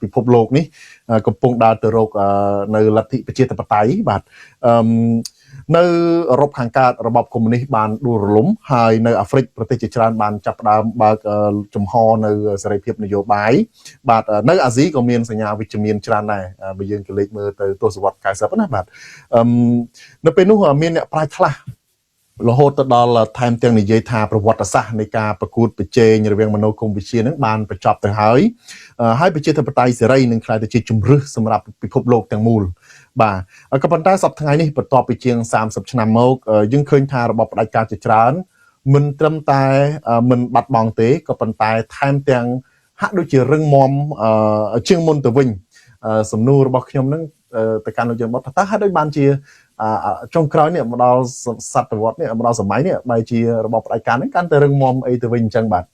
ពិភពលោកនេះកំពុងដើរទៅរកនៅលទ្ធិប្រជាធិបតេយ្យបាទនៅអឺរ៉ុបខាងកើតរបបកុម្មុយនីសបានដួលរលំហើយនៅអាហ្វ្រិកប្រទេសជាច្រើនបានចាប់ផ្ដើមបើកចំហនៅសេរីភាពនយោបាយបាទនៅអាស៊ីក៏មានសញ្ញាវិជ្ជមានច្រើនដែរបើយើងក៏លេខមើលទៅទសវត្ស90ណាបាទនៅពេលនោះមានអ្នកប្រាជ្ញខ្លះរហូតទៅដល់ថែមទាំងនិយាយថាប្រវត្តិសាស្ត្រនៃការប្រកួតប្រជែងរវាងមនោគមវិជ្ជានឹងបានបញ្ចប់ទៅហើយប្រជាធិបតេយ្យសេរីនឹងក្លាយទៅជាជំរឿសសម្រាប់ពិភពលោកទាំងមូលបាទក៏ប៉ុន្តែសប្តាហ៍ថ្ងៃនេះបន្ទាប់ពីជាង30ឆ្នាំមកយើងឃើញថារបបផ្ដាច់ការជាច្រើនមិនត្រឹមតែមិនបាត់បង់ទេក៏ប៉ុន្តែថែមទាំងហាក់ដូចជារឹងមាំជាងមុនទៅវិញសំណួររបស់ខ្ញុំនឹងទៅកាន់លោកយើងមកថាហាក់ដូចបានជាចុងក្រោយនេះមកដល់សតវត្សនេះមកដល់សម័យនេះបែរជារបបផ្ដាច់ការនឹងកាន់តែរឹងមាំអីទៅវិញអញ្ចឹងបាទ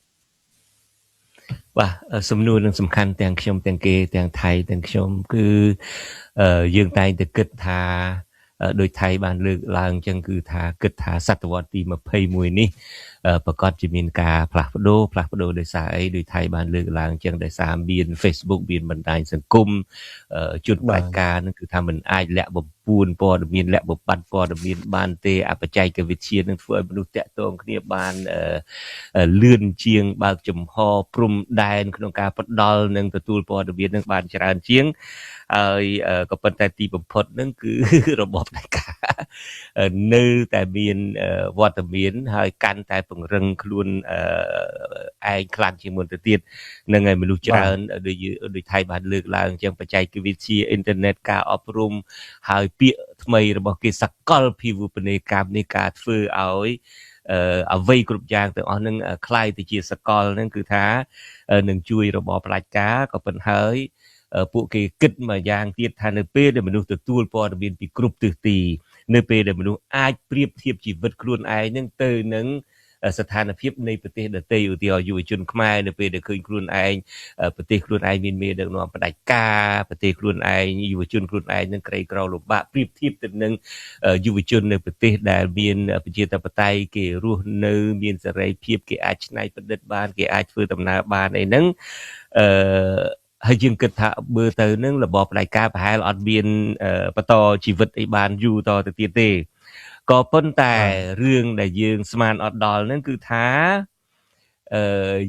សំណួរនឹងសំខាន់ទាំងខ្ញុំទាំងគេទាំងថៃទាំងខ្ញុំគឺយើងតែងតែគិតថាដោយថៃបានលើកឡើងអញ្ចឹងគឺថាគិតថាសតវត្សទី21នេះប្រកាសជាមានការផ្លាស់ប្ដូរដោយសារអីដោយថៃបានលើកឡើងអញ្ចឹងដោយសារមាន Facebook មានបណ្ដាញសង្គមជនផ្ដាច់ការនឹងគឺថាมันអាចលាក់បំពួនព័ត៌មានលាក់បំបាត់ព័ត៌មានបានទេបច្ចេកវិទ្យានឹងធ្វើឲ្យមនុស្សតាក់ទងគ្នាបានលឿនជាងបើកចំហព្រំដែនក្នុងការផ្ដល់និងទទួលព័ត៌មាននឹងបានច្រើនជាងហើយក៏ប៉ុន្តែទីបំផុតនឹងគឺរបបផ្ដាច់ការនៅតែមានវត្តមានហើយកាន់តែពង្រឹងខ្លួនឯងខ្លាំងជាងមុនទៅទៀតនឹងឲ្យមនុស្សច្រើនដូចថៃបានលើកឡើងអញ្ចឹងបច្ចេកវិទ្យាអ៊ីនធឺណិតការអប់រំហើយពាក្យថ្មីរបស់គេសកលភាវូបនីយកម្មនេះការធ្វើឲ្យអ្វីគ្រប់យ៉ាងទាំងអស់នឹងคล้ายទៅជាសកលនឹងគឺថានឹងជួយរបបផ្ដាច់ការក៏ប៉ុន្តែហើយពួកគេគិតមួយយ៉ាងទៀតថានៅពេលដែលមនុស្សទទួលព័ត៌មានពីគ្រប់ទិសទីនៅពេលដែលមនុស្សអាចប្រៀបធៀបជីវិតខ្លួនឯងនឹងទៅនឹងស្ថានភាពនៃប្រទេសដទៃឧទាហរណ៍យុវជនខ្មែរនៅពេលដែលឃើញខ្លួនឯងប្រទេសខ្លួនឯងមានមេដឹកនាំផ្ដាច់ការប្រទេសខ្លួនឯងយុវជនខ្លួនឯងនឹងក្រីក្រលំបាកប្រៀបធៀបទៅនឹងយុវជននៅប្រទេសដែលមានប្រជាធិបតេយ្យគេរស់នៅមានសេរីភាពគេអាចច្នៃប្រឌិតបានគេអាចធ្វើដំណើរបានអីហ្នឹងហើយយើងគិតថាមើលទៅនឹងរបបផ្ដាច់ការប្រហែលអត់មានបន្តជីវិតអីបានយូរតទៅទៀតទេក៏ប៉ុន្តែរឿងដែលយើងស្មានអត់ដល់ហ្នឹងគឺថា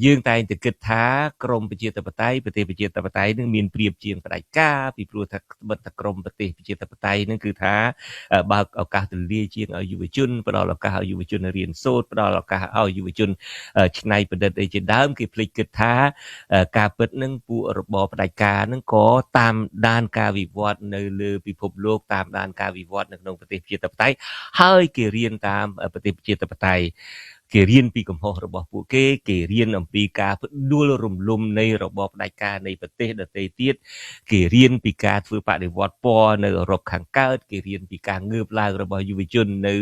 យើងតែងតែគិតថាក្រមប្រជាធិបតេយ្យប្រទេសប្រជាធិបតេយ្យនឹងមានព្រៀបជាងផ្ដាច់ការពីព្រោះថាបិទថាក្រមប្រទេសប្រជាធិបតេយ្យនឹងគឺថាបើកឱកាសទូលាយជាងឲ្យយុវជនផ្ដល់ឱកាសឲ្យយុវជនរៀនសូត្រផ្ដល់ឱកាសឲ្យយុវជនច្នៃប្រឌិតអីជាដើមគេភ្លេចគិតថាការពិតនឹងពួករបបផ្ដាច់ការនឹងក៏តាមដានការវិវត្តនៅលើពិភពលោកតាមដានការវិវត្តនៅក្នុងប្រទេសប្រជាធិបតេយ្យហើយគេរៀនតាមប្រទេសប្រជាធិបតេយ្យគេរៀនពីកំហុសរបស់ពួកគេរៀនអំពីការផ្ដួលរំលំនៃរបបផ្ដាច់ការនៃប្រទេសដទៃទៀតគេរៀនពីការធ្វើបដិវត្តពណ៌នៅអឺរ៉ុបខាងកើតគេរៀនពីការងើបឡើងរបស់យុវជននៅ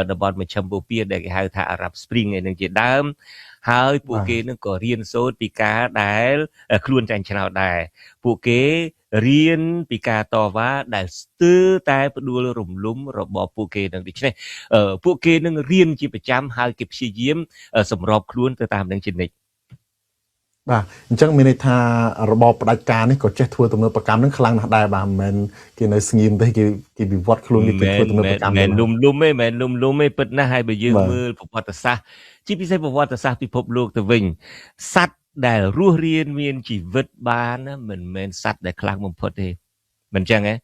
តំបន់មជ្ឈិមបូព៌ាដែលគេហៅថា Arab Spring ឯនឹងជាដើមហើយពួកគេនឹងក៏រៀនសូត្រពីការដែលខ្លួនចាញ់ឆ្នោតដែរពួកគេរៀនពីការតវ៉ាដែលស្ទើរតែផ្ដួលរំលំរបបពួកគេនឹងដូច្នេះពួកគេនឹងរៀនជាប្រចាំហើយគេព្យាយាមសម្របខ្លួនទៅតាមនឹងជានិច្ចបាទអញ្ចឹងមានន័យថារបបផ្ដាច់ការនេះក៏ចេះធ្វើទំនើបកម្មនឹងខ្លាំងណាស់ដែរបាទមិនមែនគេនៅស្ងៀមទេគេវិវត្តខ្លួនគេធ្វើទំនើបកម្មមិនលុំលុំទេមិនលុំលុំទេពិតណាស់ហើយបើយើងមើលប្រវត្តិសាស្ត្រជាពិសេសប្រវត្តិសាស្ត្រពិភពលោកទៅវិញសត្វដែលរស់រានមានជីវិតបានមិនមែនសត្វដែលខ្លាំងបំផុតទេមិនចឹងទេ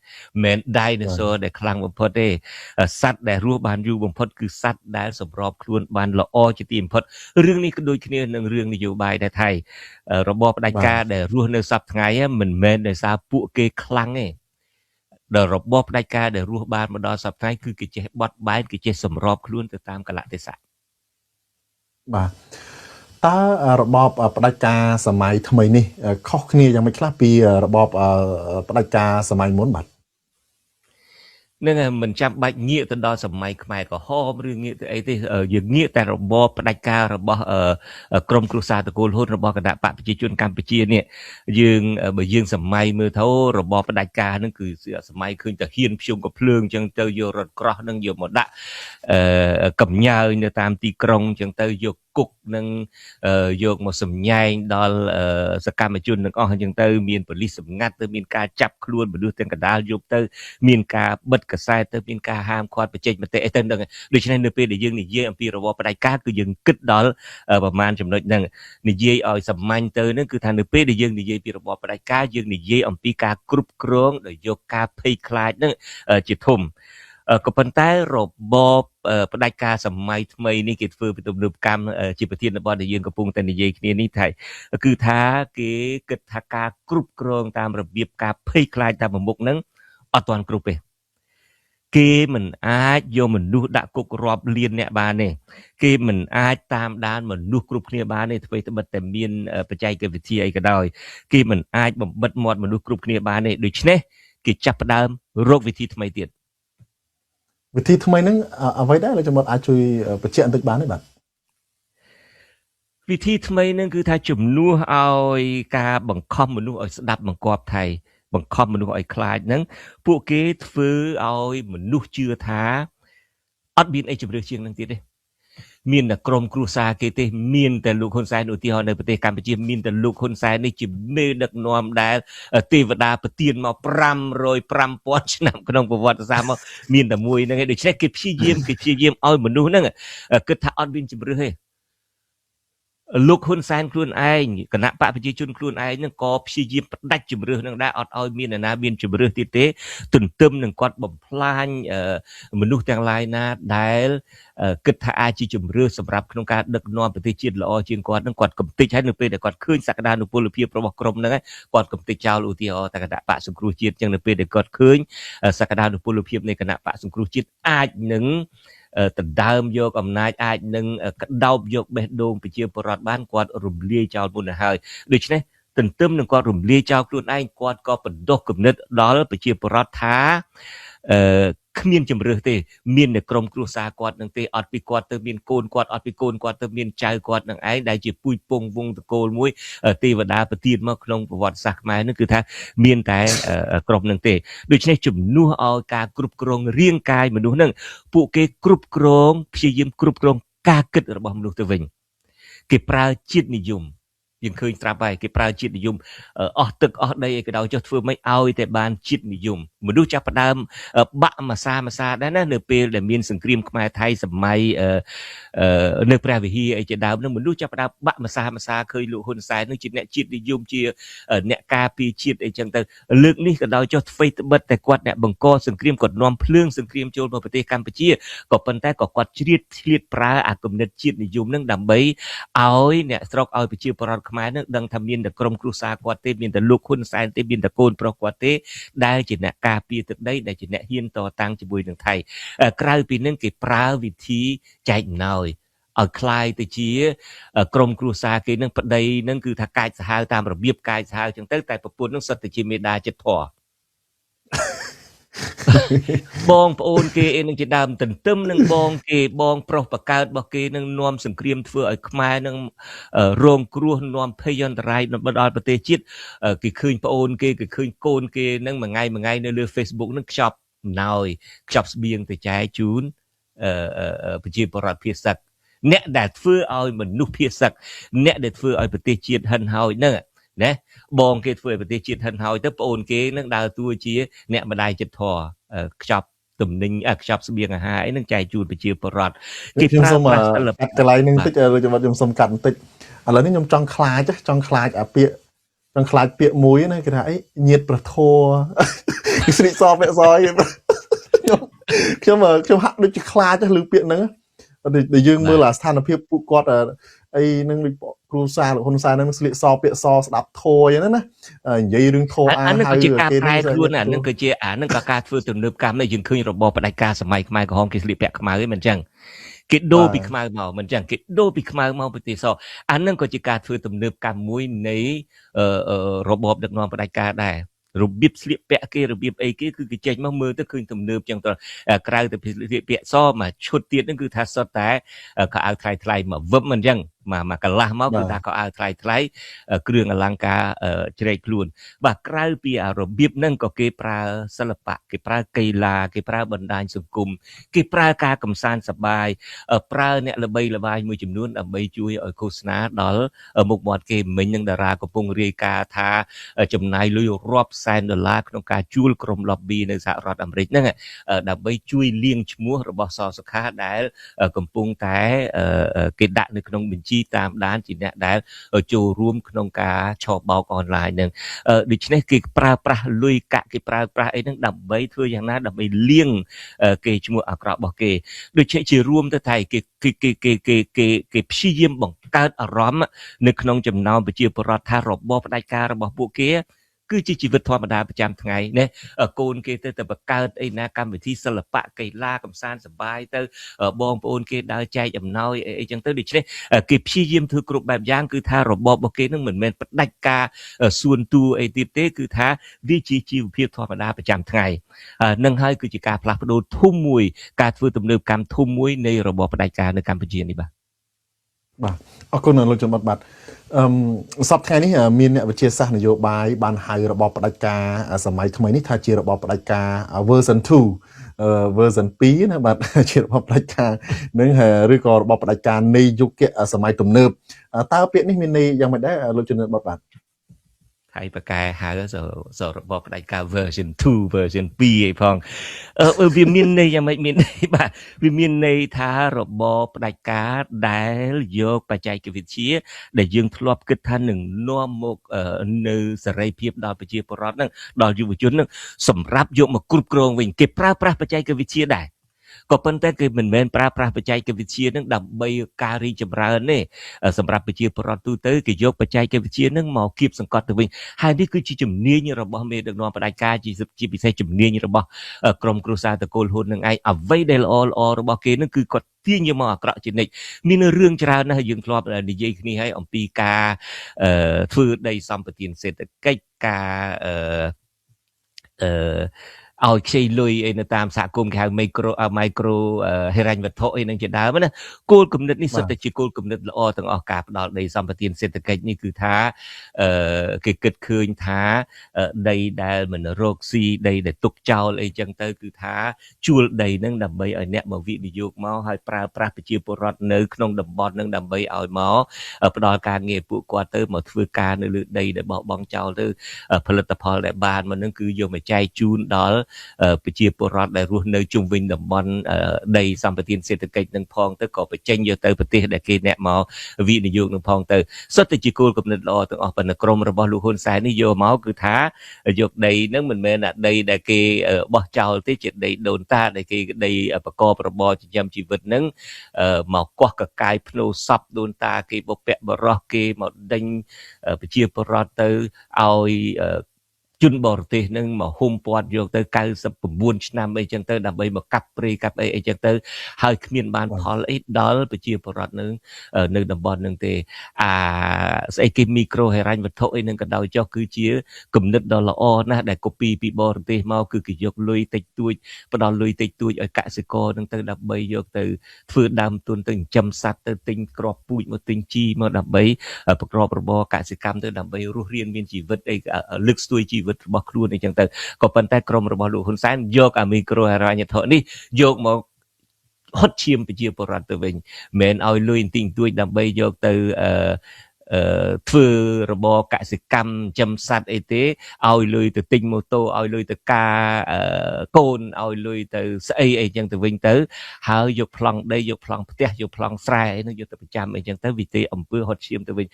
មិនដៃណូស័រដែលខ្លាំងបំផុតទេសត្វដែលរស់បានយូរបំផុតគឺសត្វដែលសម្របខ្លួនបានល្អជាទីបំផុតរឿងនេះក៏ដូចគ្នានឹងរឿងនយោបាយដែរថៃរបបផ្ដាច់ការដែលរស់នៅសប្តាហ៍ថ្ងៃមិនមែនដោយសារពួកគេខ្លាំងទេដល់របបផ្ដាច់ការដែលរស់បានមកដល់សប្តាហ៍ថ្ងៃគឺគេចេះបត់បែនគេចេះសម្របខ្លួនទៅតាមកលៈទេសៈបាទតើរបបផ្ដាច់ការសម័យថ្មីនេះខុសគ្នាយ៉ាងម៉េចខ្លះពីរបបផ្ដាច់ការសម័យមុនបាទនឹងមិនចាំបាច់ងាកទៅដល់សម័យខ្មែរក្រហមឬងាកទៅអីទេយើងងាកតែរបបផ្ដាច់ការរបស់ក្រមគ្រួសារតកូលហ៊ុនរបស់គណៈបកប្រជាជនកម្ពុជានេះយើងបើយើងសម័យមើលទៅរបបផ្ដាច់ការនឹងគឺសម័យឃើញតែហ៊ានភ្ជុំកំភ្លើងអញ្ចឹងទៅយករថក្រោះនឹងយកមកដាក់កំញើនៅតាមទីក្រុងអញ្ចឹងទៅយក គុកនឹងយកមកសម្ញែងដល់សកម្មជនទាំងអស់អញ្ចឹងទៅមានប៉ូលីសសម្ងាត់ទៅមានការចាប់ខ្លួនមនុស្សទាំងកណ្ដាលយកទៅមានការបិទកសែតទៅមានការហាមឃាត់បច្ចេកមតិអីទៅហ្នឹងដូច្នេះនៅពេលដែលយើងនិយាយអំពីរបបផ្ដាច់ការគឺយើងគិតដល់ប្រមាណចំណុចហ្នឹងនិយាយឲ្យសាមញ្ញទៅហ្នឹងគឺថានៅពេលដែលយើងនិយាយពីរបបផ្ដាច់ការយើងនិយាយអំពីការគ្រប់គ្រងដោយយកការភ័យខ្លាចហ្នឹងជាធំក៏ប៉ុន្តែរបបផ្ដាច់ការសម័យថ្មីនេះគេធ្វើពីទំនើបកម្មជាប្រធានបទដែលយើងកំពុងតែនិយាយគ្នានេះថាគឺថាគេគិតថាការគ្រប់គ្រងតាមរបៀបការភ័យខ្លាចតាមមុខហ្នឹងអត់ទាន់គ្រប់ទេគេមិនអាចយកមនុស្សដាក់គុករាប់លានអ្នកបានទេគេមិនអាចតាមដានមនុស្សគ្រប់គ្នាបានទេធ្វើត្បិតតែមានបច្ចេកវិទ្យាអីក៏ដោយគេមិនអាចបំបិតមាត់មនុស្សគ្រប់គ្នាបានទេដូច្នេះគេចាប់ផ្ដើមរកវិធីថ្មីទៀតវិធីថ្មីហ្នឹងអ្វីដែរលោកចំណុចអាចជួយបញ្ជាក់បន្តិចបានទេបាទវិធីថ្មីហ្នឹងគឺថាជំនួសឲ្យការបង្ខំមនុស្សឲ្យស្ដាប់បង្គាប់ថៃបង្ខំមនុស្សឲ្យខ្លាចហ្នឹងពួកគេធ្វើឲ្យមនុស្សជឿថាអត់មានអីជំរឿជាងហ្នឹងទៀតទេមានតែក្រុមគ្រួសារគេទេមានតែលោកហ៊ុនសែនឧទាហរណ៍នៅប្រទេសកម្ពុជាមានតែលោកហ៊ុនសែននេះជាមេដឹកនាំដែលទេវតាប្រទានមក505,000ឆ្នាំក្នុងប្រវត្តិសាស្ត្រមកមានតែមួយហ្នឹងឯងដូច្នេះគេព្យាយាមឲ្យមនុស្សហ្នឹងគិតថាអត់មានជំរឿទេលោកហ៊ុនសែនខ្លួនឯងគណៈបកប្រជាជនខ្លួនឯងហ្នឹងក៏ព្យាយាមផ្ដាច់ជំរឿនឹងដែរអត់ឲ្យមានអ្នកណាមានជំរឿទៀតទេទន្ទឹមនឹងគាត់បំផ្លាញមនុស្សទាំងឡាយណាដែលគិតថាអាចជាជំរឿសម្រាប់ក្នុងការដឹកនាំប្រទេសជាតិល្អជាងគាត់នឹងគាត់កំទេចហើយនៅពេលដែលគាត់ឃើញសក្តានុពលភាពរបស់ក្រុមហ្នឹងគាត់កំទេចចោលឧទាហរណ៍តែគណៈបកសង្គ្រោះជាតិចឹងនៅពេលដែលគាត់ឃើញសក្តានុពលភាពនៃគណៈបកសង្គ្រោះជាតិអាចនឹងដណ្ដើមយកអំណាចអាចនឹងក្តោបយកបេះដូងប្រជាពលរដ្ឋបានគាត់រំលាយចោលមុនទៅហើយដូច្នេះទន្ទឹមនឹងគាត់រំលាយចោលខ្លួនឯងគាត់ក៏បណ្ដុះគំនិតដល់ប្រជាពលរដ្ឋថាគ្មានជំរឿទេមានតែក្រុមគ្រួសារគាត់នឹងទេអត់ពីគាត់ទៅមានកូនគាត់អត់ពីកូនគាត់ទៅមានចៅគាត់នឹងឯងដែលជាពូជពងវងតកូលមួយទេវតាប្រទានមកក្នុងប្រវត្តិសាស្ត្រខ្មែរនឹងគឺថាមានតែក្រុមនឹងទេដូច្នេះជំនួសឲ្យការគ្រប់គ្រងរាងកាយមនុស្សនឹងពួកគេគ្រប់គ្រងព្យាយាមគ្រប់គ្រងការគិតរបស់មនុស្សទៅវិញគេប្រើជាតិនិយមយើងឃើញត្រាប់ហើយគេប្រើជាតិនិយមអស់ទឹកអស់ដីអីក៏ដោយចុះធ្វើមិនឲ្យតែបានជាតិនិយមមនុស្សចាប់ផ្ដើមបាក់ម្សាដែរណានៅពេលដែលមានសង្គ្រាមខ្មែរថៃសម័យនៅព្រះវិហារអីជាដើមនឹងមនុស្សចាប់ផ្ដើមបាក់ម្សាឃើញលោកហ៊ុនសែននឹងជាអ្នកជាតិនិយមជាអ្នកការពារជាតិអីចឹងទៅលើកនេះក៏ដោយចុះធ្វើត្បិតតែគាត់អ្នកបង្កសង្គ្រាមគាត់នាំភ្លើងសង្គ្រាមចូលមកប្រទេសកម្ពុជាក៏ប៉ុន្តែក៏គាត់ជ្រៀតឆ្លៀតប្រើអាគំនិតជាតិនិយមនឹងដើម្បីឲ្យអ្នកស្រុកឲ្យប្រជាពលរដ្ឋខ្មែរនឹងដឹងថាមានតែក្រុមគ្រួសារគាត់ទេមានតែលោកហ៊ុនសែនទេមានតែកូនប្រុសគាត់ទេដែលជាអ្នកការពារទឹកដីដែលជាអ្នកហ៊ានតតាំងជាមួយនឹងថៃក្រៅពីនឹងគេប្រើវិធីចែកអំណោយឲ្យคล้ายទៅជាក្រុមគ្រួសារគេនឹងប្តីនឹងគឺថាកាចសាហាវតាមរបៀបកាចសាហាវចឹងទៅតែប្រពន្ធនឹងសុទ្ធតែជាមេដាចិត្តធម៌បងប្អូនគេអីនឹងជាដើមទន្ទឹមនឹងបងគេបងប្រុសបកើតរបស់គេនឹងនាំសង្គ្រាមធ្វើឲ្យខ្មែរនឹងរងគ្រោះនាំភ័យអន្តរាយដល់ប្រទេសជាតិគេឃើញប្អូនគេឃើញកូនគេនឹងមួយថ្ងៃនៅលើ Facebook នឹងខ្ចប់អំណោយខ្ចប់ស្បៀងទៅចែកជូនប្រជាពលរដ្ឋភាគសឹកអ្នកដែលធ្វើឲ្យមនុស្សភាគសឹកអ្នកដែលធ្វើឲ្យប្រទេសជាតិហិនហោចហ្នឹងណាបងគេធ្វើឲ្យប្រទេសជាតិហិនហោចទៅប្អូនគេនឹងដើរតួជាអ្នកម្ដាយចិត្តធម៌ខ្ចប់ទំនិញខ្ចប់ស្បៀងអាហារអីនឹងចែកជូនប្រជាពលរដ្ឋគេប្រើប្រាស់សិល្បៈកន្លែងនឹងតិចខ្ញុំសុំកាត់បន្តិចឥឡូវនេះខ្ញុំចង់ខ្លាចអាពាក្យចង់ខ្លាចពាក្យមួយណាគេថាអីញាតប្រធរស្រីសពាក្យសខ្ញុំហាក់ដូចជាខ្លាចឮពាក្យហ្នឹងដែលយើងមើលអាស្ថានភាពពួកគាត់អីនឹងគ្រូសាលោកហ៊ុនសែននឹងស្លៀកសពាក្យសស្ដាប់ធរហ្នឹងណានិយាយរឿងធរអាហ្នឹងគឺជាការប្រែខ្លួនអាហ្នឹងគឺជាអាហ្នឹងក៏ការធ្វើទំនើបកម្មដែរយើងឃើញរបបផ្ដាច់ការសម័យខ្មែរក្រហមគេស្លៀកពាក់ខ្មៅហ្នឹងមិនអញ្ចឹងគេដូរពីខ្មៅមកមិនអញ្ចឹងគេដូរពីខ្មៅមកប្រទេសសអាហ្នឹងក៏ជាការធ្វើទំនើបកម្មមួយនៃរបបដឹកនាំផ្ដាច់ការដែររបៀបស្លៀកពាក់គេរបៀបអីគេគឺគេចេញមកមើលទៅឃើញទំនើបចឹងទៅក្រៅទៅស្លៀកពាក់សមកឈុតទៀតហ្នឹងគឺថាសុទ្ធតែខោអាវថ្លៃមកវឹបមិនអញ្ចឹង មកកន្លះមកគឺថាក៏ឲ្យថ្លៃគ្រឿងអលង្ការជ្រែកខ្លួនបាទក្រៅពីរបៀបហ្នឹងក៏គេប្រើសិល្បៈគេប្រើកីឡាគេប្រើបណ្ដាញសង្គមគេប្រើការកំសាន្តសប្បាយប្រើអ្នកល្បីល្បាញមួយចំនួនដើម្បីជួយឲ្យឃោសនាដល់មុខមាត់គេមិញនឹងតារាកំពុងរាយការណ៍ថាចំណាយលុយរាប់សែនដុល្លារក្នុងការជួលក្រុម lobby នៅសហរដ្ឋអាមេរិកហ្នឹងដើម្បីជួយលាងឈ្មោះរបស់សសុខាដែលកំពុងតែគេដាក់នៅក្នុងបញ្ជីតាមដានជាអ្នកដែលចូលរួមក្នុងការឆបោកអនឡាញហ្នឹងដូច្នេះគេប្រើប្រាស់លុយកាក់គេប្រើប្រាស់អីហ្នឹងដើម្បីធ្វើយ៉ាងណាដើម្បីលាងគេឈ្មោះអាក្រក់របស់គេដូចជារួមទៅថាគេព្យាយាមបង្កើតអារម្មណ៍នៅក្នុងចំណោមប្រជាពលរដ្ឋថារបបផ្ដាច់ការរបស់ពួកគេគឺជាជីវិតធម្មតាប្រចាំថ្ងៃណាកូនគេទៅបង្កើតអីណាកម្មវិធីសិល្បៈកីឡាកំសាន្តសប្បាយទៅបងប្អូនគេដើរចែកអំណោយអីចឹងទៅដូច្នេះគេព្យាយាមធ្វើគ្រប់បែបយ៉ាងគឺថារបបរបស់គេនឹងមិនមែនផ្ដាច់ការសួនទូអីទៀតទេគឺថាវាជាជីវភាពធម្មតាប្រចាំថ្ងៃនឹងហើយគឺជាការផ្លាស់ប្ដូរធំមួយការធ្វើទំនើបកម្មធំមួយនៃរបបផ្ដាច់ការនៅកម្ពុជានេះបាទអរគុណលោកចំបាត់ សប្តាហ៍ថ្ងៃនេះមានអ្នកវិទ្យាសាស្ត្រនយោបាយបានហៅរបបផ្ដាច់ការសម័យថ្មីនេះថាជារបបផ្ដាច់ការ version 2 version 2ណាបាទជារបបផ្ដាច់ការនឹងឬក៏របបផ្ដាច់ការនៃយុគសម័យទំនើបតើពាក្យនេះមានន័យយ៉ាងម៉េចដែរលោកជំនិនបតបាទថៃបកែហៅសរបបផ្ដាច់ការ version 2 version 2អីផងវាមានន័យយ៉ាងម៉េចមានន័យបាទវាមានន័យថារបបផ្ដាច់ការដែលយកបច្ចេកវិទ្យាដែលយើងធ្លាប់គិតថានឹងនាំមកនៅសេរីភាពដល់ប្រជាពលរដ្ឋហ្នឹងដល់យុវជនហ្នឹងសម្រាប់យកមកគ្រប់គ្រងវិញគេប្រើប្រាស់បច្ចេកវិទ្យាដែរក៏ប៉ុន្តែគេមិនមែនប្រើប្រាស់បច្ចេកវិទ្យានឹងដើម្បីការរីកចម្រើនទេសម្រាប់ប្រជាពលរដ្ឋទូទៅគេយកបច្ចេកវិទ្យានឹងមកគៀបសង្កត់ទៅវិញហើយនេះគឺជាជំនាញរបស់មេដឹកនាំផ្ដាច់ការជាពិសេសជំនាញរបស់ក្រុមគ្រួសារតកូលហ៊ុននឹងឯងអ្វីដែលល្អរបស់គេនឹងគឺគាត់ទាញយកមកអាក្រក់ជានិច្ចមានរឿងច្រើនណាស់យើងធ្លាប់និយាយគ្នាហើយអំពីការធ្វើដីសម្បត្តិសេដ្ឋកិច្ចការឲ្យខ្ចីលុយអីនៅតាមសហគមន៍គេហៅ micro ហិរញ្ញវត្ថុអីនឹងជាដើមណាគោលគំនិតនេះសុទ្ធតែជាគោលគំនិតល្អទាំងអស់ការផ្ដល់ដីសម្បត្តិសេដ្ឋកិច្ចនេះគឺថាគេគិតឃើញថាដីដែលមិនរកស៊ីដីដែលទុកចោលអីចឹងទៅគឺថាជួលដីនឹងដើម្បីឲ្យអ្នកមកវិនិយោគមកឲ្យប្រើប្រាស់ប្រជាពលរដ្ឋនៅក្នុងតំបន់នឹងដើម្បីឲ្យមកផ្ដល់ការងារពួកគាត់ទៅមកធ្វើការនៅលើដីដែលបោះបង់ចោលទៅផលិតផលដែលបានមកនឹងគឺយកមកចែកជូនដល់ប្រជាពលរដ្ឋដែលរស់នៅជុំវិញតំបន់ដីសម្បត្តិសេដ្ឋកិច្ចនឹងផងទៅក៏បញ្ចេញយកទៅប្រទេសដែលគេអ្នកមកវិនិយោគនឹងផងទៅសុទ្ធតែជាគោលគំនិតល្អទាំងអស់ប៉ុន្តែក្រមរបស់លោកហ៊ុនសែននេះយកមកគឺថាយកដីនឹងមិនមែនដីដែលគេបោះចោលទេជាដីដូនតាដែលគេដីប្រកបរបរចិញ្ចឹមជីវិតនឹងមកកោះកកាយភ្នោសពដូនតាគេបុព្វបុរសគេមកដេញប្រជាពលរដ្ឋទៅឲ្យជនបរទេសនឹងមកហុំព័ទ្ធយកទៅ99ឆ្នាំអីចឹងទៅដើម្បីមកកាប់ព្រៃកាប់អីចឹងទៅហើយគ្មានបានផលអីដល់ប្រជាពលរដ្ឋនឹងនៅតំបន់នឹងទេស្អីគេមីក្រូហិរញ្ញវត្ថុអីនឹងក៏ដោយចុះគឺជាគំនិតដ៏ល្អណាស់ដែលកូពីពីបរទេសមកគឺគេយកលុយតិចតួចផ្ដល់លុយតិចតួចឲ្យកសិករនឹងទៅដើម្បីយកទៅធ្វើដើមទុនទៅចិញ្ចឹមសត្វទៅទិញគ្រាប់ពូជមកទិញជីមកដើម្បីប្រកបរបរកសិកម្មទៅដើម្បីរស់រានមានជីវិតអីលើកស្ទួយជីវិតរបស់ខ្លួនអីចឹងទៅក៏ប៉ុន្តែក្រុមរបស់លោកហ៊ុនសែនយកអាមីក្រូហិរញ្ញវត្ថុនេះយកមកហត់ឈាមប្រជាពលរដ្ឋទៅវិញមិនឲ្យលុយទិញទួចដើម្បីយកទៅធ្វើរបរកសិកម្មចិញ្ចឹមសត្វអីទេឲ្យលុយទៅទិញម៉ូតូឲ្យលុយទៅការកូនឲ្យលុយទៅស្អីអីចឹងទៅវិញទៅហើយយកប្លង់ដីយកប្លង់ផ្ទះយកប្លង់ស្រែអីនោះយកទៅប្រចាំអីចឹងទៅវាទេអំពើហត់ឈាមទៅវិញ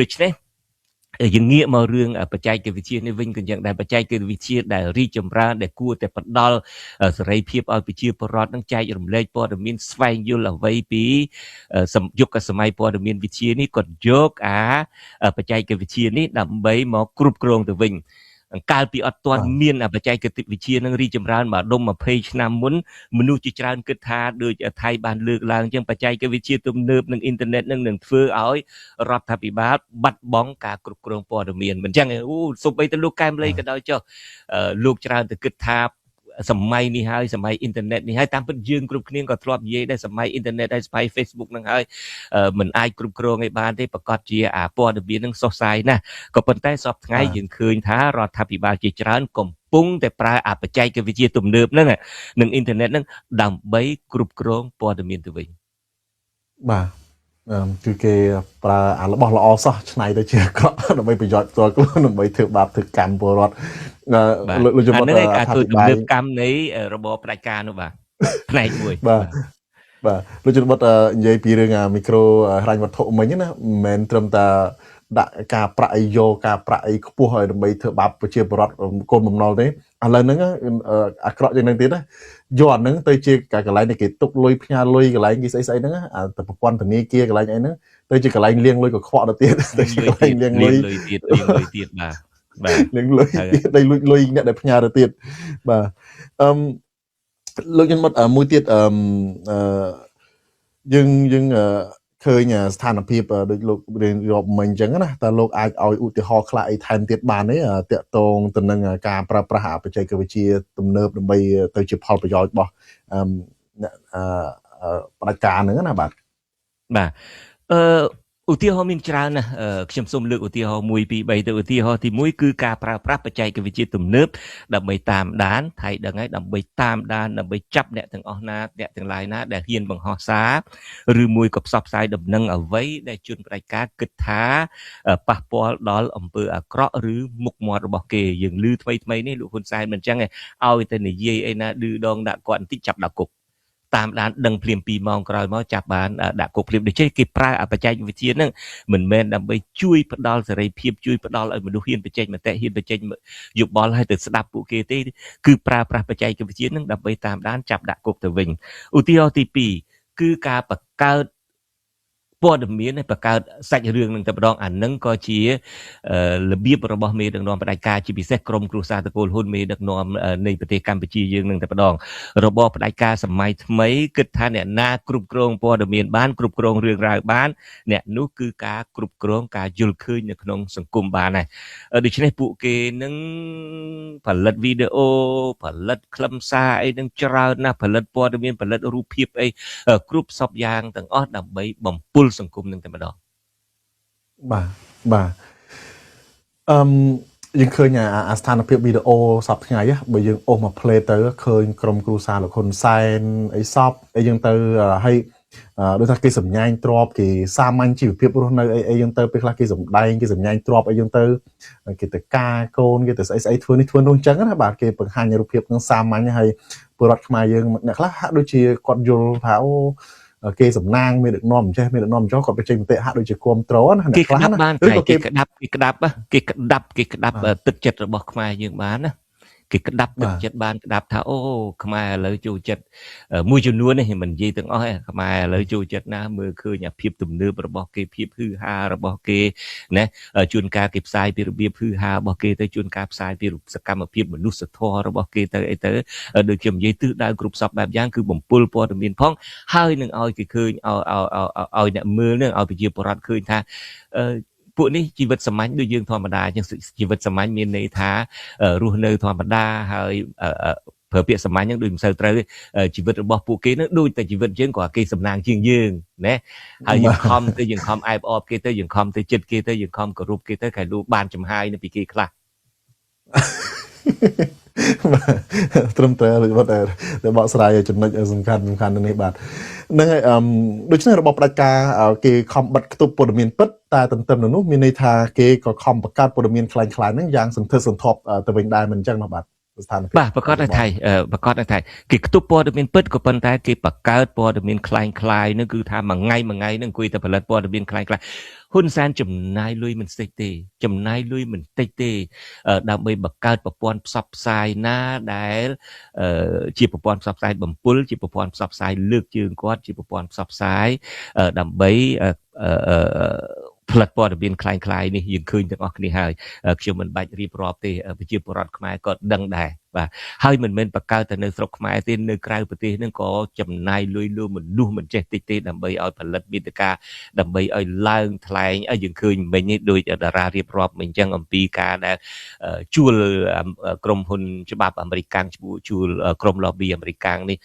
ដូច្នេះយើងងាកមករឿងបច្ចេកវិទ្យានេះវិញក៏យ៉ាងដែរបច្ចេកវិទ្យាដែលរីកចម្រើនដែលគួរតែផ្ដល់សេរីភាពឲ្យប្រជាពលរដ្ឋនឹងចែករំលែកព័ត៌មានស្វែងយល់អ្វីពីយុគសម័យព័ត៌មានវិទ្យានេះគាត់យកបច្ចេកវិទ្យានេះដើម្បីមកគ្រប់គ្រងទៅវិញកាលពីអត់ទាន់មានបច្ចេកវិទ្យានឹងរីកចម្រើនមកដុំ20ឆ្នាំមុនមនុស្សជាច្រើនគិតថាដូចថៃបានលើកឡើងអញ្ចឹងបច្ចេកវិទ្យាទំនើបនឹងអ៊ីនធឺណិតនឹងធ្វើឲ្យរដ្ឋាភិបាលបាត់បង់ការគ្រប់គ្រងព័ត៌មានមិនអញ្ចឹងសូម្បីតែលោកកែមលីក៏ដោយចុះលោកច្រើនតែគិតថា សម័យនេះហើយសម័យអ៊ីនធឺណិតនេះហើយតាមពិតយើងគ្រប់គ្នាក៏ធ្លាប់និយាយដែរសម័យអ៊ីនធឺណិតហើយសម័យ Facebook ហ្នឹងហើយមិនអាចគ្រប់គ្រងឲ្យបានទេប្រកាសជាអាព័ត៌មានហ្នឹងសុសសាយណាស់ក៏ប៉ុន្តែសពថ្ងៃយើងឃើញថារដ្ឋាភិបាលជាច្រើនកំពុងតែប្រើបច្ចេកវិទ្យាទំនើបហ្នឹងនិងអ៊ីនធឺណិតហ្នឹងដើម្បីគ្រប់គ្រងព័ត៌មានទៅវិញបាទគឺគេប្រើអារបស់ល្អសោះឆ្នៃទៅជាអាក្រក់ដើម្បីប្រយោជន៍ផ្ទាល់ខ្លួនដើម្បីធ្វើបាបធ្វើកម្មពលរដ្ឋលោកជំទាវការធ្វើទំនើបកម្មនៃរបបផ្ដាច់ការនោះបាទផ្នែកមួយបាទលោកជំទាវនិយាយពីរឿងមីក្រូហិរញ្ញវត្ថុមិញណាមិនមែនត្រឹមតែដាក់ការប្រាក់អីយកការប្រាក់អីខ្ពស់ហើយដើម្បីធ្វើបាបប្រជាពលរដ្ឋកូនបំណុលទេឥឡូវហ្នឹងអាក្រក់យ៉ាងហ្នឹងទៀតណាយកអាហ្នឹងទៅជាកន្លែងដែលគេទុកលុយផ្ញើលុយកន្លែងគេស្អីហ្នឹងតែប្រព័ន្ធធនាគារកន្លែងអីហ្នឹងទៅជាកន្លែងលាងលុយកខ្វក់ទៅទៀតទៅជាកន្លែងលាងលុយទៀតបាទលាងលុយទៀតដីលុយអ្នកដែលផ្ញើទៅទៀតបាទលោកខ្ញុំមកមួយទៀតយើងឃើញស្ថានភាពដូចលោករៀនរាប់មិញអញ្ចឹងណាតើលោកអាចឲ្យឧទាហរណ៍ខ្លះអីថែមទៀតបានទេតាក់ទងទៅនឹងការប្រើប្រាស់បច្ចេកវិទ្យាទំនើបដើម្បីទៅជាផលប្រយោជន៍របស់ផ្ដាច់ការហ្នឹងណាបាទឧទាហរណ៍មានច្រើនណាស់ខ្ញុំសូមលើកឧទាហរណ៍1 2 3ទៅឧទាហរណ៍ទី1គឺការប្រើប្រាស់បច្ចេកវិទ្យាទំនើបដើម្បីតាមដានថៃដឹងហើយដើម្បីតាមដានដើម្បីចាប់អ្នកទាំងអស់ណាអ្នកទាំងឡាយណាដែលហ៊ានបង្ហោះសារឬមួយក៏ផ្សព្វផ្សាយដំណឹងអ្វីដែលជនផ្ដាច់ការគិតថាប៉ះពាល់ដល់អំពើអាក្រក់ឬមុខមាត់របស់គេយើងឮថ្មីនេះលោកហ៊ុនសែនមិនអញ្ចឹងឲ្យតែនិយាយអីណាឌឺដងដាក់គាត់បន្តិចចាប់ដាក់គុកតាមដានដឹងភ្លាម2ម៉ោងក្រោយមកចាប់បានដាក់គុកភ្លាមដូច្នេះគេប្រើបច្ចេកវិទ្យាហ្នឹងមិនមែនដើម្បីជួយផ្ដល់សេរីភាពជួយផ្ដល់ឲ្យមនុស្សហ៊ានបញ្ចេញមតិហ៊ានបញ្ចេញយោបល់ឲ្យទៅស្ដាប់ពួកគេទេគឺប្រើប្រាស់បច្ចេកវិទ្យាហ្នឹងដើម្បីតាមដានចាប់ដាក់គុកទៅវិញឧទាហរណ៍ទី2គឺការបង្កើតព័ត៌មានបង្កើតសាច់រឿងនឹងតែម្ដងអានឹងក៏ជារបៀបរបស់មេដឹកនាំផ្ដាច់ការជាពិសេសក្រុមគ្រួសារតកូលហ៊ុនមេដឹកនាំនៃប្រទេសកម្ពុជាយើងនឹងតែម្ដងរបបផ្ដាច់ការសម័យថ្មីគិតថាអ្នកណាគ្រប់គ្រងព័ត៌មានបានគ្រប់គ្រងរឿងរ៉ាវបានអ្នកនោះគឺការគ្រប់គ្រងការយល់ឃើញនៅក្នុងសង្គមបានដែរដូច្នេះពួកគេនឹងផលិតវីដេអូផលិតខ្លឹមសារអីនឹងច្រើនណាស់ផលិតព័ត៌មានផលិតរូបភាពអីគ្រប់សពយ៉ាងទាំងអស់ដើម្បីបំពុលសង្គមនឹងតែម្ដងបាទយើងឃើញអាស្ថានភាពវីដេអូសពថ្ងៃបើយើងអូសមក play ទៅឃើញក្រុមគ្រួសារលោកហ៊ុនសែនអីសពអីយើងទៅហើយដូចថាគេសម្ញែងទ្របគេសាមញ្ញជីវភាពរស់នៅអីយើងទៅពេលខ្លះគេសម្ដែងគេសម្ញែងទ្របអីយើងទៅគេទៅការកូនគេទៅស្អីធ្វើនេះធ្វើនោះអញ្ចឹងណាបាទគេបង្ហាញរូបភាពនឹងសាមញ្ញហើយពលរដ្ឋខ្មែរយើងអ្នកខ្លះហាក់ដូចជាគាត់យល់ថាគេសំណាងមានដឹកនាំអញ្ចេះមានដឹកនាំអញ្ចឹងគាត់បញ្ចេញមតិហាក់ដូចជាគ្រប់ត្រណាអ្នកខ្លះណាឬក៏គេក្តាប់ទឹកចិត្តរបស់ខ្មែរយើងបានណាគេក្តាប់ទឹកចិត្តបានក្តាប់ថាអូខ្មែរឥឡូវចូលចិត្តមួយចំនួននេះមិននិយាយទាំងអស់ទេខ្មែរឥឡូវចូលចិត្តណាមើលឃើញអាភាពទំនើបរបស់គេភាពហ៊ឺហារបស់គេណាជួនកាលគេផ្សាយពីរបៀបហ៊ឺហារបស់គេទៅជួនកាលផ្សាយពីសកម្មភាពមនុស្សធម៌របស់គេទៅអីទៅដូចជានិយាយទិសដៅគ្រប់សពបែបយ៉ាងគឺបំពុលព័ត៌មានផងហើយនឹងឲ្យគេឃើញឲ្យអ្នកមើលនឹងឲ្យប្រជាពលរដ្ឋឃើញថាពួកនេះជីវិតសាមញ្ញដូចយើងធម្មតាអញ្ចឹងជីវិតសាមញ្ញមានន័យថារស់នៅធម្មតាហើយប្រើពាក្យសាមញ្ញហ្នឹងដូចមិនសូវត្រូវជីវិតរបស់ពួកគេហ្នឹងដូចតែជីវិតយើងគាត់គេសំណាងជាងយើងណាហើយយើងខំទៅយើងខំអែបអបគេទៅយើងខំទៅចិត្តគេទៅយើងខំគោរពគេទៅគេលោកបានចំហាយនៅពីគេខ្លះត្រឹមត្រូវលោកតែបកស្រាយចំណុចសំខាន់នេះបាទហ្នឹងហើយដូច្នេះរបបផ្ដាច់ការគេខំបិទគប់ព័ត៌មានពិតតែទន្ទឹមនឹងនោះមានន័យថាគេក៏ខំបង្កើតព័ត៌មានคล้ายៗហ្នឹងយ៉ាងសន្ធឹកសន្ធាប់ទៅវិញដែរមិនអញ្ចឹងណាបាទស្ថានភាពបាទប្រកាសនៅថៃគេខ្ទប់ព័ត៌មានពិតក៏ប៉ុន្តែគេបង្កើតព័ត៌មានคล้ายៗហ្នឹងគឺថាមួយថ្ងៃហ្នឹងអង្គុយតែផលិតព័ត៌មានคล้ายៗហ៊ុនសែនចំណាយលុយមិនតិចទេដើម្បីបង្កើតប្រព័ន្ធផ្សព្វផ្សាយណាដែលជាប្រព័ន្ធផ្សព្វផ្សាយបំពុលជាប្រព័ន្ធផ្សព្វផ្សាយលើកជើងគាត់ជាប្រព័ន្ធផ្សព្វផ្សាយដើម្បីផលិតព័ត៌មានคล้ายៗនេះយើងឃើញទាំងអស់គ្នាហើយខ្ញុំមិនបាច់រៀបរាប់ទេប្រជាពលរដ្ឋខ្មែរក៏ដឹងដែរ បាទហើយមិនមែនបកកើតតែនៅស្រុកខ្មែរទេនៅក្រៅប្រទេសហ្នឹងក៏ចំណាយលុយលូមនុស្សមិនចេះតិចទេដើម្បីឲ្យផលិតមាតិកាដើម្បីឲ្យឡើងថ្លែងឲ្យយើងឃើញមិញនេះដូចតារារៀបរាប់មិញអញ្ចឹងអំពីការដែលជួលក្រុមហ៊ុនច្បាប់អាមេរិកជួលក្រុម lobby អាមេរិកនេះ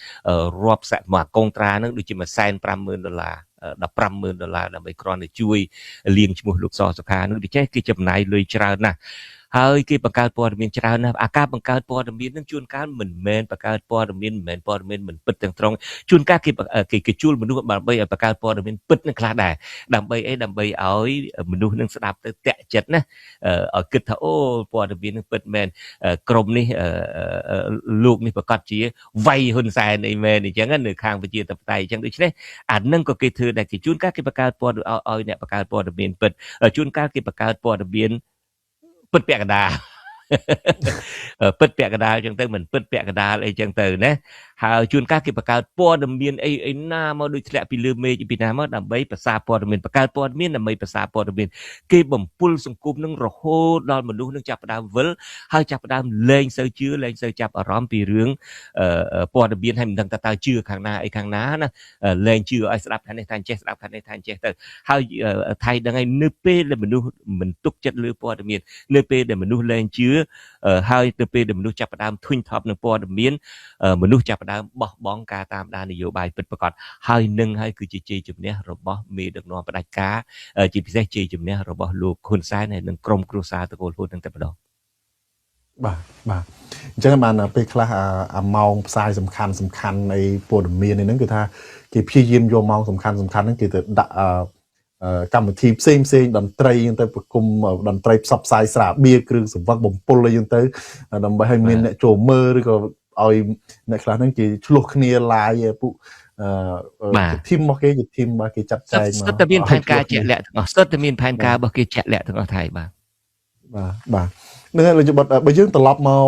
រាប់សាក់មកកុងត្រាហ្នឹងដូចជា$150,000 $15,000ដើម្បីគ្រាន់តែជួយលាងឈ្មោះលោកសសុខានោះដូច្នេះគេចំណាយលុយច្រើនណាស់ហើយគេបង្កើតព័ត៌មានច្រើនណាស់អាការបង្កើតព័ត៌មាននឹងជួនកាលមិនមែនបង្កើតព័ត៌មានមិនមែនព័ត៌មានមិនពិតទាំងត្រង់ជួនកាលគេជួលមនុស្សដើម្បីឲ្យបង្កើតព័ត៌មានពិតនឹងខ្លះដែរដើម្បីអីដើម្បីឲ្យមនុស្សនឹងស្ដាប់ទៅតាក់ចិត្តណាឲ្យគិតថាអូព័ត៌មាននឹងពិតមែនក្រុមនេះលោកនេះប្រកាសជាវាយហ៊ុនសែនអីមែនអញ្ចឹងនៅខាងប្រជាធិបតេយ្យអញ្ចឹងដូច្នេះអានឹងក៏គេធ្វើដែរគេជួនកាលគេបង្កើតព័ត៌មានឲ្យអ្នកបង្កើតព័ត៌មានពិតជួនកាលគេបង្កើតព័ត៌មានពិតពាក់កណ្ដាលពិតពាក់កណ្ដាលអញ្ចឹងទៅមិនពិតពាក់កណ្ដាលអីអញ្ចឹងទៅណាហើយជួនកាលគេបង្កើតព័ត៌មានអីណាមកដូចធ្លាក់ពីលើមេឃពីណាមកដើម្បីប្រសាព័ត៌មានបង្កើតព័ត៌មានដើម្បីប្រសាព័ត៌មានគេបំពុលសង្គមនឹងរហូតដល់មនុស្សនឹងចាប់ផ្ដើមវិលហើយចាប់ផ្ដើមលែងសូវជឿលែងសូវចាប់អារម្មណ៍ពីរឿងព័ត៌មានហើយមិនដឹងតើជឿខាងណាអីខាងណាណាលែងជឿឲ្យស្ដាប់ខាងនេះថាចេះស្ដាប់ខាងនេះថាចេះទៅហើយថៃដឹងហើយនៅពេលដែលមនុស្សមិនទុកចិត្តលើព័ត៌មាននៅពេលដែលមនុស្សលែងជឿហើយទៅពេលដែលមនុស្សចាប់ផ្ដើមធុញថប់នឹងព័ត៌មានមនុស្សចាប់ផ្ដើមបោះបង់ការតាមដាននយោបាយពិតប្រាកដហើយនឹងហើយគឺជាជ័យជំនះរបស់មេដឹកនាំផ្ដាច់ការជាពិសេសជ័យជំនះរបស់លោកហ៊ុនសែនហើយនឹងក្រុមគ្រួសារតកូលហ៊ុននឹងតែម្ដងបាទអញ្ចឹងបានពេលខ្លះអាម៉ោងផ្សាយសំខាន់នៃព័ត៌មាននេះហ្នឹងគឺថាគេព្យាយាមយកម៉ោងសំខាន់ហ្នឹងគេទៅដាក់កម្មវិធីផ្សេងតន្ត្រីទៅប្រគំតន្ត្រីផ្សព្វផ្សាយស្រាបៀរគ្រឿងសង្វឹកបំពុលអីចឹងទៅដើម្បីឲ្យមានអ្នកចូលមើលឬក៏ឲ្យអ្នកខ្លះហ្នឹងគេឆ្លោះគ្នាឡាយពួកធីមរបស់គេជាធីមរបស់គេចាត់ចែងមកស្ទើរតែមានផែនការជាក់លាក់ទាំងអស់ស្ទើរតែមានផែនការរបស់គេជាក់លាក់ទាំងអស់ថៃបាទនឹងហើយលោកយុបបើយើងត្រឡប់មក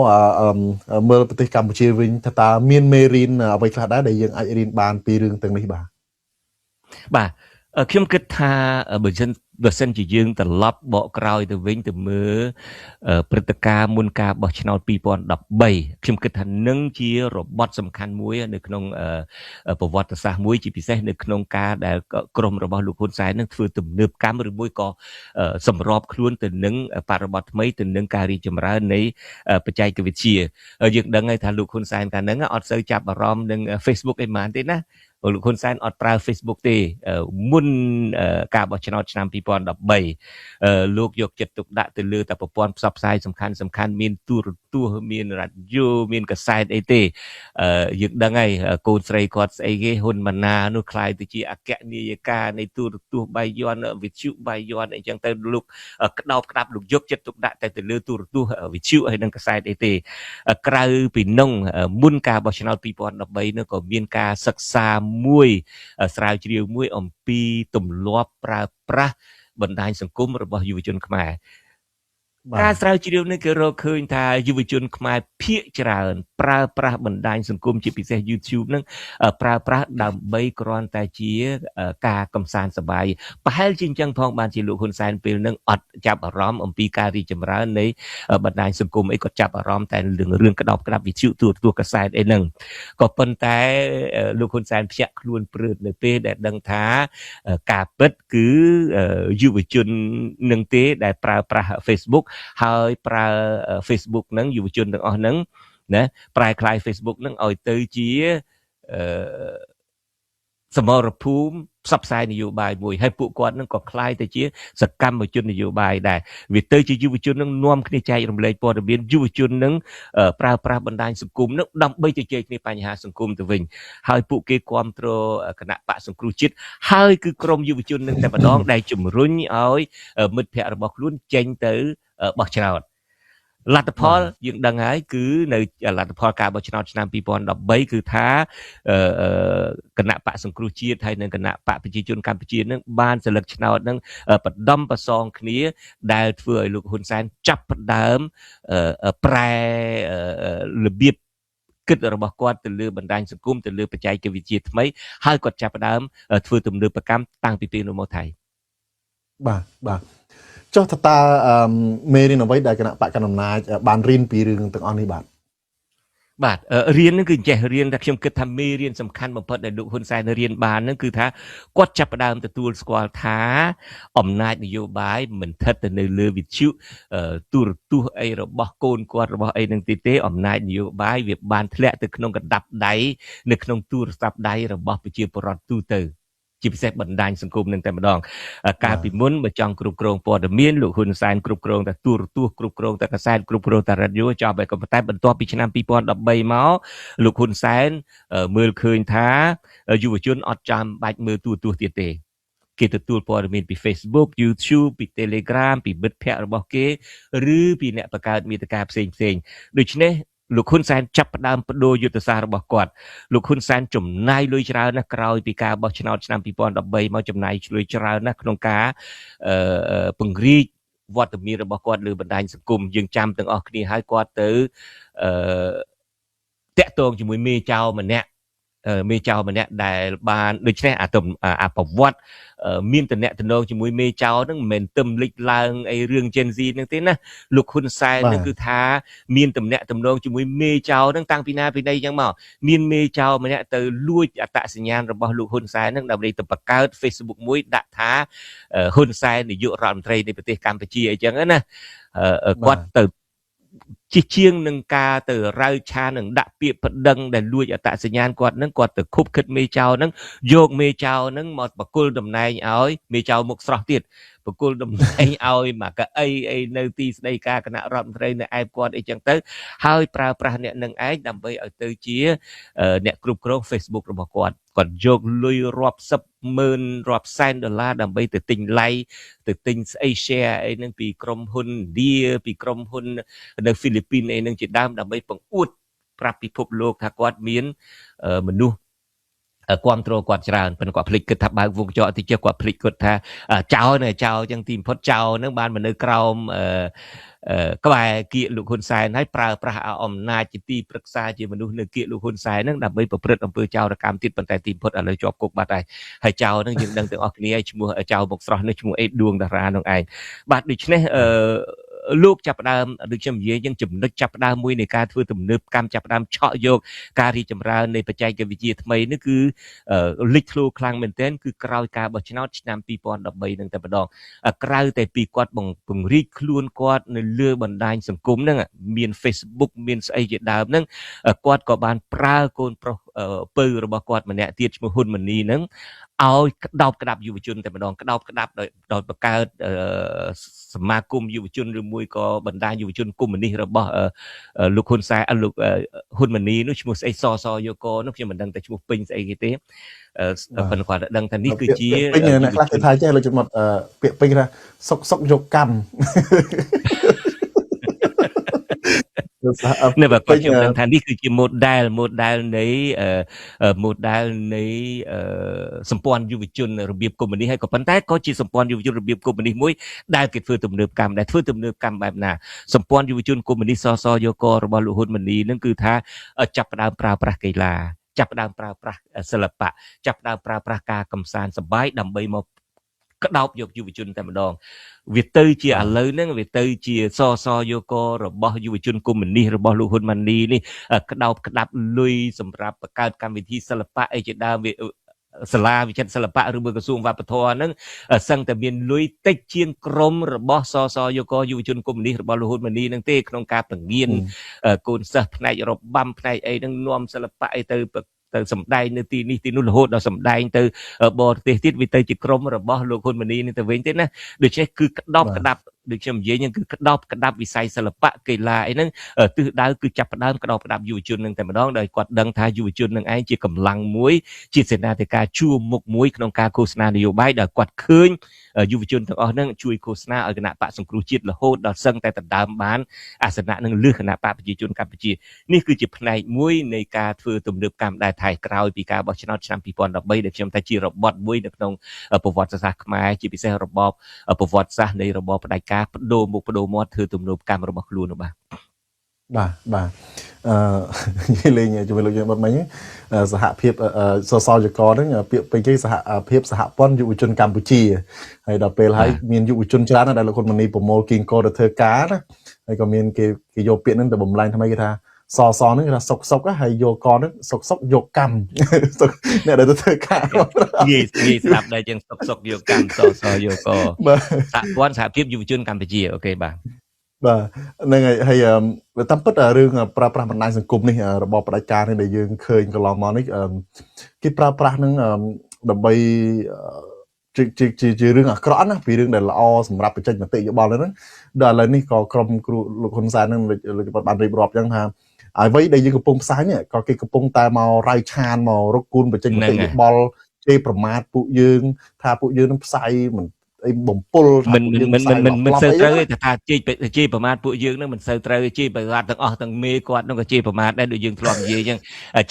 មើលប្រទេសកម្ពុជាវិញថាតើមានមេរៀនអ្វីខ្លះដែរដែលយើងអាចរៀនបានពីរឿងទាំងនេះបាទខ្ញុំគិតថាបើសិនជាយើងត្រឡប់បកក្រោយទៅវិញទៅមើលព្រឹត្តិការណ៍មុនការបោះឆ្នោត2013ខ្ញុំគិតថានឹងជារបត់សំខាន់មួយនៅក្នុងប្រវត្តិសាស្ត្រមួយជាពិសេសនៅក្នុងការដែលក្រុមរបស់លោកហ៊ុនសែននឹងធ្វើទំនើបកម្មឬមួយក៏សម្របខ្លួនទៅនឹងបរិបទថ្មីទៅនឹងការរីកចម្រើននៃបច្ចេកវិទ្យាយើងដឹងហើយថាលោកហ៊ុនសែនកាលហ្នឹងអត់សូវចាប់អារម្មណ៍នឹង Facebook អីហ្មងទេណាលោកហ៊ុនសែនអត់ប្រើ Facebook ទេមុនការបោះឆ្នោតឆ្នាំ2013លោកយកចិត្តទុកដាក់ទៅលើតែប្រព័ន្ធផ្សព្វផ្សាយសំខាន់មានទូរទស្សន៍មានរ៉ាឌីយ៉ូមានកាសែតអីទេយើងដឹងហើយកូនស្រីគាត់ស្អីគេហ៊ុនម៉ាណានោះខ្លាយទៅជាអគ្គនាយិកានៃទូរទស្សន៍បាយ័នវិទ្យុបាយ័នអីចឹងទៅលោកក្តោបក្តាប់លោកយកចិត្តទុកដាក់ទៅលើទូរទស្សន៍វិទ្យុហើយនិងកាសែតអីទេក្រៅពីនោះមុនការបោះឆ្នោត2013នោះក៏មានការសិក្សាមួយស្រាវជ្រាវមួយអំពីទម្លាប់ប្រើប្រាស់បណ្ដាញសង្គមរបស់យុវជនខ្មែរការស្រាវជ្រាវនេះគេរកឃើញថាយុវជនខ្មែរភាគច្រើនប្រើប្រាស់បណ្ដាញសង្គមជាពិសេស YouTube នឹងប្រើប្រាស់ដើម្បីគ្រាន់តែជាការកំសាន្តសប្បាយប្រហែលជាអញ្ចឹងផងបានជាលោកហ៊ុនសែនពេលនឹងអត់ចាប់អារម្មណ៍អំពីការរីកចម្រើននៃបណ្ដាញសង្គមអីគាត់ចាប់អារម្មណ៍តែរឿងក្តោបក្តាប់វិទ្យុទូរទស្សន៍កាសែតអីហ្នឹងក៏ប៉ុន្តែលោកហ៊ុនសែនភ្ញាក់ខ្លួនព្រឺតនៅពេលដែលដឹងថាការពិតគឺយុវជននឹងទេដែលប្រើប្រាស់ Facebook ហើយប្រើ Facebook ហ្នឹងយុវជនទាំងអស់ហ្នឹងណាប្រែក្លាយ Facebook ហ្នឹងឲ្យទៅជាសមរភូមិផ្សព្វផ្សាយនយោបាយមួយហើយពួកគាត់ហ្នឹងក៏คล้ายទៅជាសកម្មជននយោបាយដែរវាទៅជាយុវជនហ្នឹងនាំគ្នាចែករំលែកព័ត៌មានយុវជនហ្នឹងប្រើប្រាស់បណ្ដាញសង្គមហ្នឹងដើម្បីជជែកគ្នាបញ្ហាសង្គមទៅវិញហើយពួកគេគ្រប់គ្រងគណៈបកសង្គ្រោះជាតិហើយគឺក្រមយុវជនហ្នឹងតែម្ដងដែលជំរុញឲ្យមិត្តភ័ក្តិរបស់ខ្លួនចេញទៅបោះឆ្នោតលទ្ធផលយើងដឹងហើយគឺនៅលទ្ធផលការបោះឆ្នោតឆ្នាំ2013គឺថាគណៈបកសង្គ្រោះជាតិហើយនិងគណៈបកប្រជាជនកម្ពុជានឹងបានសិលឹកឆ្នោតនឹងបដំប្រសងគ្នាដែលធ្វើឲ្យលោកហ៊ុនសែនចាប់ផ្ដើមប្រែរបៀបគិតរបស់គាត់ទៅលើបណ្ដាញសង្គមទៅលើបច្ចេកវិទ្យាថ្មីហើយគាត់ចាប់ផ្ដើមធ្វើទំនើបកម្មតាំងពីពេលនោះមកថៃបាទចុះតើមេរៀនអ្វីដែលគណៈបកកណ្ដាលអំណាចបានរៀនពីរឿងទាំងអស់នេះបាទ បាទរៀនហ្នឹងគឺចេះរៀនតែខ្ញុំគិតថាមេរៀនសំខាន់បំផុតដែលលោកហ៊ុនសែនរៀនបានហ្នឹងគឺថាគាត់ចាប់ផ្ដើមទទួលស្គាល់ថាអំណាចនយោបាយមិនស្ថិតទៅនៅលើវិទ្យុទូរទស្សន៍អីរបស់កូនគាត់របស់អីហ្នឹងទេអំណាចនយោបាយវាបានធ្លាក់ទៅក្នុងកណ្ដាប់ដៃនៅក្នុងទូរស័ព្ទដៃរបស់ប្រជាពលរដ្ឋទូទៅជាពិសេសបណ្ដាញសង្គមនឹងតែម្ដងកាលពីមុនបើចង់គ្រប់គ្រងព័ត៌មានលោកហ៊ុនសែនគ្រប់គ្រងតែទូរទស្សន៍គ្រប់គ្រងតែកាសែតគ្រប់គ្រងតែរ៉ាឌីយ៉ូចប់ហើយក៏ប៉ុន្តែបន្ទាប់ពីឆ្នាំ2013មកលោកហ៊ុនសែនមើលឃើញថាយុវជនអត់ចាំបាច់មើលទូរទស្សន៍ទៀតទេគេទទួលព័ត៌មានពី Facebook YouTube ពី Telegram ពីមិត្តភ័ក្តិរបស់គេឬពីអ្នកបង្កើតមាតិកាផ្សេងដូច្នេះលោកហ៊ុនសែនចាប់ផ្ដើមបដូរយុទ្ធសាស្ត្ររបស់គាត់លោកហ៊ុនសែនចំណាយលុយច្រើនណាស់ក្រោយពីការបោះឆ្នោតឆ្នាំ2013មកចំណាយលុយច្រើនណាស់ក្នុងការពង្រីកវត្តមានរបស់គាត់លើបណ្ដាញសង្គមយើងចាំទាំងអស់គ្នាហើយគាត់ទៅតាក់ទងជាមួយមេចៅម្នាក់ដែលបានដូច្នេះអាប្រវត្តិមានតំណែងជាមួយមេចៅហ្នឹងមិនមែនទឹមលេចឡើងអីរឿង Gen Z ហ្នឹងទេណាលោកហ៊ុនសែនហ្នឹងគឺថាមានតំណែងជាមួយមេចៅហ្នឹងតាំងពីណាពីណីអញ្ចឹងមកមានមេចៅម្នាក់ទៅលួចអត្តសញ្ញាណរបស់លោកហ៊ុនសែនហ្នឹងដើម្បីទៅបង្កើត Facebook មួយដាក់ថាហ៊ុនសែននាយករដ្ឋមន្ត្រីនៃប្រទេសកម្ពុជាអីចឹងណាគាត់ទៅជាជាងនឹងការទៅរាវឆានឹងដាក់ពាក្យប្តឹងដែលលួចអត្តសញ្ញាណគាត់នឹងគាត់ទៅខុបខិតមេចៅនឹងយកមេចៅនឹងមកបកគលតំណែងឲ្យមេចៅមុខស្រស់ទៀតបកគលតំណែងឲ្យមកកៅអីនៅទីស្តីការគណៈរដ្ឋមន្ត្រីនៅឯបគាត់អីចឹងទៅហើយប្រើប្រាស់អ្នកនឹងឯងដើម្បីឲ្យទៅជាអ្នកគ្រប់គ្រង Facebook របស់គាត់យកលុយរាប់សិបម៉ឺនរាប់សែនដុល្លារដើម្បីទៅទិញ like ទៅទិញស្អី share អីហ្នឹងពីក្រុមហ៊ុនឥណ្ឌាពីក្រុមហ៊ុននៅហ្វីលីពីនអីហ្នឹងជាដើមដើម្បីបង្អួតប្រាប់ពិភពលោកថាគាត់មានមនុស្សគ្រប់គ្រងគាត់ច្រើនប៉ុន្តែគាត់ភ្លេចគិតថាបើកវងចោតិចគាត់ភ្លេចគិតថាចៅចឹងទីបំផុតចៅហ្នឹងបានមកនៅក្រោមក្បែរគៀកលោកហ៊ុនសែនហើយប្រើប្រាស់អំណាចជាទីប្រឹក្សាជាមនុស្សនៅគៀកលោកហ៊ុនសែនហ្នឹងដើម្បីប្រព្រឹត្តអំពើចោរកម្មទៀតប៉ុន្តែទីបំផុតឥឡូវជាប់គុកបាត់ហើយចៅហ្នឹងយើងដឹងទាំងអស់គ្នាហើយឈ្មោះចៅមុខស្រស់នេះឈ្មោះអេដួងតារានោះឯងបាទដូច្នេះលោកចាប់ផ្ដើមដូចខ្ញុំនិយាយយ៉ាងចំណុចចាប់ផ្ដើមមួយនៃការធ្វើទំនើបកម្មចាប់ផ្ដើមឆក់យកការរីចម្រើននៃបច្ចេកវិទ្យាថ្មីនេះគឺលេចធ្លោខ្លាំងមែនទែនគឺក្រោយការបោះឆ្នោតឆ្នាំ2013នឹងតែម្ដងក្រៅតែពីគាត់ពង្រីកខ្លួនគាត់នៅលើបណ្ដាញសង្គមហ្នឹងមាន Facebook មានស្អីជាដើមហ្នឹងគាត់ក៏បានប្រើកូនប្រុសពៅរបស់គាត់ម្នាក់ទៀតឈ្មោះហ៊ុនម៉ាណីហ្នឹងឲ្យក្តោបក្តាប់យុវជនតែម្ដងក្តោបក្តាប់ដោយបង្កើតសមាគមយុវជនឬមួយក៏បណ្ដាញយុវជនកុម្មុយនីសរបស់លោកហ៊ុនសែនលោកហ៊ុនម៉ាណីនោះឈ្មោះស្អីសយកនោះខ្ញុំមិនដឹងតែឈ្មោះពេញស្អីគេទេប៉ុន្តែគាត់ដឹងថានេះគឺជាពេញអ្នកខ្លះគេថាចេះលើចំណុចពាក្យពេញថាសុកយកកម្មនៅបើគាត់ខ្ញុំដឹងថានេះគឺជា model នៃសម្ព័ន្ធយុវជនរបៀបកុម្មុយនីសហើយក៏ប៉ុន្តែក៏ជាសម្ព័ន្ធយុវជនរបៀបកុម្មុយនីសមួយដែលគេធ្វើទំនើបកម្មបែបណាសម្ព័ន្ធយុវជនកុម្មុយនីសសយករបស់លោកហ៊ុនម៉ាណីនឹងគឺថាចាប់ផ្ដើមប្រើប្រាស់កីឡាចាប់ផ្ដើមប្រើប្រាស់សិល្បៈចាប់ផ្ដើមប្រើប្រាស់ការកម្សាន្តសប្បាយដើម្បីមកក្តោបយកយុវជនតែម្ដងវាទៅជាឥឡូវហ្នឹងវាទៅជាសយករបស់យុវជនកុម្មុយនីសរបស់លោកហ៊ុនម៉ាណីនេះក្តោបក្តាប់លុយសម្រាប់បង្កើតកម្មវិធីសិល្បៈអីជាដើមវាសាលាវិចិត្រសិល្បៈឬមួយក្រសួងវប្បធម៌ហ្នឹងសឹងតែមានលុយតិចជាងក្រុមរបស់សយកយុវជនកុម្មុយនីសរបស់លោកហ៊ុនម៉ាណីហ្នឹងទេក្នុងការបង្រៀនកូនសិស្សផ្នែករបាំផ្នែកអីហ្នឹងនាំសិល្បៈអីទៅសម្ដែងនៅទីនេះទីនោះរហូតដល់សម្ដែងទៅបរទេសទៀតវាទៅជាក្រុមរបស់លោកហ៊ុនម៉ាណីនេះទៅវិញទេណាដូច្នេះគឺក្តោបក្តាប់ដូចខ្ញុំនិយាយហ្នឹងគឺក្តោបក្តាប់វិស័យសិល្បៈកីឡាអីហ្នឹងទិសដៅគឺចាប់ផ្ដើមក្តោបក្តាប់យុវជននឹងតែម្ដងដោយគាត់ដឹងថាយុវជននឹងឯងជាកម្លាំងមួយជាសេនាធិការជួរមុខមួយក្នុងការឃោសនានយោបាយដែលគាត់ឃើញយុវជនទាំងអស់ហ្នឹងជួយឃោសនាឲ្យគណៈបកសង្គ្រោះជាតិរហូតដល់សឹងតែដណ្ដើមបានអាសនៈនឹងលើសគណៈបកប្រជាជនកម្ពុជានេះគឺជាផ្នែកមួយនៃការធ្វើទំនើបកម្មដែលថៃក្រោយពីការបោះឆ្នោតឆ្នាំ2013ដែលខ្ញុំថាជារបត់មួយនៅក្នុងប្រវត្តិសាស្ត្រខ្មែរជាពិសេសរបបប្រវត្តិសាស្ត្រនៃរបបផ្ដាច់ការបដូរមុខបដូរមាត់ធ្វើទំនើបកម្មរបស់ខ្លួននោះបាទនិយាយលេងជាមួយលោកយើងបាត់មិញសហភាពសសយកហ្នឹងពាក្យពេញគេសហភាពសហព័ន្ធយុវជនកម្ពុជាហើយដល់ពេលហើយមានយុវជនច្រើនណាស់ដែលលោកហ៊ុនម៉ាណីប្រមូលគីងកោទៅធ្វើការណាហើយក៏មានគេយកពាក្យហ្នឹងទៅបំលែងថ្មីគេថា សហ្នឹងគេថាសុកហើយយកកហ្នឹងសុកយកកម្មអ្នកដែលទៅធ្វើការ ងាយស្ដាប់ដែរជាងសុកយកកម្មសយកក បាទ សហព័ន្ធសហភាពយុវជនកម្ពុជាអូខេបាទ បាទហ្នឹងហើយតាមពិតរឿងប្រើប្រាស់បណ្ដាញសង្គមនេះរបបផ្ដាច់ការនេះដែលយើងឃើញកន្លងមកនេះគេប្រើប្រាស់នឹងដើម្បីជារឿងអាក្រក់ណាពីរឿងដែលល្អសម្រាប់បញ្ចេញមតិយោបល់ហ្នឹងដល់ឥឡូវនេះក៏ក្រុមគ្រូលោកហ៊ុនសែននឹងលោកបានរៀបរាប់អញ្ចឹងថាអ្វីដែលយើងកំពុងផ្សាយនេះក៏គេកំពុងតែមករៃឆានមករកគូនបញ្ចេញមតិយោបល់ជេរប្រមាថពួកយើងថាពួកយើងនឹងផ្សាយមិនអីបំពុលថាពួកយើងមិនសូវត្រូវទេថាជេរប្រមាថពួកយើងនឹងមិនសូវត្រូវជេរប្រមាថទាំងអស់ទាំងមេគាត់នឹងក៏ជេរប្រមាថដែរដូចយើងធ្លាប់និយាយអញ្ចឹង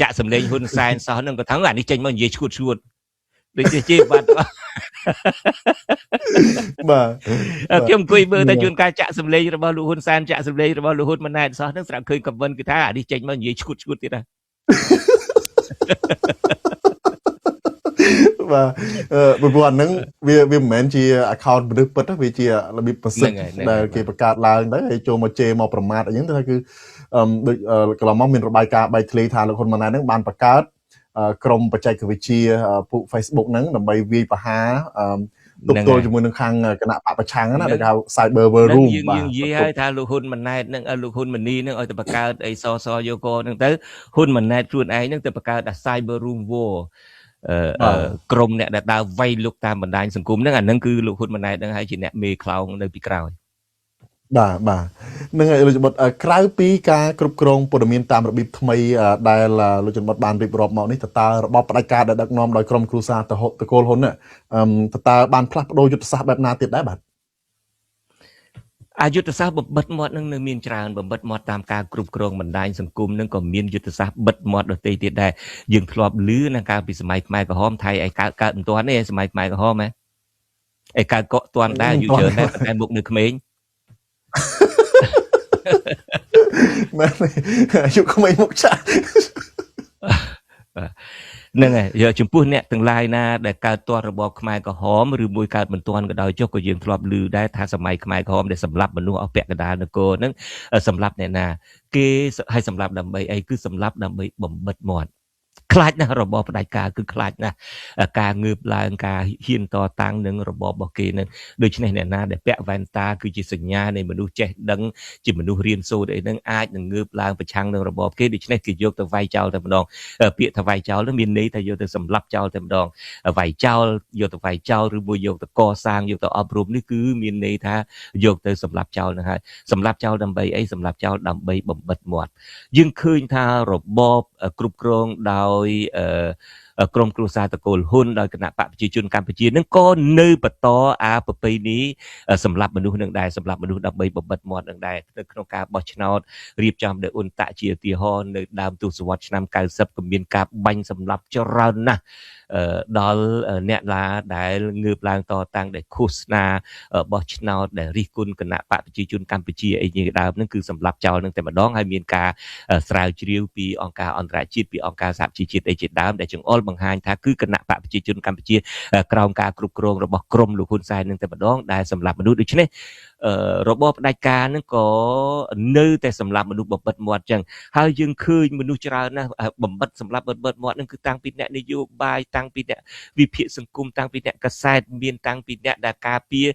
ចាក់សម្លេងហ៊ុនសែនសោះនឹងក៏ថាអានេះចេញមកនិយាយឈួតដូចជេរបាត់បាទខ្ញុំអង្គុយមើលតែជួនកាលចាក់សម្លេងរបស់លោកហ៊ុនសែនចាក់សម្លេងរបស់លោកហ៊ុនម៉ាណែតសោះនឹងស្រាប់ឃើញខមមិនគឺថាអានេះចេញមកនិយាយឈួតទៀតណាបាទព្រោះអាហ្នឹងវាមិនមែនជា account មនុស្សពិតទេវាជារបៀបប្រសិទ្ធដែលគេបង្កើតឡើងទៅហើយចូលមកជេរមកប្រមាថអីហ្នឹងគឺដូចកន្លងមកមានរបាយការណ៍បែកធ្លាយថាលោកហ៊ុនម៉ាណែតហ្នឹងបានបង្កើតក្រុមបច្ចេកវិទ្យាពួក Facebook ហ្នឹងដើម្បីវាយប្រហារទប់ទល់ជាមួយនឹងខាងគណៈបកប្រឆាំងណាដែលហៅ Cyber War Room បាទយើងនិយាយឲ្យថាលោកហ៊ុនម៉ាណែតនឹងលោកហ៊ុនម៉ាណីនឹងឲ្យទៅបង្កើតអីសយកកហ្នឹងទៅហ៊ុនម៉ាណែតខ្លួនឯងនឹងទៅបង្កើត Cyber Room War ក្រុមអ្នកដែលដើរវាយលុកតាមបណ្ដាញសង្គមហ្នឹងអាហ្នឹងគឺលោកហ៊ុនម៉ាណែតហ្នឹងហើយជាអ្នកមេខ្លោងនៅពីក្រោយបាទហ្នឹងហើយលោកចបុតក្រៅពីការគ្រប់គ្រងព័ត៌មានតាមរបៀបថ្មីដែលលោកចបុតបានរៀបរាប់មកនេះតើរបបផ្ដាច់ការដែលដឹកនាំដោយក្រុមគ្រួសារតកូលហ៊ុនតើបានផ្លាស់ប្ដូរយុទ្ធសាស្ត្របែបណាទៀតដែរបាទយុទ្ធសាស្ត្របំបិតមាត់នឹងនៅមានច្រើនបំបិតមាត់តាមការគ្រប់គ្រងបណ្ដាញសង្គមនឹងក៏មានយុទ្ធសាស្ត្របិទមាត់ដទៃទៀតដែរយើងធ្លាប់ឮនៅកាលពីសម័យខ្មែរក្រហមថៃឯកើតមិនទាន់ទេសម័យខ្មែរក្រហមឯកើតកក់ទាន់ដែរយូរច្រើនដែរតែមុខនៅក្មេងមែនអាយុក្មេងមុខចាស់ហ្នឹងហើយចំពោះអ្នកទាំងឡាយណាដែលកើតទាន់របបខ្មែរក្រហមឬមួយកើតមិនទាន់ក៏ដោយចុះក៏យើងធ្លាប់ឮដែរថាសម័យខ្មែរក្រហមដែលសម្លាប់មនុស្សអស់ពាក់កណ្ដាលនគរហ្នឹងសម្លាប់អ្នកណាគេឲ្យសម្លាប់ដើម្បីអីគឺសម្លាប់ដើម្បីបំបិតមាត់ខ្លាចណាស់របបផ្ដាច់ការគឺខ្លាចណាស់ការងើបឡើងការហ៊ានតតាំងនឹងរបបរបស់គេនឹងដូច្នេះអ្នកណាដែលពាក់វ៉ែនតាគឺជាសញ្ញានៃមនុស្សចេះដឹងជាមនុស្សរៀនសូត្រអីហ្នឹងអាចនឹងងើបឡើងប្រឆាំងនឹងរបបគេដូច្នេះគេយកទៅវាយចោលតែម្ដងពាក្យថាវាយចោលនឹងមានន័យថាយកទៅសម្លាប់ចោលតែម្ដងវាយចោលយកទៅវាយចោលឬមួយយកទៅកសាងយកទៅអប់រំនេះគឺមានន័យថាយកទៅសម្លាប់ចោលនឹងហើយសម្លាប់ចោលដើម្បីអីសម្លាប់ចោលដើម្បីបំបិតមាត់យើងឃើញថារបបគ្រប់គ្រងដោយក្រុមគ្រួសារតកូលហ៊ុនដោយគណៈបកប្រជាជនកម្ពុជានឹងក៏នៅបន្តប្រពៃណីសម្រាប់មនុស្សនឹងដែរសម្រាប់មនុស្សដើម្បីបំបិតមាត់នឹងដែរនៅក្នុងការបោះឆ្នោតរៀបចំដោយអ៊ុនតាក់ជាឧទាហរណ៍នៅដើមទសវត្សរ៍ឆ្នាំ90ក៏មានការបាញ់សម្លាប់ច្រើនណាស់ដល់អ្នកឡាដែលងើបឡើងតតាំងដែលឃោសនាបោះឆ្នោតដែលរិះគន់គណៈបកប្រជាជនកម្ពុជាអីជាដើមហ្នឹងគឺសម្រាប់ចោលនឹងតែម្ដងហើយមានការស្រាវជ្រាវពីអង្គការអន្តរជាតិពីអង្គការសហជីវជាតិអីជាដើមដែលចង្អុលបង្ហាញថាគឺគណៈបកប្រជាជនកម្ពុជាក្រោមការគ្រប់គ្រងរបស់ក្រមលោកហ៊ុនសែននឹងតែម្ដងដែលសម្រាប់មនុស្សដូច្នេះរបបផ្ដាច់ការហ្នឹងក៏នៅតែសម្រាប់មនុស្សបំបិតមាត់ចឹងហើយយើងឃើញមនុស្សច្រើនណាស់បំបិតសម្រាប់បំបិតមាត់ហ្នឹងគឺតាំងពីអ្នកនយោបាយតាំងពីអ្នកវិភាគសង្គមតាំងពីអ្នកកសែតមានតាំងពីអ្នកដែលការពារ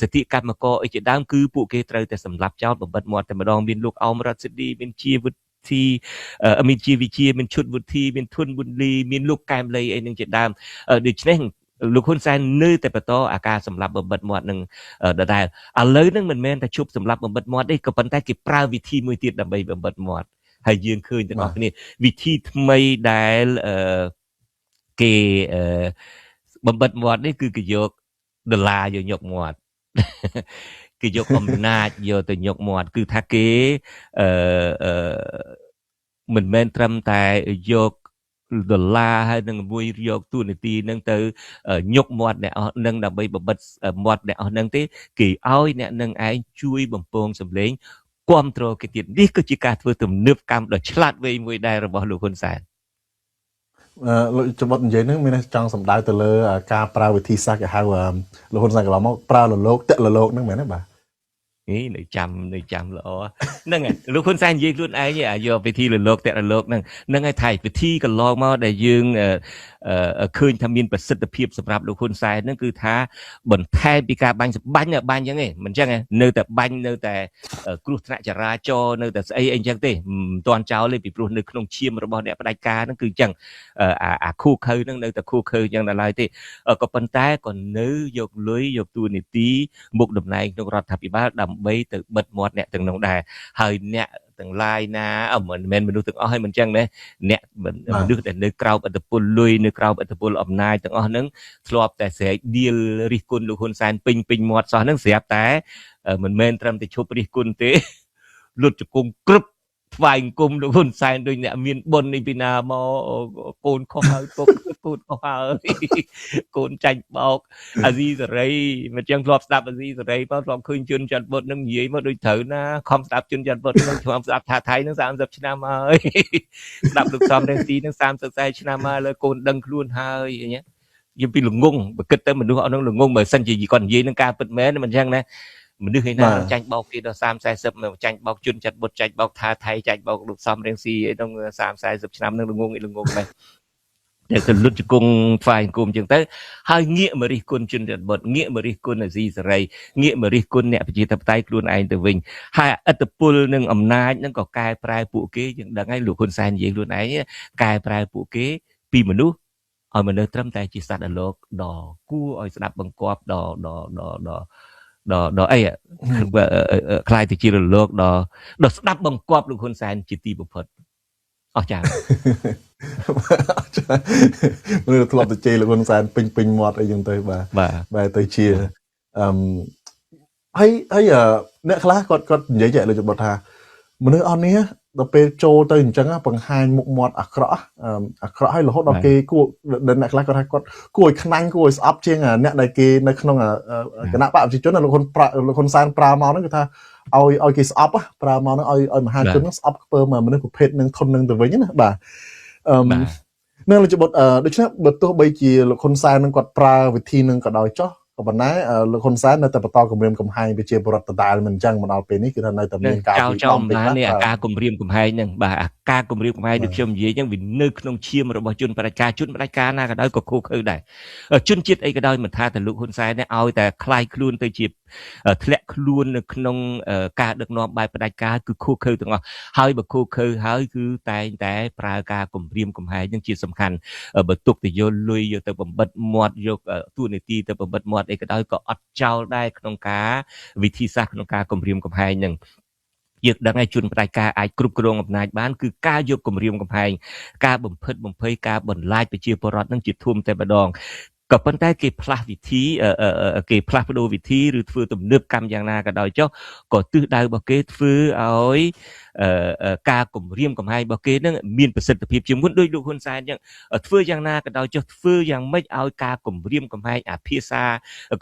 សិទ្ធិកម្មករអីជាដើមគឺពួកគេត្រូវតែសម្លាប់ចោលបំបិតមាត់តែម្ដងមានលោកអមរដ្ឋសិទ្ធិមានជាវិមានជាវិជាមានឈុតវុធីមានធុនប៊ុនលីមានលោកកែមលីអីនឹងជាដើមដូច្នេះលោកហ៊ុនសែននៅតែបន្តអាការសម្លាប់បំបិតមាត់នឹងដដែលឥឡូវហ្នឹងមិនមែនតែជប់សម្លាប់បំបិតមាត់ទេក៏ប៉ុន្តែគេប្រើវិធីមួយទៀតដើម្បីបំបិតមាត់ហើយយើងឃើញទាំងអស់គ្នាវិធីថ្មីដែលគេបំបិតមាត់នេះគឺគេយកដុល្លារយកញុកមាត់គេយកអំណាចយកទៅញុកមាត់គឺថាគេមិនមែនត្រឹមតែយកដុល្លារហើយនឹងមួយយកទូនាទីនឹងទៅញុកមាត់អ្នកអស់នឹងដើម្បីបំបិតមាត់អ្នកអស់នឹងទេគេឲ្យអ្នកនឹងឯងជួយបំពងសម្លេងគ្រប់គ្រងគេទៀតនេះគឺជាការធ្វើទំនើបកម្មដ៏ឆ្លាតវៃមួយដែររបស់លោកហ៊ុនសែនលោកចបុតនិយាយហ្នឹងមានចង់សំដៅទៅលើការប្រើវិធីសាស្ត្រគេហៅលោកហ៊ុនសែនកន្លងមកប្រើលលោកតាក់លលោកហ្នឹងមែនទេបាទ Ní nơi chăm lõ nâng à lúc con sang gì luôn ai nhỉ giờไปที่โลกแต่ละโลกนั่งไอ้ไทยไปที่กันลองมาได้ยืงคืนทำมินประสิทธิภาพสำหรับลูกคนใส่นั่นคือท้าบนแทนปีกาบันเนี่ยบันยังไงมันจังไงเนื้อแต่บันเนื้อแต่กรุธนาจราจรเนื้อแต่ไอ้เองจังเต้ตอนเช้าเลยปีปลุกเนื้อขนมเชียมระบอบเนี่ยปลายกานั่นคือจังคู่เคยนั่นเนื้อแต่คู่เคยยังอะไรเต้ก็ปันท้ายก่อนเนื้อยกลุยยกตัวนิตีมุกดำในนกรัฐพิบาลดำใบตึกเบิดหมดเนี่ยตึงนองได้เฮ้ยเนี่ยตึงลายนะเหมือนมันดูตึงอ้อให้มันจังเลยเนี่ยมันดูแต่เนื้อกราวอัตปุลลุยเนื้อกราวอัตปุลอำนายตึงอ้อนึงสลบแต่เสียดีลริกุลลูกคนแสนปิงหมดสอนนึงเสียแต่เหมือนเมนตรมติชุบริกุลเตะหลุดจากกลุ่มกรุบฝ่ายกลุ่มลูกคนแสนโดยเนี่ยมีนบนในปีนาโมโกนข้อหาโกนข้อหาโกนใจบอกอาซีสไรมันจังรอบสตับอาซีสไรเพราะรอบคืนจุนจัดบทนึงยี่มาโดยเถอะนะคอมสตับจุนจัดบทนึงความสตับท่าไทยนึง30 ชนะมาสตับลูกซ้อมแดงตีนึง30 ชนะมาเลยโกนดังคลุนหายอย่างเงี้ยยังปีหลงงงไปกิดเต้มันดูเอาน้องหลงงงเหมือนสันจีก่อนยี่นึงการเปิดแม้มันจังนะมันนึกให้น่าจังบอกที่เรา30 มันจังบอกจุนจัดบทจังบอกท่าไทยจังบอกลูกซ้อมแดงซีต้อง30 ชนะนึงหลงงงไปแต่ก็ลุดกงฝ่ายกลุ่มจึงแต่ให้เงี้ยมาริกุลจุนจัดบทเงี้ยมาริกุลอะไรสิไรเงี้ยมาริกุลเนี่ยปัจจัยทับไตกลุ่นไอตัววิ่งให้อัตปุลหนึ่งอำนาจนั่นก็กายปลายปุเกอย่างดังให้หลุดคนแสนยิงกลุ่นไอเนี่ยกายปลายปุเกปีมนุษย์เอามาเนื้อตรมแต่จิตสัตว์โลกดอกู้เอาสนับบังกอบดอไอ้คลายติจิรโลกดอสนับบังกอบหลุดคนแสนจิตตีบุพเพอ๋อจ้ามันทลอบตะเจหรือคนแสนปิงหมดอะไรอย่างเตยบ่เตยเชียให้เนี่ยคลาก็ใหญ่ๆเลยจุดบทามันเนื้ออันนี้เราไปโจตื่นจังอ่ะปังไฮมุกหมดอักเคราะห์ให้เราเราเกกู้เดินเนี่ยคลาก็ทักก็กู้ขนังกู้อัพเชียงอ่ะเนี่ยในเกในขนมคณะปะจิจนน่ะเราคนแสนปลาเมานั่นก็ท่าเอากี่อัพอ่ะปลาเมานั่นเอามาหาจนนั่งอัพเปิมมามันนึกประเภทหนึ่งทนหนึ่งตัวไว้เนี่ยบ่านั่นเราจะบทโดยเฉพาะบทตัวใบจีคนแสนนั่งกดปลาวิธีหนึ่งก็ดอยจ้อก็บันนั้นคนแสนในแต่ประตอกลุ่มเรียมกลุ่มไฮไปเชียร์บรัตตามันจังมันเอาเป็นนี่คือทางในแต่เมืองกาเจ้ามาเนี่ยการกลุ่มเรียมกลุ่มไฮนั่งบ่าการกลุ่มเรียมกลุ่มไฮดึกชมยี่ยังวินนึกนงเชียร์ระบบจุนประกาจุนประกาหน้าก็ได้ก็คู่คือได้จุนจิตไอ้ก็ได้เหมือนท่าแต่ลูกคนแสนเนี่ยเอาแต่คลายคลุนตัวจีบทะเลคลุนนงการดึกนอนใบประกาคือคู่คือตรงนั้นเฮ้ยแบบคู่คือเฮ้ยคือแต่ปลากากลุ่มเรียมกลุ่มไฮยังจีสำคัญแบบตุกแต่โยลุยโยแต่บ่มบัดหมดโยตู้ในตีแต่บ่มบัดหมดไอ้ก็ได้ก็อัดเจ้าได้ขนมกาวิธีซักขนมกากลมเรียมกำแพงหนึ่งยึดดังไอจุนปลายกาไอกรุบกรองกับนายบ้านคือกายกกลมเรียมกำแพงกาบ่มเพิดบ่มเพยกาบ่นไล่ไปเชียร์ปรอดนั่งจิตทุ่มแต่บดองกับปัญหาเกี่ยวพลาวิธีเกี่ยวพลาโดวิธีหรือฟื้นตุ่มเนืบกรรมอย่างนาก็ได้เจ้าก็ตื้อได้บอกเกตฟื้นเอาการกลมเรียมกับไฮบอกเกตนั่งมีประสิทธิภาพจริงด้วยลูกคนแสนยังฟื้นอย่างนาก็ได้เจ้าฟื้นยังไม่เอาการกลมเรียมกับไฮพิซา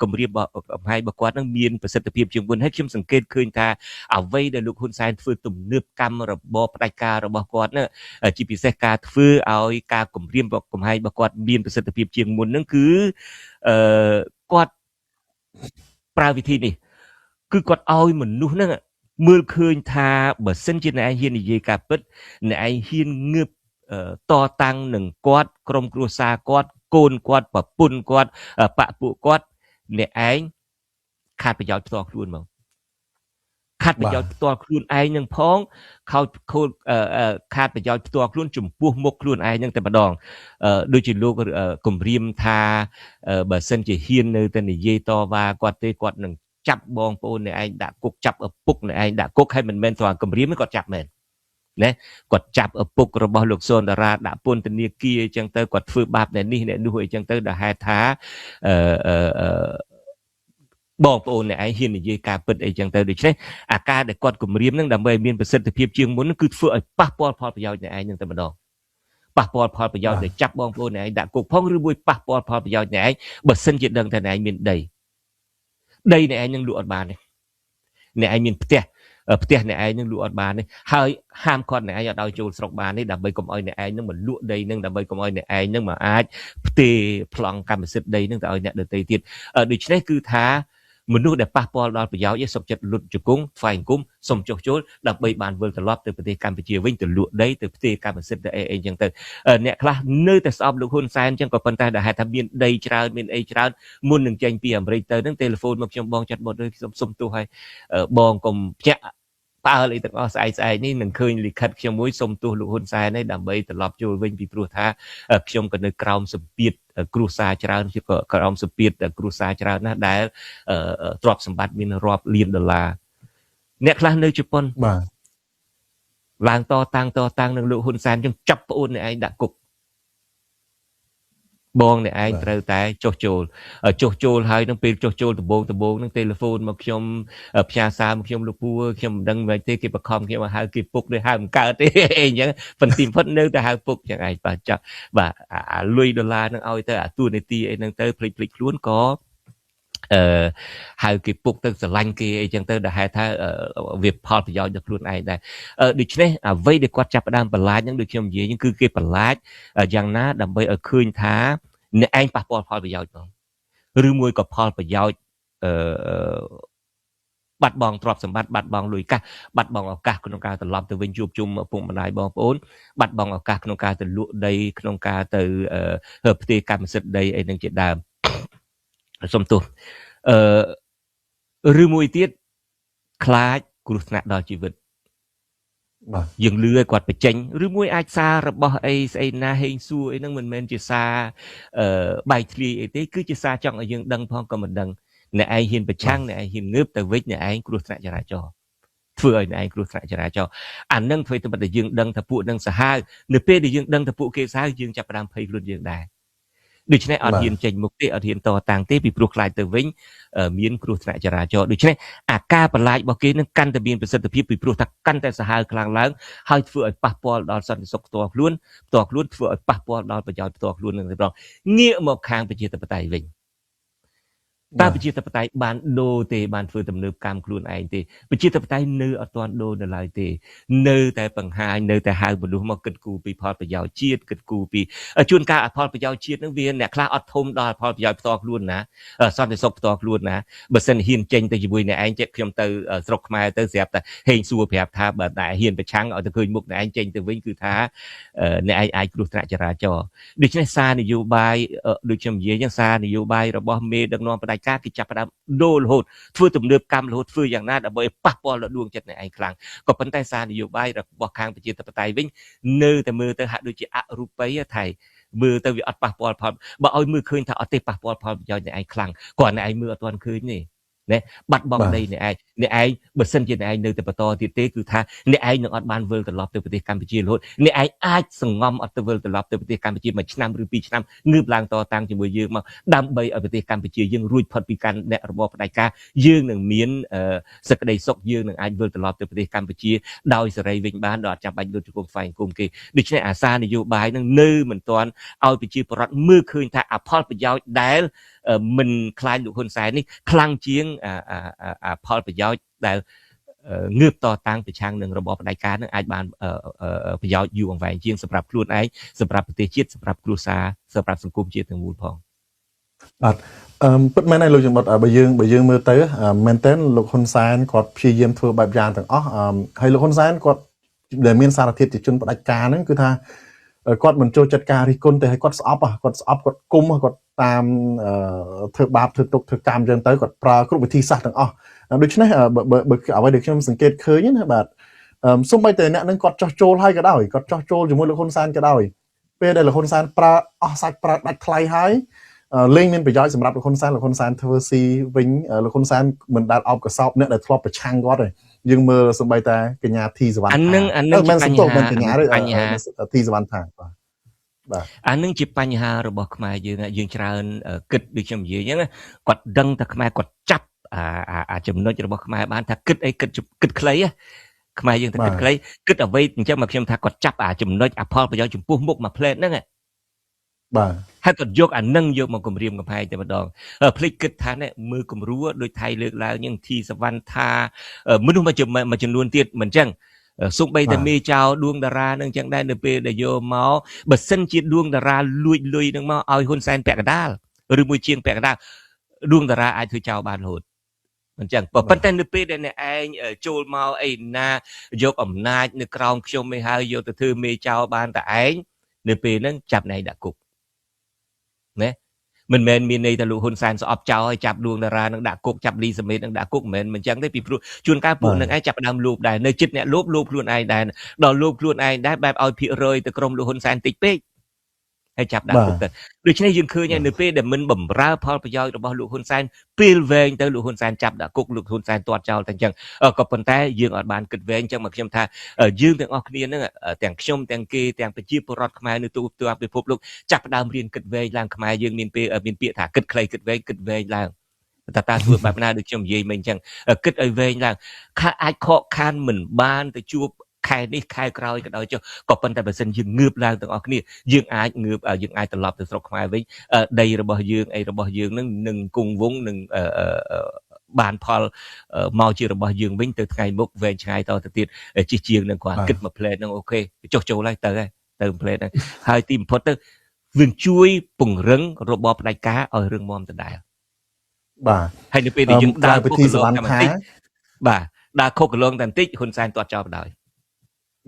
กลมเรียมกับไฮบอกว่านั่งมีประสิทธิภาพจริงให้เข้มสังเกตคืนตาเอาไว้ในลูกคนแสนฟื้นตุ่มเนืบกรรมระบบปลายการระบบกอดเนี่ยจีพีเซการฟื้นเอาการกลมเรียมกับไฮบอกว่ามีประสิทธิภาพจริงนั่นคือกอดปลาวิธีนี่คือกอดเอาเหมือนนู้นนั่นมือคืนทาเบิดเส้นจีนในไอเฮียนยีกาปิดในไอเฮียนเงือบต่อตังหนึ่งกอดกรมครัวซากอดโกนกอดปะปุ่นกอดปะปุกอดในไอขาดประโยชน์ต่อครูนมั้งขาดประโยชน์ตัวครูนไอหนึ่งพ้องเขาขาดประโยชน์ตัวครูนจุ่มปูมกครูนไอหนึ่งแต่ประดองโดยจีลูกกลุ่มเรียมทาเบิดเส้นจีเฮียนในแต่ในเยต่อว่ากอดเตกอดหนึ่งจับบองปูนในไอด่ากุกจับปุกในไอด่ากุกให้มันเป็นตัวกลุ่มเรียมไม่กอดจับมันเนี่ยกดจับปุกระบอบลูกโซนดาราด่าปูนตันเนียกี้จังเตอร์กดฟื้นบาปในนี่เนี่ยด้วยจังเตอร์ด่าหายท้าบองปูนเนี่ยไอเฮียนยีกาเปิดไอจังเตอร์ดิใช่อาการเด็กกอดกลุ่มเรียมนั่งดำไปมีประสิทธิภาพเชียงมุนนั่นคือฟื้นป้าปอดพอประโยชน์ในไอยังแต่มาดองป้าปอดพอประโยชน์ในจับบองปูนในไอด่ากุกพ้องหรือบุยป้าปอดพอประโยชน์ในไอบัดเส้นจิตดังแต่ในไอมีใดในไอยังหลุดบานในไอมีเตะในไอยังหลุดบานเนี่ยห้ามคนในไอเอาโจรสกบานนี่ดับใบกลมอ้อยในไอยังเหมือนลุดใดยังดับใบกลมอ้อยในไอยังมาอาจเตะพลังการประสิทธิ์ใดยังแต่เอาเนี่ยเดินเตะติดโดยเฉพาะคือท้า មនុស្សដែលប៉ះពាល់ដល់ប្រយោជន៍សុខចិត្តលុតជង្គង់ថ្វាយអង្គមសុំចុះចូលដើម្បីបានវិលត្រឡប់ទៅប្រទេសកម្ពុជាវិញទៅលក់ដីទៅផ្ទេរកម្មសិទ្ធិទៅអីចឹងទៅអ្នកខ្លះនៅតែស្អប់លោកហ៊ុនសែនចឹងក៏ប៉ុន្តែដែលហេតុថាមានដីច្រើនមានអីច្រើនមុននឹងចេញពីអាមេរិកទៅហ្នឹងទូរស័ព្ទមកខ្ញុំបងចាត់បុតសុំទោសឲ្យបងកុំភ្ញាក់ប៉ើលអីទាំងអស់ស្អែកនេះនឹងឃើញលិខិតខ្ញុំមួយសុំទោសលោកហ៊ុនសែននេះដើម្បីត្រឡប់ចូលវិញពីព្រោះថាខ្ញុំក៏នៅក្រោមសម្ពាធគ្រួសារច្រើនជាក៏ក្រោមសម្ពាធគ្រួសារច្រើនណាស់ដែលទ្រព្យសម្បត្តិមានរាប់លានដុល្លារអ្នកខ្លះនៅជប៉ុនបាទឡើងតតាំងនឹងលោកហ៊ុនសែនចឹងចាប់ប្អូនអ្នកឯងដាក់គុកបងអ្នកឯងត្រូវតែចុះចូលហើយនឹងពេលចុះចូលដំបូងនឹងទូរស័ព្ទមកខ្ញុំផ្ញើសារមកខ្ញុំលោកពូខ្ញុំមិនដឹងមិនទេគេបខំខ្ញុំមកហៅគេពុកទេហៅមិនកើតទេអីចឹងប៉ុន្តែផុតនៅតែហៅពុកចឹងឯងបាទចាស់បាទអាលុយដុល្លារនឹងឲ្យទៅអាទួនាទីអីហ្នឹងទៅភ្លេចខ្លួនក៏ហៅគេពុកទៅស្រឡាញ់គេអីចឹងទៅដែលហេតុថាវាផលប្រយោជន៍ដល់ខ្លួនឯងដែរដូច្នេះអ្វីដែលគាត់ចាប់ផ្ដើមបន្លាចហ្នឹងដូចខ្ញុំនិយាយហ្នឹងគឺគេបន្លាចយ៉ាងណាដើម្បីឲ្យឃើញថាអ្នកឯងប៉ះពាល់ផលប្រយោជន៍ផងឬមួយក៏ផលប្រយោជន៍បាត់បង់ទ្រព្យសម្បត្តិបាត់បង់លុយកាសបាត់បង់ឱកាសក្នុងការត្រឡប់ទៅវិញជួបជុំឪពុកម្ដាយបងប្អូនបាត់បង់ឱកាសក្នុងការទៅលក់ដីក្នុងការទៅផ្ទេរកម្មសិទ្ធិដីអីហ្នឹងជាដើមសុំទោសឬមួយទៀតខ្លាចគ្រោះថ្នាក់ដល់ជីវិតបាទយើងលឺឲ្យគាត់បញ្ចេញឬមួយអាចសាររបស់អីស្អីណាហេងសួរអីហ្នឹងមិនមែនជាសារបែកធ្លាយអីទេគឺជាសារចង់ឲ្យយើងដឹងផងក៏មិនដឹងអ្នកឯងហ៊ានប្រឆាំងអ្នកឯងហ៊ានងើបទៅវិញអ្នកឯងគ្រោះថ្នាក់ចរាចរណ៍ធ្វើឲ្យអ្នកឯងគ្រោះថ្នាក់ចរាចរណ៍អានឹងធ្វើតែតែយើងដឹងថាពួកនឹងសាហាវនៅពេលដែលយើងដឹងថាពួកគេសាហាវយើងចាប់ផ្ដើមភ័យខ្លួនយើងដែរដូច្នេះអត់ហ៊ានចេញមុខទេអត់ហ៊ានតតាំងទេពីព្រោះខ្លាចទៅវិញមានគ្រោះថ្នាក់ចរាចរណ៍ដូច្នេះអាការបន្លាចរបស់គេនឹងកាន់តែមានប្រសិទ្ធភាពពីព្រោះថាកាន់តែសាហាវខ្លាំងឡើងហើយធ្វើឲ្យប៉ះពាល់ដល់សន្តិសុខផ្ទាល់ខ្លួនធ្វើឲ្យប៉ះពាល់ដល់ប្រយោជន៍ផ្ទាល់ខ្លួននឹងទៅងាកមកខាងប្រជាធិបតេយ្យវិញតើប្រជាធិបតេយ្យបានដូរទេបានធ្វើទំនើបកម្មខ្លួនឯងទេប្រជាធិបតេយ្យនៅអត់ទាន់ដូរនៅឡើយទេនៅតែបង្ហាញនៅតែហៅមនុស្សមកគិតគូរពីផលប្រយោជន៍ជាតិគិតគូរពីជួនកាលផលប្រយោជន៍ជាតិនឹងវាអ្នកខ្លះអត់ធំដល់ផលប្រយោជន៍ផ្ទាល់ខ្លួនណាសន្តិសុខផ្ទាល់ខ្លួនណាបើសិនហ៊ានចេញទៅជាមួយអ្នកឯងចិត្តខ្ញុំទៅស្រុកខ្មែរទៅស្រាប់តែហេងសួរប្រាប់ថាបើតែហ៊ានប្រឆាំងឲ្យទៅឃើញមុខអ្នកឯងចេញទៅវិញគឺថាអ្នកឯងអាចគ្រោះថ្នាក់ចរាចរណ៍ដូច្នេះសារនយោបាយដូចខ្ញុំនិយាយចឹងសារនយោបាយរបស់មេដឹកនាំផ្ដាច់ការគេចាប់ផ្ដើមដូររហូតធ្វើទំនើបកម្មរហូតធ្វើយ៉ាងណាដើម្បីប៉ះពាល់ដល់ដួងចិត្តអ្នកឯងខ្លាំងក៏ប៉ុន្តែសារនយោបាយរបស់ខាងប្រជាធិបតេយ្យវិញនៅតែមើលទៅហាក់ដូចជាអរូបីថៃមើលទៅវាអត់ប៉ះពាល់ផលបើឲ្យមើលឃើញថាអត់ទេប៉ះពាល់ផលប្រយោជន៍អ្នកឯងខ្លាំងគាត់អ្នកឯងមើលអត់ទាន់ឃើញទេណាបាត់បង់ដីអ្នកឯងបើសិនជាអ្នកឯងនៅតែបន្តទៀតទេគឺថាអ្នកឯងនឹងអត់បានវិលត្រឡប់ទៅប្រទេសកម្ពុជារហូតអ្នកឯងអាចសង្ងំអត់ទៅវិលត្រឡប់ទៅប្រទេសកម្ពុជាមួយឆ្នាំឬ2ឆ្នាំងើបឡើងតតាំងជាមួយយើងមកដើម្បីឲ្យប្រទេសកម្ពុជាយើងរួចផុតពីការអ្នករបបផ្ដាច់ការយើងនឹងមានសេចក្តីសុខយើងនឹងអាចវិលត្រឡប់ទៅប្រទេសកម្ពុជាដោយសេរីវិញបានដោយអត់ចាំបាច់លុតជង្គង់ថ្វាយអង្គមគេដូច្នេះអាសានយោបាយនឹងនៅមិនទាន់ឲ្យប្រជាពលរដ្ឋមើលឃើញថាអផលប្រយោជន៍ដែលមិនខ្លាចលោកហ៊ុនសែននេះខ្លាំងជាងផលប្រយោជន៍ដែលងើបតតាំងប្រឆាំងនឹងរបបផ្ដាច់ការនឹងអាចបានប្រយោជន៍យូរអង្វែងជាងសម្រាប់ខ្លួនឯងសម្រាប់ប្រទេសជាតិសម្រាប់គ្រួសារសម្រាប់សង្គមជាតិទាំងមូលផងបាទពិតមែនហើយលោកជំនិតបើយើងមើលទៅមែនតើលោកហ៊ុនសែនគាត់ព្យាយាមធ្វើបែបយ៉ាងទាំងអស់ហើយលោកហ៊ុនសែនគាត់ដែលមានសារធាតុជាជនផ្ដាច់ការហ្នឹងគឺថាគាត់មិនចូលចិត្តការរិះគន់ទេហើយគាត់ស្អប់គាត់គុំគាត់តាមធ្វើបាបធ្វើទុកធ្វើកម្មចឹងទៅគាត់ប្រើគ្រប់វិធីសាស្ត្រទាំងអស់ដូច្នេះបើអ្វីដែលខ្ញុំសង្កេតឃើញណាបាទសូម្បីតែអ្នកនឹងគាត់ចោះចូលហើយក៏ដោយគាត់ចោះចូលជាមួយលោកហ៊ុនសែនក៏ដោយពេលដែលលោកហ៊ុនសែនប្រើអស់សាច់ប្រើដាច់ថ្លៃហើយលេងមានប្រយោជន៍សម្រាប់លោកហ៊ុនសែនធ្វើស៊ីវិញលោកហ៊ុនសែនមិនដែលអោបកសោបអ្នកដែលធ្លាប់ប្រឆាំងគាត់ទេយើងមើលសូម្បីតែកញ្ញាធីសវណ្ណអានឹងមិនសន្ទុះមិនកញ្ញាឬធីសវណ្ណថាបាទអានឹងជាបញ្ហារបស់ខ្មែរយើងច្រើនគិតដូចខ្ញុំនិយាយអញ្ចឹងគាត់ដឹងតែខ្មែរគាត់ចាប់អាចំណុចរបស់ខ្មែរបានថាគិតអីគិតខ្លីខ្មែរយើងតែគិតខ្លីគិតអ្វីអញ្ចឹងមកខ្ញុំថាគាត់ចាប់អាចំណុចអផលប្រយោជន៍ចំពោះមុខមួយផ្លែតហ្នឹងបាទហើយគាត់យកអានឹងយកមកគម្រាមកំហែងតែម្ដងភ្លេចគិតថានេះមើលគំរូដោយថៃលើកឡើងយ៉ាងធីសវណ្ណថាមនុស្សមួយចំនួនទៀតមិនអញ្ចឹងសូម្បីតែមេចៅដួងតារានឹងអញ្ចឹងដែរនៅពេលដែលយកមកបើសិនជាដួងតារាលួចលុយនឹងមកឲ្យហ៊ុនសែនពាក់កណ្ដាលឬមួយជាងពាក់កណ្ដាលដួងតារាអាចធ្វើចោលបានរហូត អញ្ចឹងប៉ុន្តែនៅពេលដែលអ្នកឯងចូលមកអីណាយកអំណាចនៅក្រោមខ្ញុំឯហើយយកទៅធ្វើមេចោលបានតែឯងនៅពេលហ្នឹងចាប់ណៃដាក់គុកណាមិនមែនមានន័យថាលោកហ៊ុនសែនស្អប់ចោលហើយចាប់ដួងតារានឹងដាក់គុកចាប់លីសមេតនឹងដាក់គុកមិនមែនអញ្ចឹងទេពីព្រោះជួនកាលពួកនឹងឯងចាប់ផ្ដើមលោភដែរនៅចិត្តអ្នកលោភខ្លួនឯងដែរដល់លោភខ្លួនឯងដែរបែបឲ្យភាគរយទៅក្រុមលោកហ៊ុនសែនតិចពេកហើយចាប់ដាក់គុកទៅដូច្នេះយើងឃើញហើយនៅពេលដែលមិនបំរើផលប្រយោជន៍របស់លោកហ៊ុនសែនពេលវែងទៅលោកហ៊ុនសែនចាប់ដាក់គុកលោកហ៊ុនសែនទាត់ចោលតែអញ្ចឹងក៏ប៉ុន្តែយើងអត់បានគិតវែងអញ្ចឹងមកខ្ញុំថាយើងទាំងអស់គ្នាហ្នឹងទាំងខ្ញុំទាំងគេទាំងប្រជាពលរដ្ឋខ្មែរនៅទូទាំងពិភពលោកចាប់ផ្ដើមរៀនគិតវែងឡើងខ្មែរយើងមានពាក្យថាគិតខ្លីគិតវែងឡើងតើធ្វើបែបណាដូចខ្ញុំនិយាយមិញអញ្ចឹងគិតឲ្យវែងឡើងអាចខកខានមិនបានទៅជួបខែនេះខែក្រោយក៏ដោយចុះក៏ប៉ុន្តែបើសិនយើងងើបឡើងទាំងអស់គ្នាយើងអាចងើបយើងអាចត្រឡប់ទៅស្រុកខ្មែរវិញដីរបស់យើងអីរបស់យើងនឹងនឹងគង់វង្សនឹងបានផលមកជារបស់យើងវិញទៅថ្ងៃមុខវែងឆ្ងាយតទៅទៀតជិះជាងនឹងគាត់គិតមកផ្លែតហ្នឹងអូខេចុះចូលហើយទៅផ្លែតហ្នឹងហើយទីបំផុតទៅវាជួយពង្រឹងរបបផ្ដាច់ការឲ្យរឹងមាំដដែលបាទហើយនៅពេលដែលយើងដើរពិធីសវណ្ណថាបាទដើរខុសកន្លងតែបន្តិចហ៊ុនសែនទាត់ចោលបណ្ដោយ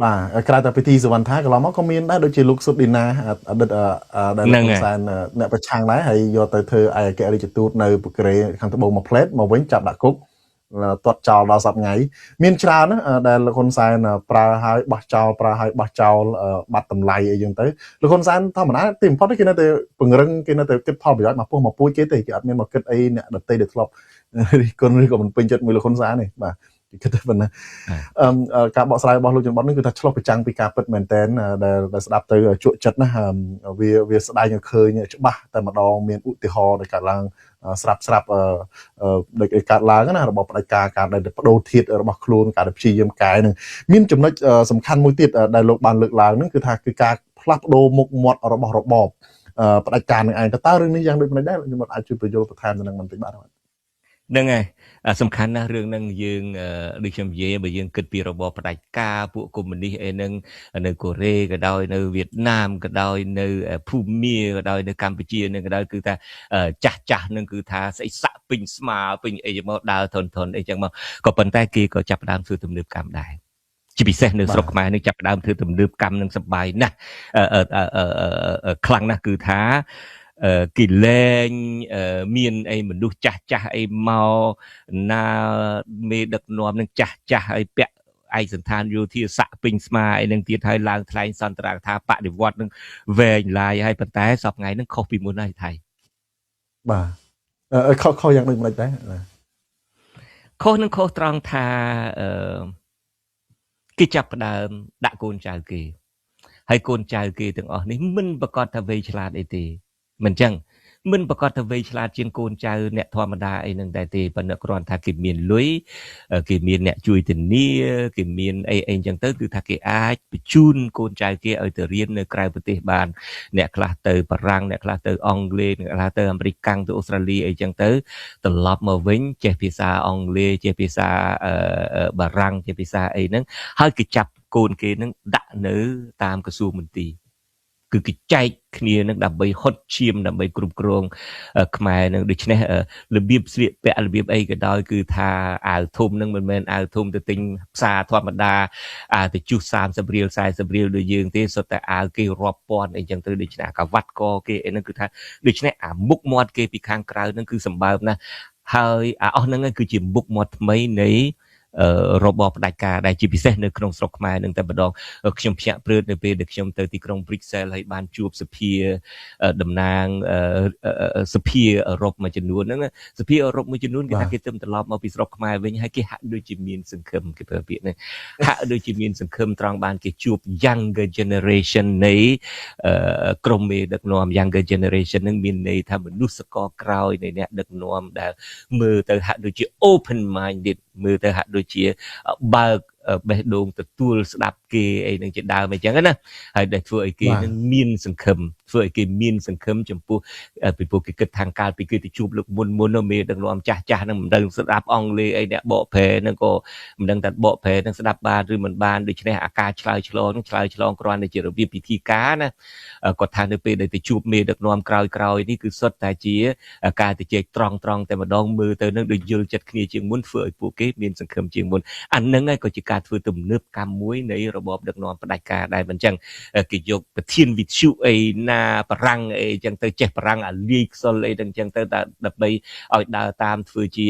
បាទក្រៅតែពិធីសវណ្ណថាកន្លងមកក៏មានដែរដូចជាលោកសុបឌីណាអតីតដែលហ៊ុនសែនអ្នកប្រឆាំងដែរហើយយកទៅធ្វើឯកអគ្គរដ្ឋទូតនៅបូកេរីខាងត្បូងមកផ្លេតមកវិញចាប់ដាក់គុកទាត់ចោលដល់សប្តាហ៍ថ្ងៃមានច្រើនណាដែលលោកហ៊ុនសែនប្រើហើយបោះចោលបាត់តម្លៃអីចឹងទៅលោកហ៊ុនសែនធម្មតាទីបំផុតគេនៅតែពង្រឹងគេនៅតែគិតផលប្រយោជន៍មកពោះមកពួយគេទេគេអត់មានមកគិតអីអ្នកដតីដែលធ្លាប់រិះគន់ឬក៏មិនពេញចិត្តមួយលោកហ៊ុនសែនទេបាទគិតទៅប៉ុណ្ណាការបកស្រាយរបស់លោកជនបតនេះគឺថាឆ្លុះប្រចាំងពីការពិតមែនតែនដែលស្ដាប់ទៅជក់ចិត្តណាវាស្ដាយឲ្យឃើញច្បាស់តែម្ដងមានឧទាហរណ៍ដែលកើតឡើងស្រាប់ដូចកើតឡើងណារបបផ្ដាច់ការដែលបដូរធាតុរបស់ខ្លួនការព្យាយាមកែនឹងមានចំណុចសំខាន់មួយទៀតដែលលោកបានលើកឡើងហ្នឹងគឺថាគឺការផ្លាស់ប្ដូរមុខមាត់របស់របបផ្ដាច់ការនឹងឯងតើរឿងនេះយ៉ាងដូចម្ដេចដែរខ្ញុំអាចជួយបញ្យល់បន្ថែមទៅនឹងបន្តិចបាទហ្នឹងហើយសំខាន់ណាស់រឿងហ្នឹងយើងដូចខ្ញុំនិយាយបើយើងគិតពីរបបផ្ដាច់ការពួកកុម្មុយនីសអីហ្នឹងនៅកូរ៉េក៏ដោយនៅវៀតណាមក៏ដោយនៅភូមាក៏ដោយនៅកម្ពុជាហ្នឹងក៏ដោយគឺថាចាស់ហ្នឹងគឺថាស្អីសាក់ពេញស្មាពេញអីមកដើរធនអីចឹងមកក៏ប៉ុន្តែគេក៏ចាប់ផ្ដើមធ្វើទំនើបកម្មដែរជាពិសេសនៅស្រុកខ្មែរនេះចាប់ផ្ដើមធ្វើទំនើបកម្មនឹងសប្បាយណាស់ខ្លាំងណាស់គឺថាគេលែងមានអីមនុស្សចាស់អីមកណាមេដឹកនាំនឹងចាស់អីពាក់ឯកសណ្ឋានយោធាសាក់ពេញស្មាអីនឹងទៀតហើយឡើងថ្លែងសន្ទរកថាបដិវត្តនឹងវែងឡាយហើយប៉ុន្តែសពថ្ងៃនឹងខុសពីមុនហើយថៃបាទខុសយ៉ាងដូចម្ដេចដែរខុសត្រង់ថាគេចាប់ផ្ដើមដាក់កូនចៅគេហើយកូនចៅគេទាំងអស់នេះមិនប្រកាសថាវៃឆ្លាតអីទេមិនចឹងមិនប្រកាសថាវៃឆ្លាតជាងកូនចៅអ្នកធម្មតាអីនឹងដែរទេប៉ុន្តែគ្រាន់ថាគេមានលុយគេមានអ្នកជួយធានាគេមានអីចឹងទៅគឺថាគេអាចបញ្ជូនកូនចៅគេឲ្យទៅរៀននៅក្រៅប្រទេសបានអ្នកខ្លះទៅបារាំងអ្នកខ្លះទៅអង់គ្លេសអ្នកខ្លះទៅអាមេរិកកាំងទៅអូស្ត្រាលីអីចឹងទៅត្រឡប់មកវិញចេះភាសាអង់គ្លេសចេះភាសាបារាំងចេះភាសាអីហ្នឹងហើយគេចាប់កូនគេនឹងដាក់នៅតាមក្រសួងមន្ទីរគឺគេចែកគ្នានឹងដើម្បីហុតឈាមដើម្បីគ្រប់គ្រងខ្មែរនឹងដូច្នេះរបៀបស្លៀកពាក់របៀបអីក៏ដោយគឺថាអាវធំនឹងមិនមែនអាវធំទៅទិញផ្សារធម្មតាអាវទៅជុះ30រៀល40រៀលដូចយើងទេសុទ្ធតែអាវគេរាប់ពាន់អីចឹងទៅដូច្នេះកាវ៉ាត់កគេអីហ្នឹងគឺថាដូច្នេះអាមុខមាត់គេពីខាងក្រៅហ្នឹងគឺសម្បើមណាស់ហើយអាអស់ហ្នឹងគឺជាមុខមាត់ថ្មីនៃរបបផ្ដាច់ការដែលជាពិសេសនៅក្នុងស្រុកខ្មែរនឹងតែម្ដងខ្ញុំភ្ញាក់ព្រឺតនៅពេលដែលខ្ញុំទៅទីក្រុង Brussels ហើយបានជួបសភាតំណាងសភាអឺរ៉ុបមួយចំនួនហ្នឹងសភាអឺរ៉ុបមួយចំនួនគេថាគេទៅត្រឡប់មកពីស្រុកខ្មែរវិញហើយគេហាក់ដូចជាមានសង្ឃឹមគេប្រើពាក្យនេះហាក់ដូចជាមានសង្ឃឹមត្រង់បានគេជួប younger generation នៃក្រុមមេដឹកនាំ younger generation ហ្នឹងមានន័យថាមនុស្សកក្រោយនៃអ្នកដឹកនាំដែលមើលទៅហាក់ដូចជា open minded មើលទៅហាក់ដូចជាបើក បេះដូងទទួលស្ដាប់គេអីនឹងជាដើមអីចឹងណាហើយដែលធ្វើឲ្យគេនឹងមានសង្ឃឹមធ្វើឲ្យគេមានសង្ឃឹមចំពោះពីព្រោះគេគិតខាងកាលពីគេទៅជួបលោកមុននោះមេដឹកនាំចាស់នឹងមិនដឹងស្ដាប់អង់គ្លេសអីអ្នកបកប្រែនឹងក៏មិនដឹងថាបកប្រែនឹងស្ដាប់បានឬមិនបានដូច្នេះអាការឆ្លើយឆ្លងនឹងឆ្លើយឆ្លងគ្រាន់តែជារបៀបពិធីការណាគាត់ថានៅពេលដែលទៅជួបមេដឹកនាំក្រោយនេះគឺសុទ្ធតែជាការទៅជែកត្រង់តែម្ដងមើលទៅនឹងដូចយល់ចិត្តគ្នាជាងមុនធ្វើឲ្យពួកគេមានសង្ឃឹមជាងមុនអានឹងហើយក៏ជាការធ្វើទំនើបកម្មមួយនៃរបបដឹកនាំផ្ដាច់ការដែរមិនចឹងគេយកប្រធានវិទ្យុអីណាបារាំងអីចឹងទៅចេះបារាំងអាលាយខ្សលអីចឹងទៅដើម្បីឲ្យដើរតាមធ្វើជា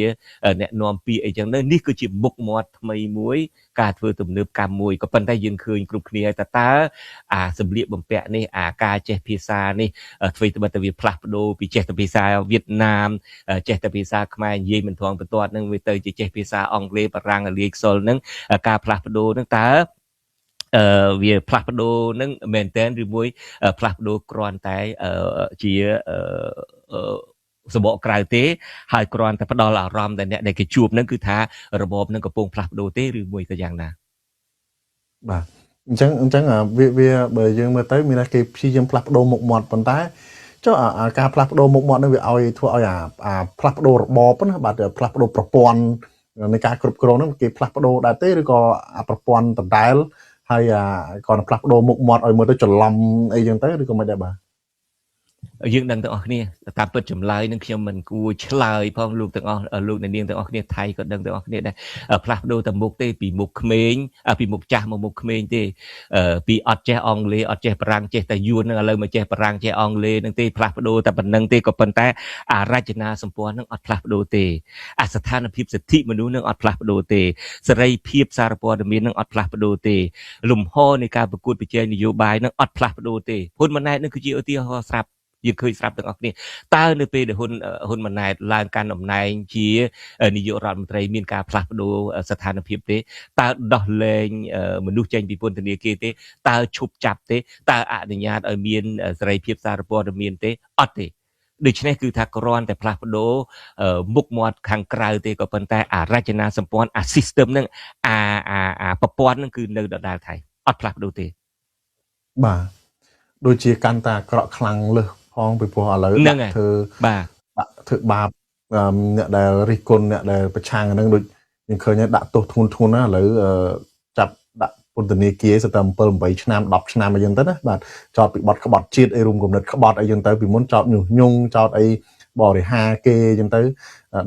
អ្នកនាំពាក្យអីចឹងទៅនេះគឺជាមុខមាត់ថ្មីមួយការធ្វើទំនើបកម្មមួយក៏ប៉ុន្តែយើងឃើញគ្រប់គ្នាហើយតើអាសម្លៀកបំពាក់នេះអាការចេះភាសានេះធ្វើទៅតែវាផ្លាស់ប្ដូរពីចេះតែភាសាវៀតណាមចេះតែភាសាខ្មែរនិយាយមិនធំបន្ទាត់នឹងវាទៅជាចេះភាសាអង់គ្លេសបារាំងអាលាយខ្សលនឹងការផ្លាស់ប្ដូរនឹងតើវាផ្លាស់ប្ដូរនឹងមែនតើឬមួយផ្លាស់ប្ដូរគ្រាន់តែជាសបកក្រៅទេហើយគ្រាន់តែផ្ដល់អារម្មណ៍តែអ្នកដែលគេជួបនឹងគឺថារបបនឹងកំពុងផ្លាស់ប្ដូរទេឬមួយក៏យ៉ាងណាបាទអញ្ចឹងវាបើយើងមើលទៅមានតែគេព្យាយាមផ្លាស់ប្ដូរមុខមាត់ប៉ុន្តែចុះការផ្លាស់ប្ដូរមុខមាត់នឹងវាឲ្យធ្វើឲ្យអាផ្លាស់ប្ដូររបបណាបាទផ្លាស់ប្ដូរប្រព័ន្ធនៃការគ្រប់គ្រងហ្នឹងគេផ្លាស់ប្ដូរដែរទេឬក៏អាប្រព័ន្ធដដែលហើយគាត់ផ្លាស់ប្ដូរមុខមាត់ឲ្យមើលទៅច្រឡំអីចឹងទៅឬក៏មិនដែរបាទយើងដឹងទាំងអស់គ្នាតាមពិតចម្លើយនឹងខ្ញុំមិនគួរឆ្លើយផងលោកទាំងអស់លោកអ្នកនាងទាំងអស់គ្នាថៃក៏ដឹងទាំងអស់គ្នាដែរផ្លាស់ប្ដូរតែមុខទេពីមុខក្មេងពីមុខចាស់មកមុខក្មេងទេពីអត់ចេះអង់គ្លេសអត់ចេះបារាំងចេះតែយួននឹងឥឡូវមកចេះបារាំងចេះអង់គ្លេសនឹងទេផ្លាស់ប្ដូរតែប៉ុណ្្នឹងទេក៏ប៉ុន្តែអារចនាសម្ព័ន្ធនឹងអត់ផ្លាស់ប្ដូរទេអាស្ថានភាពសិទ្ធិមនុស្សនឹងអត់ផ្លាស់ប្ដូរទេសេរីភាពសារព័ត៌មាននឹងអត់ផ្លាស់ប្ដូរទេលំហនៃការប្រកួតប្រជែងនយោបាយនឹងអត់ផ្លាស់ប្ដូរទេហ៊ុនម៉ាណែតនឹងគឺជាឧទាហរណ៍ស្រាប់យើងឃើញស្រាប់ទាំងអស់គ្នាតើនៅពេលដែលហ៊ុនម៉ាណែតឡើងកាន់តំណែងជានាយករដ្ឋមន្ត្រីមានការផ្លាស់ប្ដូរស្ថានភាពទេតើដោះលែងមនុស្សចេញពីពន្ធនាគារទេតើឈប់ចាប់ទេតើអនុញ្ញាតឲ្យមានសេរីភាពសារព័ត៌មានទេអត់ទេដូច្នេះគឺថាគ្រាន់តែផ្លាស់ប្ដូរមុខមាត់ខាងក្រៅទេក៏ប៉ុន្តែអារចនាសម្ព័ន្ធអា system ហ្នឹងអាប្រព័ន្ធហ្នឹងគឺនៅដដែលថៃអត់ផ្លាស់ប្ដូរទេបាទដូចជាកាន់តែអាក្រក់ខ្លាំងលើសផងពីព្រោះឥឡូវដាក់ធ្វើបាបអ្នកដែលរិះគន់អ្នកដែលប្រឆាំងហ្នឹងដូចយើងឃើញដាក់ទោសធ្ងន់ណាឥឡូវចាប់ដាក់ពន្ធនាគារស្ទើរ7 8ឆ្នាំ10ឆ្នាំអីចឹងទៅណាបាទចោតពីបទក្បត់ជាតិអីរួមគំនិតក្បត់អីចឹងទៅពីមុនចោតញុះញង់ចោតអីបរិហាគេអញ្ចឹងទៅ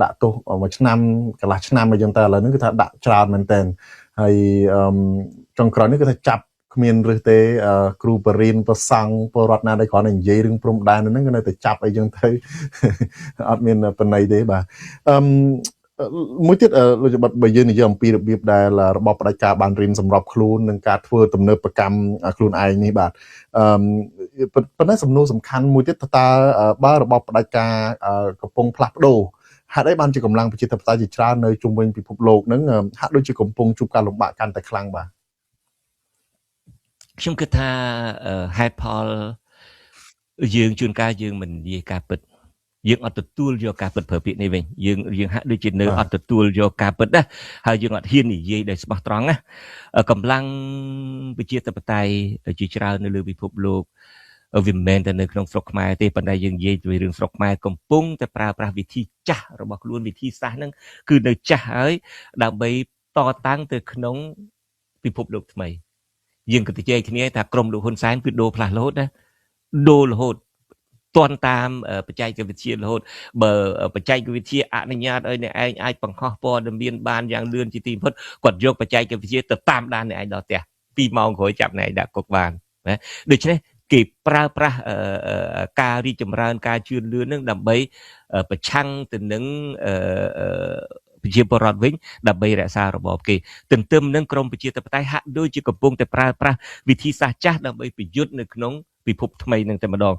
ដាក់ទោស1ឆ្នាំកន្លះឆ្នាំអីចឹងទៅឥឡូវនេះគឺថាដាក់ច្រើនមែនតើហើយចុងក្រោយនេះគឺថាចាប់គ្មានរឹសទេគ្រូបរិញ្ញាប្រសង់ពលរដ្ឋណាដែលគ្រាន់តែនិយាយរឿងព្រំដែនហ្នឹងគឺនៅតែចាប់អីចឹងទៅអត់មានបណ្ណ័យទេបាទមួយទៀតលោកច្បាប់បើយើងនិយាយអំពីរបៀបដែលរបបផ្ដាច់ការបានរៀនសម្របខ្លួននឹងការធ្វើទំនើបកម្មខ្លួនឯងនេះបាទប៉ុន្តែសំណួរសំខាន់មួយទៀតតើបើរបបផ្ដាច់ការកំពុងផ្លាស់ប្ដូរហេតុអីបានជាកម្លាំងប្រជាធិបតេយ្យជាច្រើននៅជុំវិញពិភពលោកហ្នឹងហាក់ដូចជាកំពុងជួបការលំបាកកាន់តែខ្លាំងបាទខ្ញុំគិតថាហេតុផលយើងជួនកាលយើងមិននិយាយការពិតយើងអត់ទទួលយកការពិតប្រើពាក្យនេះវិញយើងហាក់ដូចជានៅអត់ទទួលយកការពិតណាហើយយើងអត់ហ៊ាននិយាយដោយស្មោះត្រង់ណាកម្លាំងប្រជាធិបតេយ្យជាច្រើននៅលើពិភពលោកវាមិនមែនតែនៅក្នុងស្រុកខ្មែរទេប៉ុន្តែយើងនិយាយពីរឿងស្រុកខ្មែរកំពុងតែប្រើប្រាស់វិធីចាស់របស់ខ្លួនវិធីសាស្ត្រហ្នឹងគឺនៅចាស់ហើយដើម្បីតតាំងទៅក្នុងពិភពលោកថ្មីយើងក៏ទៅជែកគ្នាថាក្រុមលោកហ៊ុនសែនគឺដូរផ្លាស់រហូតណាដូររហូតទាន់តាមបច្ចេកវិទ្យារហូតបើបច្ចេកវិទ្យាអនុញ្ញាតឲ្យអ្នកឯងអាចបង្ហោះព័ត៌មានបានយ៉ាងលឿនជាទីបំផុតគាត់យកបច្ចេកវិទ្យាទៅតាមដានអ្នកឯងដល់ផ្ទះ2ម៉ោងក្រោយចាប់អ្នកឯងដាក់គុកបានណាដូច្នេះគេប្រើប្រាស់ការរីកចម្រើនការជឿនលឿននឹងដើម្បីប្រឆាំងទៅនឹងប្រជាពលរដ្ឋវិញដើម្បីរក្សារបបគេទន្ទឹមនឹងក្រមប្រជាធិបតេយ្យហាក់ដូចជាកំពុងតែប្រើប្រាស់វិធីសាស្ត្រចាស់ដើម្បីប្រយុទ្ធនៅក្នុងពិភពថ្មីនឹងតែម្ដង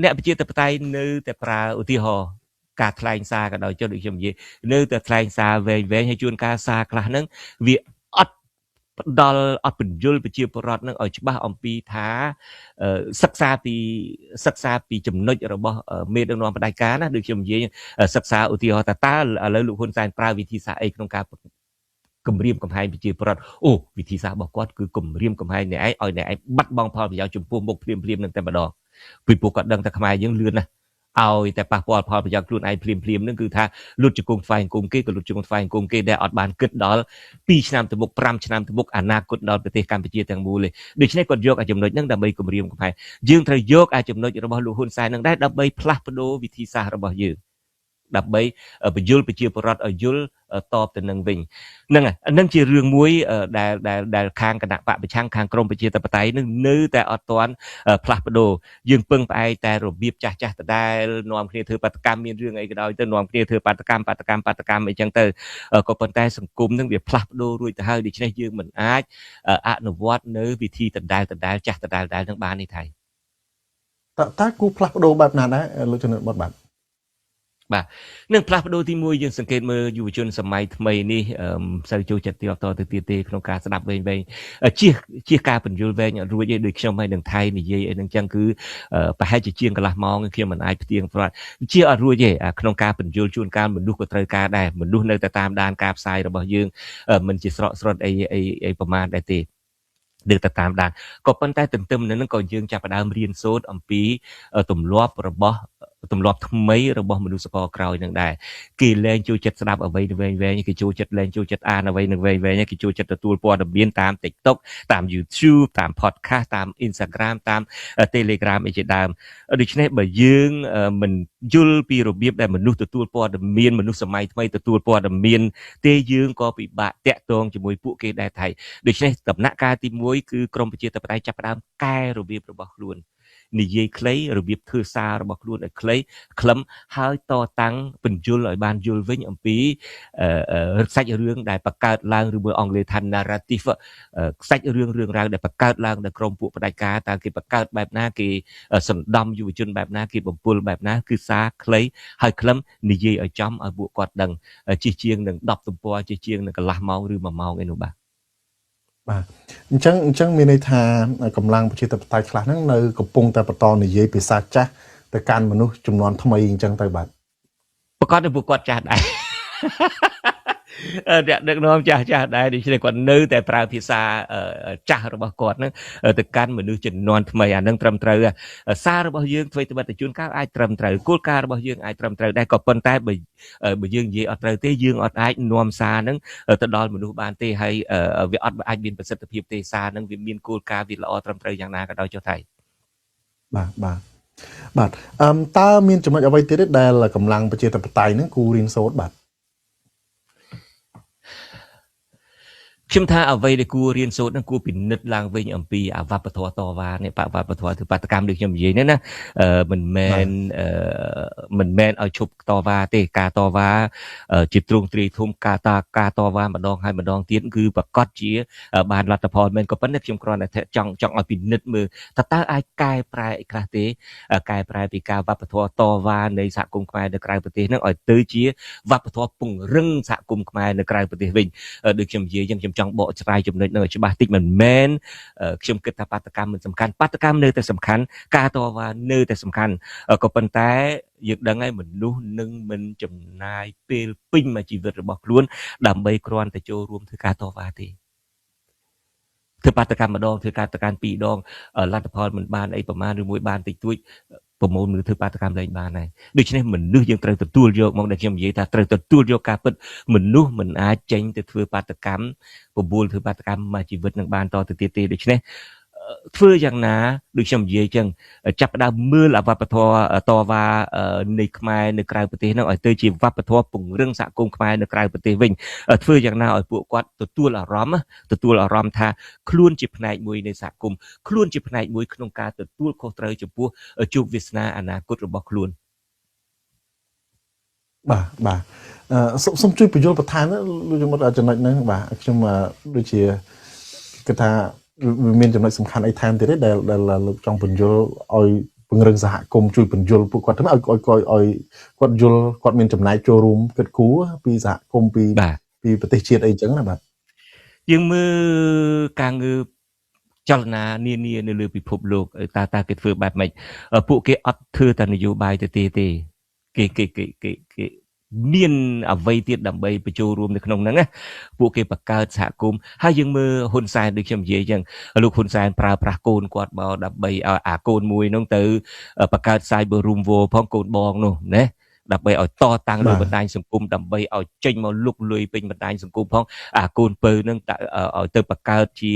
អ្នកប្រជាធិបតេយ្យនៅតែប្រើឧទាហរណ៍ការថ្លែងសារក៏ដោយចុះដូចខ្ញុំនិយាយនៅតែថ្លែងសារវែងហើយជួនកាលសារខ្លះហ្នឹងវាអត់ផ្ដល់អត់បញ្យលប្រជាពលរដ្ឋនឹងឲ្យច្បាស់អំពីថាសិក្សាពីចំណុចរបស់មេដឹកនាំផ្ដាច់ការណាដូចខ្ញុំនិយាយសិក្សាឧទាហរណ៍តើឥឡូវលោកហ៊ុនសែនប្រើវិធីសាស្ត្រអីក្នុងការ គម្រាមកំហែងប្រជាពលរដ្ឋអូវិធីសាស្ត្ររបស់គាត់គឺគម្រាមកំហែងអ្នកឯងឲ្យអ្នកឯងបាត់បង់ផលប្រយោជន៍ចំពោះមុខភ្លាមៗនឹងតែម្ដងពីព្រោះគាត់ដឹងថាខ្មែរយើងលឿនណាស់ឲ្យតែប៉ះពាល់ផលប្រយោជន៍ខ្លួនឯងភ្លាមនឹងគឺថាលុតជង្គង់ថ្វាយអង្គមគេក៏លុតជង្គង់ថ្វាយអង្គមគេដែលអត់បានគិតដល់2ឆ្នាំទៅមុខ5ឆ្នាំទៅមុខអនាគតដល់ប្រទេសកម្ពុជាទាំងមូលទេដូច្នេះគាត់យកចំណុចហ្នឹងដើម្បីគម្រាមកំហែងយើងត្រូវយកចំណុចរបស់លោកហ៊ុនសែនហ្នឹងដែរដើម្បីផ្លាស់ប្ដូរវិធីសាស្ត្ររបស់យើងដើម្បីបញ្យលប្រជាពលរដ្ឋឲ្យយល់តបទៅនឹងវិញហ្នឹងជារឿងមួយដែលខាងគណៈបកប្រឆាំងខាងក្រមប្រជាធិបតេយ្យនឹងនៅតែអត់ទាន់ផ្លាស់ប្ដូរយើងពឹងផ្អែកតែរបៀបចាស់ដដែលនាំគ្នាធ្វើបាតកម្មមានរឿងអីក៏ដោយទៅនាំគ្នាធ្វើបាតកម្មអីចឹងទៅក៏ប៉ុន្តែសង្គមនឹងវាផ្លាស់ប្ដូររួចទៅហើយដូច្នេះយើងមិនអាចអនុវត្តនៅវិធីដដែលចាស់ដដែលនឹងបាននេះថៃតើគូផ្លាស់ប្ដូរបែបណាដែរលោកជំនិតបុតបាទនឹងផ្លាស់ប្ដូរទី1យើងសង្កេតមើលយុវជនសម័យថ្មីនេះសូវចូលចិត្តទីអតទៅទៀតទេក្នុងការស្ដាប់វែងជាការបញ្យល់វែងអត់រួចទេដូចខ្ញុំហើយនឹងថៃនិយាយអីនឹងចឹងគឺប្រហែលជាជាងកន្លះម៉ោងខ្ញុំមិនអាចផ្ទៀងផ្ទាត់ជាអត់រួចទេក្នុងការបញ្យល់ជួនកាលមនុស្សក៏ត្រូវការដែរមនុស្សនៅតែតាមដានការផ្សាយរបស់យើងមិនជាស្រកស្រត់អីប្រមាណដែរទេលើកទៅតាមដានក៏ប៉ុន្តែទន្ទឹមនឹងក៏យើងចាប់ផ្ដើមរៀនសូត្រអំពីទម្លាប់ថ្មីរបស់មនុស្សករក្រោយនឹងដែរគេលែងចូលចិត្តស្ដាប់អ្វីទៅវែងគេចូលចិត្តលែងចូលចិត្តអានអ្វីនឹងវែងគេចូលចិត្តទទួលព័ត៌មានតាម TikTok តាម YouTube តាម Podcast តាម Instagram តាម Telegram អីជាដើមដូច្នេះបើយើងមិនយល់ពីរបៀបដែលមនុស្សទទួលព័ត៌មានមនុស្សសម័យថ្មីទទួលព័ត៌មានទេយើងក៏ពិបាកតាក់ទងជាមួយពួកគេដែរថៃដូច្នេះដំណាក់កាលទី1គឺក្រមប្រជាធិបតេយ្យចាប់ផ្ដើមកែរបៀបរបស់ខ្លួននិយាយខ្លីរបៀបធ្វើសាររបស់ខ្លួនឲ្យខ្លីខ្លឹមហើយតតាំងបញ្យលឲ្យបានយល់វិញអំពីសាច់រឿងដែលបង្កើតឡើងឬមួយអង់គ្លេសថា narrative សាច់រឿងរ៉ាវដែលបង្កើតឡើងដោយក្រុមពួកផ្ដាច់ការតើគេបង្កើតបែបណាគេសម្ដំយុវជនបែបណាគេបំពុលបែបណាគឺសារខ្លីហើយខ្លឹមនិយាយឲ្យចំឲ្យពួកគាត់ដឹងជិះជាងនឹង10ទំព័រជិះជាងនឹងកន្លះម៉ោងឬ1ម៉ោងឯនោះបាទអញ្ចឹងមានន័យថាកម្លាំងប្រជាធិបតេយ្យខ្លះហ្នឹងនៅកំពុងតែបន្តនិយាយភាសាចាស់ទៅកាន់មនុស្សចំនួនថ្មីអញ្ចឹងទៅបាទប្រកាសទៅពួកគាត់ចាស់ដែរដឹកនាំចាស់ដែរដូច្នេះគាត់នៅតែប្រើភាសាចាស់របស់គាត់ហ្នឹងទៅកាន់មនុស្សជំនាន់ថ្មីអានឹងត្រឹមត្រូវសាររបស់យើងធ្វើទៅបទជួនកាលអាចត្រឹមត្រូវគោលការណ៍របស់យើងអាចត្រឹមត្រូវដែរក៏ប៉ុន្តែបើយើងនិយាយអត់ត្រូវទេយើងអត់អាចនាំសារហ្នឹងទៅដល់មនុស្សបានទេហើយវាអត់អាចមានប្រសិទ្ធភាពទេសារហ្នឹងវាមានគោលការណ៍វាល្អត្រឹមត្រូវយ៉ាងណាក៏ដោយចុះថៃបាទតើមានចំណុចអ្វីទៀតទេដែលកម្លាំងប្រជាធិបតេយ្យហ្នឹងគូរៀនសូត្របាទខ្ញុំថាអ្វីដែលគួររៀនសូត្រនឹងគួរពិនិត្យឡើងវិញអំពីអវប្បធម៌តវ៉ានេះវប្បធម៌ធ្វើបាតកម្មដូចខ្ញុំនិយាយនេះណាមិនមែនឲ្យឈប់តវ៉ាទេការតវ៉ាជាទ្រង់ទ្រាយធំការតវ៉ាម្ដងហើយម្ដងទៀតគឺប្រកាសជាបានលទ្ធផលមែនក៏ប៉ុន្តែខ្ញុំគ្រាន់តែចង់ឲ្យពិនិត្យមើលតើអាចកែប្រែអីខ្លះទេកែប្រែពីការវប្បធម៌តវ៉ានៃសហគមន៍ខ្មែរនៅក្រៅប្រទេសហ្នឹងឲ្យទៅជាវប្បធម៌ពង្រឹងសហគមន៍ខ្មែរនៅក្រៅប្រទេសវិញដូចខ្ញុំនិយាយខ្ញុំចង់បកស្រាយចំណុចនោះឲ្យច្បាស់តិចមិនមែនខ្ញុំគិតថាបាតកម្មមិនសំខាន់បាតកម្មនៅតែសំខាន់ការតវ៉ានៅតែសំខាន់ក៏ប៉ុន្តែយើងដឹងហើយមនុស្សនឹងមិនចំណាយពេលពេញមួយជីវិតរបស់ខ្លួនដើម្បីគ្រាន់តែចូលរួមធ្វើការតវ៉ាទេធ្វើបាតកម្មម្ដងធ្វើការតកម្ម2ដងលទ្ធផលមិនបានអីប្រមាណឬមួយបានតិចតួចប្រមូលមនុស្សធ្វើបាតកម្មលែងបានហើយដូច្នេះមនុស្សយើងត្រូវទទួលយកមកដែលខ្ញុំនិយាយថាត្រូវទទួលយកការពិតមនុស្សមិនអាចចេញទៅធ្វើបាតកម្មបបួលធ្វើបាតកម្មមួយជីវិតនឹងបានតទៅទៀតទេដូច្នេះធ្វើយ៉ាងណាដូចខ្ញុំនិយាយចឹងចាប់ផ្ដើមមើលអវប្បធម៌តវ៉ានៃខ្មែរនៅក្រៅប្រទេសនោះឲ្យទៅជាវប្បធម៌ពង្រឹងសហគមន៍ខ្មែរនៅក្រៅប្រទេសវិញធ្វើយ៉ាងណាឲ្យពួកគាត់ទទួលអារម្មណ៍ថាខ្លួនជាផ្នែកមួយនៃសហគមន៍ខ្លួនជាផ្នែកមួយក្នុងការទទួលខុសត្រូវចំពោះជោគវាសនាអនាគតរបស់ខ្លួនបាទសូមជួយបញ្យល់បន្ថែមលោកជំរិតចំណុចហ្នឹងបាទខ្ញុំដូចជាគិតថាមានចំណុចសំខាន់អីថែមទៀតទេដែលលោកចង់បញ្យល់ឲ្យពង្រឹងសហគមន៍ជួយបញ្យល់ពួកគាត់ទៅឲ្យគាត់យល់គាត់មានចំណែកចូលរួមគិតគូរពីសហគមន៍ពីប្រទេសជាតិអីចឹងណាបាទយើងមើលការងើបចលនានានានៅលើពិភពលោកតើគេធ្វើបែបម៉េចពួកគេអត់ធ្វើតែនយោបាយទៅទេគេ មានអ្វីទៀតដើម្បីបញ្ចូលរួមនៅក្នុងហ្នឹងណាពួកគេបង្កើតសហគមន៍ហើយយើងមើលហ៊ុនសែនដូចខ្ញុំនិយាយអញ្ចឹងលោកហ៊ុនសែនប្រើប្រាស់កូនគាត់មកដើម្បីឲ្យអាកូនមួយហ្នឹងទៅបង្កើត Cyber Room War ផងកូនបងនោះណាដើម្បីឲ្យតតាំងលើបណ្ដាញសង្គមដើម្បីឲ្យចេញមកលុកលុយពេញបណ្ដាញសង្គមផងអាកូនពៅហ្នឹងឲ្យទៅបង្កើតជា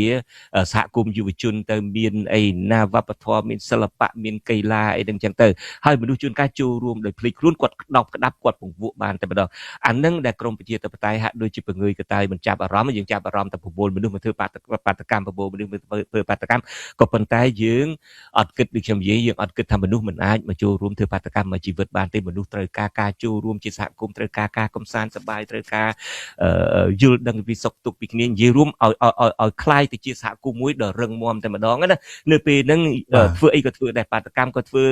សហគមន៍យុវជនទៅមានអីណាវប្បធម៌មានសិល្បៈមានកីឡាអីហ្នឹងចឹងទៅហើយមនុស្សជួនកាលចូលរួមដោយភ្លេចខ្លួនគាត់ក្តោបក្តាប់គាត់ពង្វក់បានតែម្ដងអាហ្នឹងដែលក្រមប្រជាធិបតេយ្យហាក់ដូចជាពង្រឿយកតាយមិនចាប់អារម្មណ៍យើងចាប់អារម្មណ៍តែប្រមូលមនុស្សមកធ្វើបាតកម្មប្រមូលមនុស្សធ្វើបាតកម្មក៏ប៉ុន្តែយើងអត់គិតដូចខ្ញុំនិយាយយើងអត់គិតថាមនុស្សមិនអាចមកចូលរួមធ្វើបាតកម្មមួយជីវិតបានទេមនុស្សត្រូវការចូលរួមជាសហគមន៍ត្រូវការកំសាន្តសប្បាយត្រូវការយល់ដឹងពីសុខទុក្ខពីគ្នានិយាយរួមឲ្យคล้ายទៅជាសហគមន៍មួយដ៏រឹងមាំតែម្ដងណានៅពេលហ្នឹងធ្វើអីក៏ធ្វើដែរបាតកម្មក៏ធ្វើ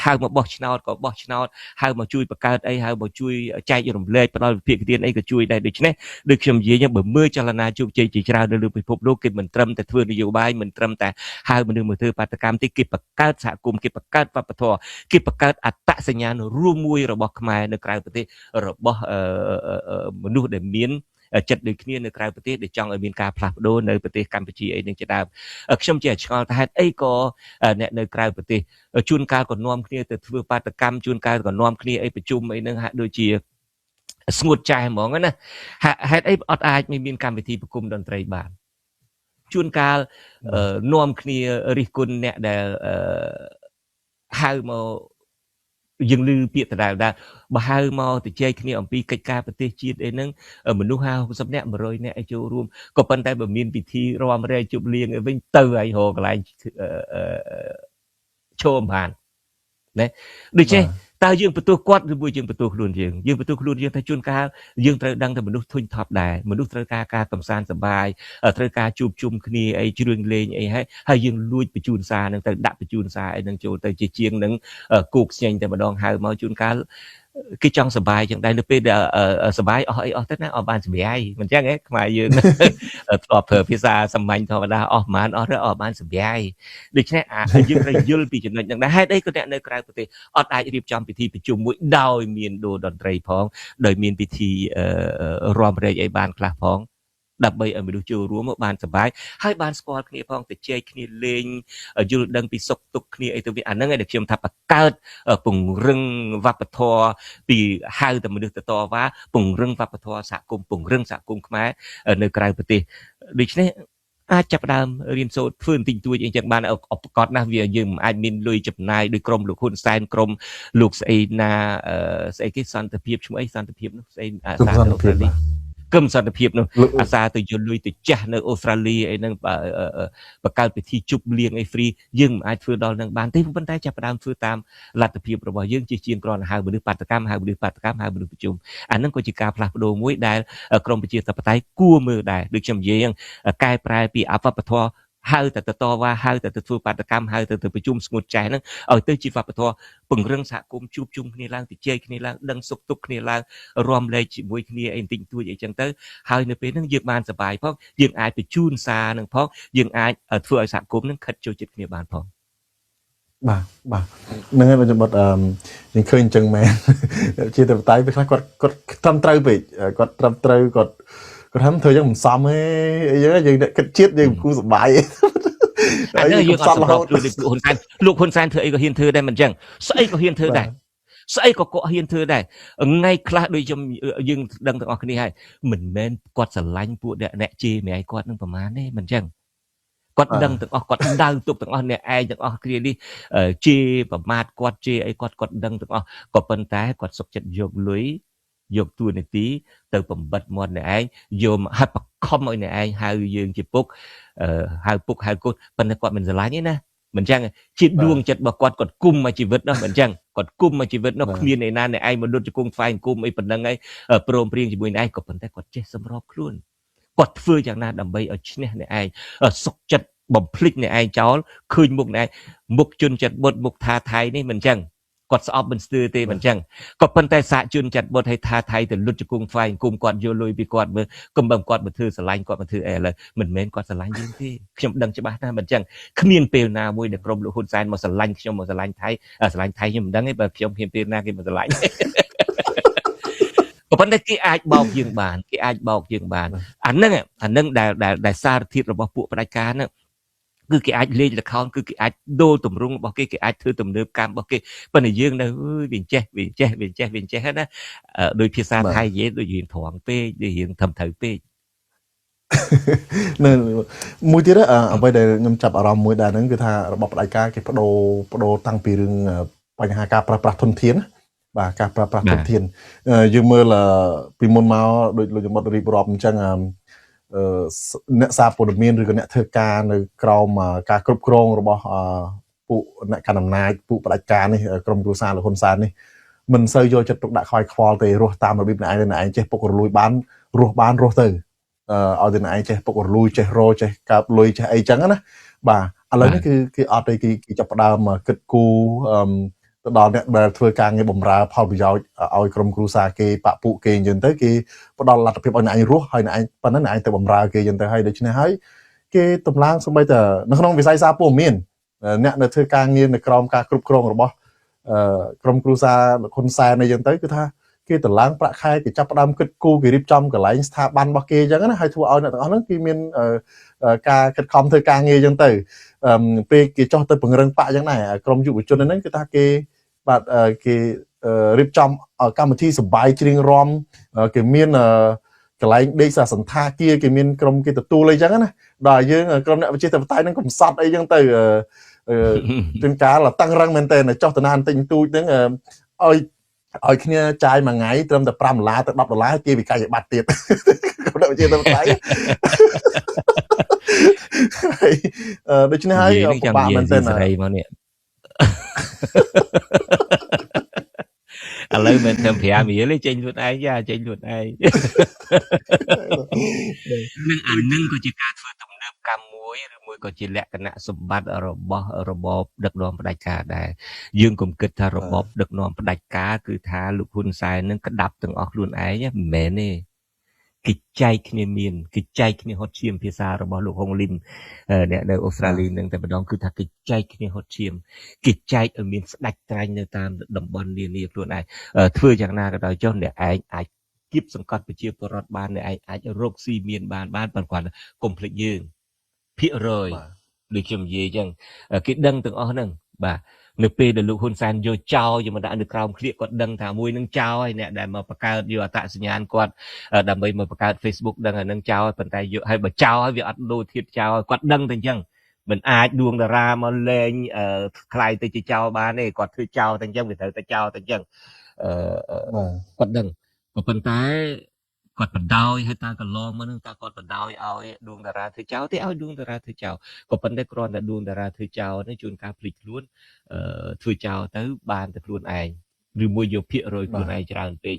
ហៅមកបោះឆ្នោតក៏បោះឆ្នោតហៅមកជួយបង្កើតអីហៅមកជួយចែករំលែកផ្ដល់វិភាគទានអីក៏ជួយដែរដូច្នេះដូចខ្ញុំនិយាយបើមើលចលនាជោគជ័យជាច្រើននៅលើពិភពលោកគេមិនត្រឹមតែធ្វើនយោបាយមិនត្រឹមតែហៅមនុស្សមកធ្វើបាតកម្មទេគេបង្កើតសហគមន៍គេបង្កើតវប្បធម៌គេបង្កើតអត្តសញ្ញាណរួមមួយរបស់ខ្មែរនៅក្រៅប្រទេសរបស់មនុស្សដែលមានចិត្តដូចគ្នានៅក្រៅប្រទេសដែលចង់ឲ្យមានការផ្លាស់ប្ដូរនៅប្រទេសកម្ពុជាអីនឹងជាដើមខ្ញុំជាឆ្ងល់ថាហេតុអីក៏អ្នកនៅក្រៅប្រទេសជួនកាលក៏នាំគ្នាទៅធ្វើបាតកម្មជួនកាលក៏នាំគ្នាអីប្រជុំអីនឹងហាក់ដូចជាស្ងួតចាស់ហ្មងណាហេតុអីអត់អាចមានកម្មវិធីប្រគំតន្ត្រីបានជួនកាលនាំគ្នារិះគន់អ្នកដែលហៅមកយើងឮពាក្យដដែលបើហៅមកទៅជែកគ្នាអំពីកិច្ចការប្រទេសជាតិអីហ្នឹងមនុស្ស50នាក់100នាក់ឲ្យចូលរួមក៏ប៉ុន្តែបើមានពិធីរំលែកជប់លៀងវិញទៅឲ្យរកកន្លែងឈរបានណាដូច្នេះតើយើងបន្ទោសគាត់ឬមួយយើងបន្ទោសខ្លួនយើងបន្ទោសខ្លួនយើងថាជួនកាលយើងត្រូវដឹងថាមនុស្សធុញថប់ដែរមនុស្សត្រូវការកំសាន្តសប្បាយត្រូវការជួបជុំគ្នាអីជ្រឿងលេងអីហើយយើងលួចបញ្ជូនសារនឹងទៅដាក់បញ្ជូនសារអីនឹងចូលទៅជាជាងនឹងគោកខ្ញែងតែម្ដងហៅមកជួនកាលគេចង់សប្បាយចឹងដែរនៅពេលដែលសប្បាយអស់អីអស់ទៅណាអស់បានសម្រាយមិនចឹងហ៎ខ្មែរយើងធ្លាប់ប្រើភាសាសាមញ្ញធម្មតាអស់ប្រហែលអស់ទៅអស់បានសម្រាយដូច្នេះយើងត្រូវយល់ពីចំណុចហ្នឹងដែរហេតុអីក៏អ្នកនៅក្រៅប្រទេសអត់អាចរៀបចំពិធីប្រជុំមួយដោយមានដូរតន្ត្រីផងដោយមានពិធីរាំរែកអីបានខ្លះផងដើម្បីឲ្យមនុស្សចូលរួមមកបានសប្បាយហើយបានស្គាល់គ្នាផងទៅជែកគ្នាលេងយល់ដឹងពីសុខទុក្ខគ្នាអីទៅវាអាហ្នឹងឯងដែលខ្ញុំថាបង្កើតពង្រឹងវប្បធម៌ពីហៅតែមនុស្សទៅតវ៉ាពង្រឹងវប្បធម៌សហគមន៍ពង្រឹងសហគមន៍ខ្មែរនៅក្រៅប្រទេសដូច្នេះអាចចាប់ដើមរៀនសូត្រធ្វើបន្តិចតួចអីចឹងបានប្រកបណាស់វាយើងមិនអាចមានលុយចំណាយដោយក្រុមលោកហ៊ុនសែនក្រុមលោកស្អីណាស្អីគេសន្តិភាពឈ្មោះអីសន្តិភាពនោះស្អីសន្តិភាពគឹមសន្តិភាពនោះអាសាទៅយកលុយទៅចាស់នៅអូស្ត្រាលីអីហ្នឹងបង្កើតពិធីជប់លៀងអីហ្វ្រីយើងមិនអាចធ្វើដល់នឹងបានទេប៉ុន្តែចាប់ផ្ដើមធ្វើតាមលទ្ធភាពរបស់យើងជាគ្រាន់តែហៅមនុស្សបាតកម្មហៅមនុស្សប្រជុំអាហ្នឹងក៏ជាការផ្លាស់ប្ដូរមួយដែលក្រមប្រជាធិបតេយ្យគួរមើលដែរដូចខ្ញុំនិយាយហ្នឹងកែប្រែពីអវប្បធម៌ហៅតែទៅតវ៉ាហៅតែទៅធ្វើបាតកម្មហៅទៅប្រជុំស្ងួតចែហ្នឹងឲ្យទៅជាវប្បធម៌ពង្រឹងសហគមន៍ជួបជុំគ្នាឡើងទៅជែកគ្នាឡើងដឹងសុខទុក្ខគ្នាឡើងរួមលេខជាមួយគ្នាអីបន្តិចតួចអីចឹងទៅហើយនៅពេលហ្នឹងយើងបានសប្បាយផងយើងអាចបញ្ជូនសារនឹងផងយើងអាចធ្វើឲ្យសហគមន៍ហ្នឹងខិតចូលចិត្តគ្នាបានផងបាទហ្នឹងហើយខ្ញុំយើងឃើញអញ្ចឹងមែនជាតែបតៃពេលខ្លះគាត់ត្រឹមត្រូវពេកគាត់ត្រឹមត្រូវគាត់ថាធ្វើយ៉ាងមិនសមទេអីចឹងយើងគិតជាតិយើងគូសុបាយអានេះយើងអត់សម្របខ្លួនលោកហ៊ុនសែនធ្វើអីក៏ហ៊ានធ្វើដែរមិនចឹងស្អីក៏ហ៊ានធ្វើដែរស្អីក៏គាត់ហ៊ានធ្វើដែរថ្ងៃខ្លះដូចយើងដឹងទាំងអស់គ្នាហើយមិនមែនគាត់ស្រឡាញ់ពួកអ្នកជេរម្រាយគាត់នឹងប្រមាណទេមិនចឹងគាត់ដឹងទាំងអស់គាត់ដៅទុកទាំងអស់អ្នកឯងទាំងអស់គ្នានេះជេរប្រមាថគាត់ជេរអីគាត់ដឹងទាំងអស់ក៏ប៉ុន្តែគាត់សុខចិត្តយកលុយយកទួនាទីទៅបំបិតមាត់អ្នកឯងយកហាត់បខំឲ្យអ្នកឯងហៅយើងជាពុកហៅពុកហៅកូនប៉ុន្តែគាត់មិនស្រឡាញ់ទេណាមិនចឹងជាដួងចិត្តរបស់គាត់គុំមកជីវិតនោះមិនចឹងគាត់គុំមកជីវិតនោះគ្មានឯណាអ្នកឯងមកលុតជង្គង់ថ្វាយគុំអីប៉ុណ្្នឹងឯងព្រមព្រៀងជាមួយអ្នកឯងក៏ប៉ុន្តែគាត់ចេះសម្របខ្លួនគាត់ធ្វើយ៉ាងណាដើម្បីឲ្យឈ្នះអ្នកឯងសុខចិត្តបំភ្លេចអ្នកឯងចោលឃើញមុខអ្នកឯងមុខជន់ចិត្តបុតមុខថាថៃនេះមិនចឹងគាត់ស្អប់មិនស្ទើរទេមិនចឹងក៏ប៉ុន្តែសាកជន់ចិត្តបុតឲ្យថាថៃទៅលុតជង្គង់ថ្វាយគុំគាត់យកលុយពីគាត់មើលកុំបើគាត់មកធ្វើស្រឡាញ់គាត់មកធ្វើអីឥឡូវមិនមែនគាត់ស្រឡាញ់យើងទេខ្ញុំដឹងច្បាស់ណាស់មិនចឹងគ្មានពេលណាមួយដែលក្រុមលោកហ៊ុនសែនមកស្រឡាញ់ខ្ញុំមកស្រឡាញ់ថៃខ្ញុំមិនដឹងទេបើខ្ញុំគ្មានពេលណាគេមកស្រឡាញ់ ក៏ប៉ុន្តែគេអាចបោកយើងបានគេអាចបោកយើងបានអាហ្នឹងដែលសារធាតុរបស់ពួកផ្ដាច់ការហ្នឹងគឺគេអាចលេងល្ខោនគឺគេអាចដូរទម្រង់របស់គេគេអាចធ្វើទំនើបកម្មរបស់គេប៉ុន្តែយើងនៅវាចេះណាដោយភាសាថៃនិយាយដូចរៀងត្រង់ពេកដូចរៀងធំត្រូវពេក នៅមួយទៀតអ្វីដែលខ្ញុំចាប់អារម្មណ៍មួយដែរហ្នឹងគឺថារបបផ្ដាច់ការគេបដូរតាំងពីរឿងបញ្ហាការប្រើប្រាស់ធនធានបាទការប្រើប្រាស់ធនធានយើងមើលពីមុនមកដូចលោកយមត់រៀបរាប់អញ្ចឹងអ្នកសារព័ត៌មានឬក៏អ្នកធ្វើការនៅក្រោមការគ្រប់គ្រងរបស់ពួកអ្នកកណ្ដាលអំណាចពួកផ្ដាច់ការនេះក្រុមគ្រួសារលោកហ៊ុនសែននេះមិនសូវយកចិត្តទុកដាក់ខ្វាយខ្វល់ទេរស់តាមរបៀបអ្នកឯងចេះពុករលួយបានរស់ទៅឲ្យតែឯងចេះពុករលួយចេះរចេះកើបលុយចេះអីចឹងណាបាទឥឡូវនេះគឺអត់ទេគេចាប់ផ្ដើមគិតគូរទៅដល់អ្នកដែលធ្វើការងារបម្រើផលប្រយោជន៍ឲ្យក្រុមគ្រួសារគេបាក់ពួកគេអញ្ចឹងទៅគេផ្ដល់លទ្ធភាពឲ្យអ្នកឯងរស់ហើយអ្នកឯងប៉ុណ្ណឹងអ្នកឯងទៅបម្រើគេអញ្ចឹងទៅហើយដូច្នេះហើយគេតម្លើងសម្បីតែនៅក្នុងវិស័យសារព័ត៌មានអ្នកនៅធ្វើការងារនៅក្រោមការគ្រប់គ្រងរបស់ក្រុមគ្រួសារលោកហ៊ុនសែនអីចឹងទៅគឺថាគេតម្លើងប្រាក់ខែគេចាប់ផ្ដើមគិតគូរគេរៀបចំកន្លែងស្ថាប័នរបស់គេអញ្ចឹងណាហើយធ្វើឲ្យអ្នកទាំងអស់ហ្នឹងគេមានការខិតខំធ្វើការងារអញ្ចឹងទៅពេលគេចោះទៅពង្រឹងបកអញ្ចឹងដែរក្រុមយុវជនហ្នឹងគឺថាគេបាទគេរៀបចំកម្មវិធីសប្បាយច្រៀងរាំគេមានកន្លែងដេកសន្តាគារគេមានក្រុមគេទទួលអីចឹងណាដល់យើងក្រុមអ្នកវិជាតបតៃហ្នឹងកំសត់អីចឹងទៅជួនកាលតឹងរឹងមែនតើចោះតាណានទិញទូចហ្នឹងឲ្យគ្នាចាយមួយថ្ងៃត្រឹមតែ$5ទៅ$10គេវិក័យប័ត្រទៀតក្រុមអ្នកវិជាតបតៃដូច្នេះហើយពិបាកមែនតើសេរីមកនេះឥឡូវមិនធ្វើ5រៀលទេចេញខ្លួនឯងយ៉ាចេញខ្លួនឯងនឹងអានឹងក៏ជាការធ្វើទំនើបកម្មមួយឬមួយក៏ជាលក្ខណៈសម្បត្តិរបស់របបដឹកនាំផ្ដាច់ការដែរយើងកុំគិតថារបបដឹកនាំផ្ដាច់ការគឺថាលោកហ៊ុនសែននឹងក្តាប់ទាំងអស់ខ្លួនឯងមិនមែនទេគេចែកគ្នាមានគេចែកគ្នាហត់ឈាមភាសារបស់លោកហុងលីនអ្នកនៅអូស្ត្រាលីនឹងតែម្ដងគឺថាគេចែកគ្នាហត់ឈាមគេចែកឲ្យមានស្ដាច់ត្រាញ់នៅតាមតំបន់នានាខ្លួនឯងធ្វើយ៉ាងណាក៏ដោយចុះអ្នកឯងអាចគៀបសង្កត់ប្រជាពលរដ្ឋបានអ្នកឯងអាចរកស៊ីមានបានប៉ុន្តែគាត់កុំភ្លេចយើងភាគរយដូចខ្ញុំនិយាយអញ្ចឹងគេដឹងទាំងអស់ហ្នឹងបាទនៅពេលដែលលោកហ៊ុនសែនយកចោលយកមកដាក់នៅក្រោមឃ្លៀកគាត់ដឹងថាមួយនឹងចោលហើយអ្នកដែលមកបង្កើតយកអត្តសញ្ញាណគាត់ដើម្បីមកបង្កើត Facebook ដឹងអានឹងចោលប៉ុន្តែយកឲ្យបើចោលហើយវាអត់ដូរធៀបចោលគាត់ដឹងតែអញ្ចឹងមិនអាចដួងតារាមកលេងខ្លាយទៅជាចោលបានទេគាត់ធ្វើចោលតែអញ្ចឹងវាត្រូវតែចោលតែអញ្ចឹងគាត់ដឹងក៏ប៉ុន្តែគាត់បណ្ដោយហើយតើកន្លងមកនឹងតើគាត់បណ្ដោយឲ្យដួងតារាធ្វើចោលទេឲ្យដួងតារាធ្វើចោលក៏ប៉ុន្តែគ្រាន់តែដួងតារាធ្វើចោលនេះជួនកាលភ្លេចខ្លួនធ្វើចោលទៅបានតែខ្លួនឯងឬមួយយកភាគរយខ្លួនឯងច្រើនពេក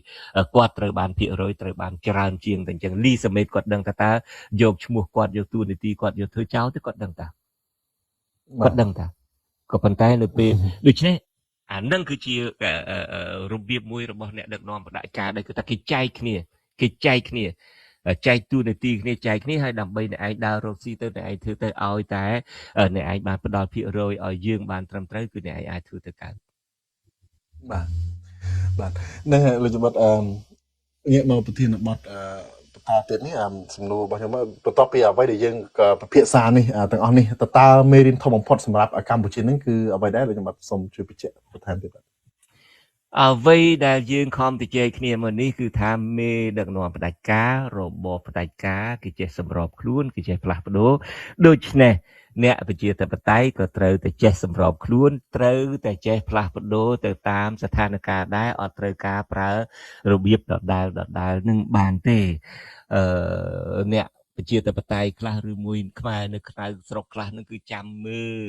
គាត់ត្រូវបានភាគរយត្រូវបានច្រើនជាងតែអញ្ចឹងលីសមេតគាត់ដឹងថាតើយកឈ្មោះគាត់យកតួនាទីគាត់យកធ្វើចោលទៅគាត់ដឹងតាក៏ប៉ុន្តែនៅពេលដូច្នេះអានឹងគឺជារបៀបមួយរបស់អ្នកដឹកនាំបដិការដែលគឺថាគេចែកគ្នាចែកទូនាទីគ្នាចែកគ្នាហើយដើម្បីអ្នកឯងដើររកស៊ីទៅអ្នកឯងធ្វើទៅឲ្យតែអ្នកឯងបានផ្ដល់ភាគរយឲ្យយើងបានត្រឹមត្រូវគឺអ្នកឯងអាចធ្វើទៅកើតបាទនឹងលោកជំរិតងាកមកប្រធានបទបន្តទៀតនេះសំណួររបស់ខ្ញុំបន្ទាប់ពីអ្វីដែលយើងពិភាក្សានេះទាំងអស់នេះតើមេរៀនធំបំផុតសម្រាប់កម្ពុជានឹងគឺអ្វីដែរលោកជំរិតសូមជួយបញ្ជាក់បន្ថែមទៀតបាទអ្វីដែលយើងខំទៅជែកគ្នាមកនេះគឺថាមេដឹកនាំផ្ដាច់ការរបបផ្ដាច់ការគេចេះសម្របខ្លួនគេចេះផ្លាស់ប្ដូរដូច្នេះអ្នកប្រជាធិបតេយ្យក៏ត្រូវតែចេះសម្របខ្លួនត្រូវតែចេះផ្លាស់ប្ដូរទៅតាមស្ថានភាពដែរអត់ត្រូវការប្រើរបៀបដដែលនឹងបានទេអ្នកប្រជាធិបតេយ្យខ្លះឬមួយខ្មែរនៅក្រៅស្រុកខ្លះនឹងគឺចាំមើល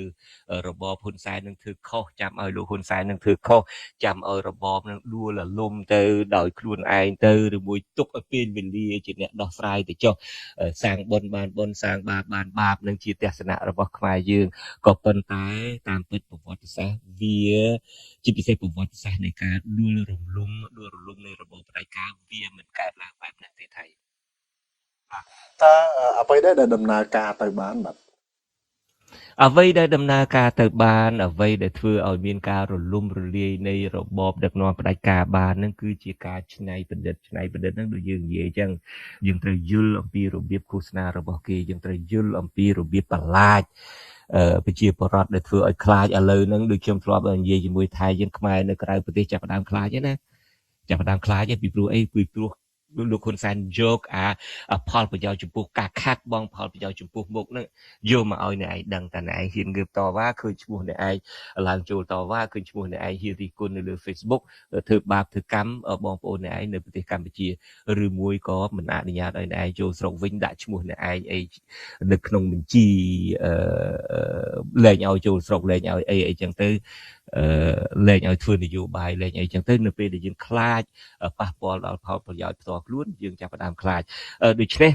របបហ៊ុនសែននឹងធ្វើខុសចាំឲ្យលោកហ៊ុនសែននឹងធ្វើខុសចាំឲ្យរបបនឹងដួលរលំទៅដោយខ្លួនឯងទៅឬមួយទុកឲ្យពេលវេលាជាអ្នកដោះស្រាយទៅចុះសាងបុណ្យបានបុណ្យសាងបាបបានបាបនឹងជាទស្សនៈរបស់ខ្មែរយើងក៏ប៉ុន្តែតាមពិតប្រវត្តិសាស្ត្រវាជាពិសេសប្រវត្តិសាស្ត្រនៃការដួលរលំនៃរបបផ្ដាច់ការវាមិនកើតឡើងបែបនេះទេថៃតើអ្វីដែរដែលដំណើរការទៅបានបាទ អ្វីដែលដំណើរការទៅបានអ្វីដែលធ្វើឲ្យមានការរលំរលាយនៃរបបដឹកនាំផ្ដាច់ការបានហ្នឹងគឺជាការច្នៃប្រឌិតហ្នឹងដូចយើងនិយាយអញ្ចឹងយើងត្រូវយល់អំពីរបៀបឃោសនារបស់គេយើងត្រូវយល់អំពីរបៀបបន្លាចប្រជាពលរដ្ឋដែលធ្វើឲ្យខ្លាចឥឡូវហ្នឹងដូចខ្ញុំធ្លាប់និយាយជាមួយថៃយើងខ្មែរនៅក្រៅប្រទេសចាប់ផ្ដើមខ្លាចហ្នឹងណាចាប់ផ្ដើមខ្លាចពីព្រោះអីពីព្រោះលោកហ៊ុនសែនយកផលប្រយោជន៍ចំពោះការខាត់បងផលប្រយោជន៍ចំពោះមុខហ្នឹងយកមកឲ្យអ្នកឯងដឹងតែអ្នកឯងហ៊ានងើបតវ៉ាឃើញឈ្មោះអ្នកឯងឡើងចូលតវ៉ាឃើញឈ្មោះអ្នកឯងហ៊ានរិះគន់នៅលើ Facebook ធ្វើបាបធ្វើកម្មបងប្អូនអ្នកឯងនៅប្រទេសកម្ពុជាឬមួយក៏មិនអនុញ្ញាតឲ្យអ្នកឯងចូលស្រុកវិញដាក់ឈ្មោះអ្នកឯងអីនៅក្នុងបញ្ជីលែងឲ្យចូលស្រុកលែងឲ្យអីចឹងទៅលែងឲ្យធ្វើនយោបាយលែងអីចឹងទៅនៅពេលដែលយើងខ្លាចប៉ះពាល់ដល់ផលប្រយោជន៍ផ្ទាល់ខ្លួនយើងចាប់ផ្ដើមខ្លាចដូច្នេះ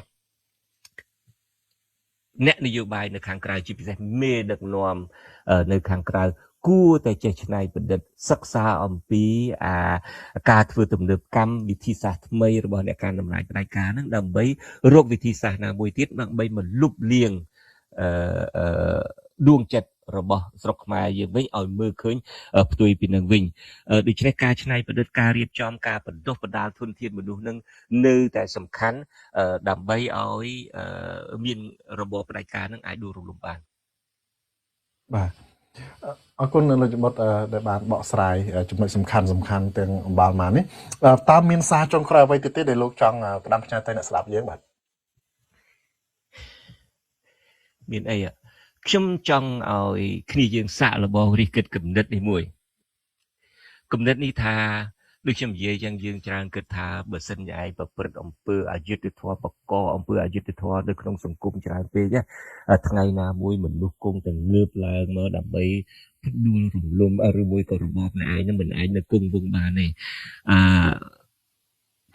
អ្នកនយោបាយនៅខាងក្រៅជាពិសេសមេដឹកនាំនៅខាងក្រៅគួរតែចេះច្នៃប្រឌិតសិក្សាអំពីការធ្វើទំនើបកម្មវិធីសាស្ត្រថ្មីរបស់អ្នកការតម្លៃផ្ដាច់ការហ្នឹងដើម្បីរកវិធីសាស្ត្រណាមួយទៀតដើម្បីមកលុបលាងដួងចិត្តរបស់ស្រុកខ្មែរយើងវិញឲ្យមើលឃើញផ្ទុយពីនឹងវិញដូច្នេះការច្នៃប្រឌិតការរៀបចំការបណ្ដុះបណ្ដាលធនធានមនុស្សនឹងនៅតែសំខាន់ដើម្បីឲ្យមានរបបផ្ដាច់ការនឹងអាចដួលរំលំបានបាទអរគុណលោកជំបុតដែលបានបកស្រាយចំណុចសំខាន់ទាំងអំបាលមកនេះតើមានសារចុងក្រោយអ្វីទៀតទេដែលលោកចង់ផ្ដាំផ្ញើទៅអ្នកស្ដាប់យើងបាទមានអីខ្ញុំចង់ឲ្យគ្នាយើងសាកល្បងរិះគិតគំនិតនេះមួយគំនិតនេះថាដូចខ្ញុំនិយាយយ៉ាងយើងច្រើនគិតថាបើសិនជាឯងប្រព្រឹត្តអំពើអយុត្តិធម៌បកអំពើអយុត្តិធម៌នៅក្នុងសង្គមច្រើនពេកថ្ងៃណាមួយមនុស្សគង់តែងើបឡើងមកដើម្បីផ្ដួលរំលំឬមួយក៏របបអ្នកឯងនឹងមិនអាចនៅគង់វង្សបានទេ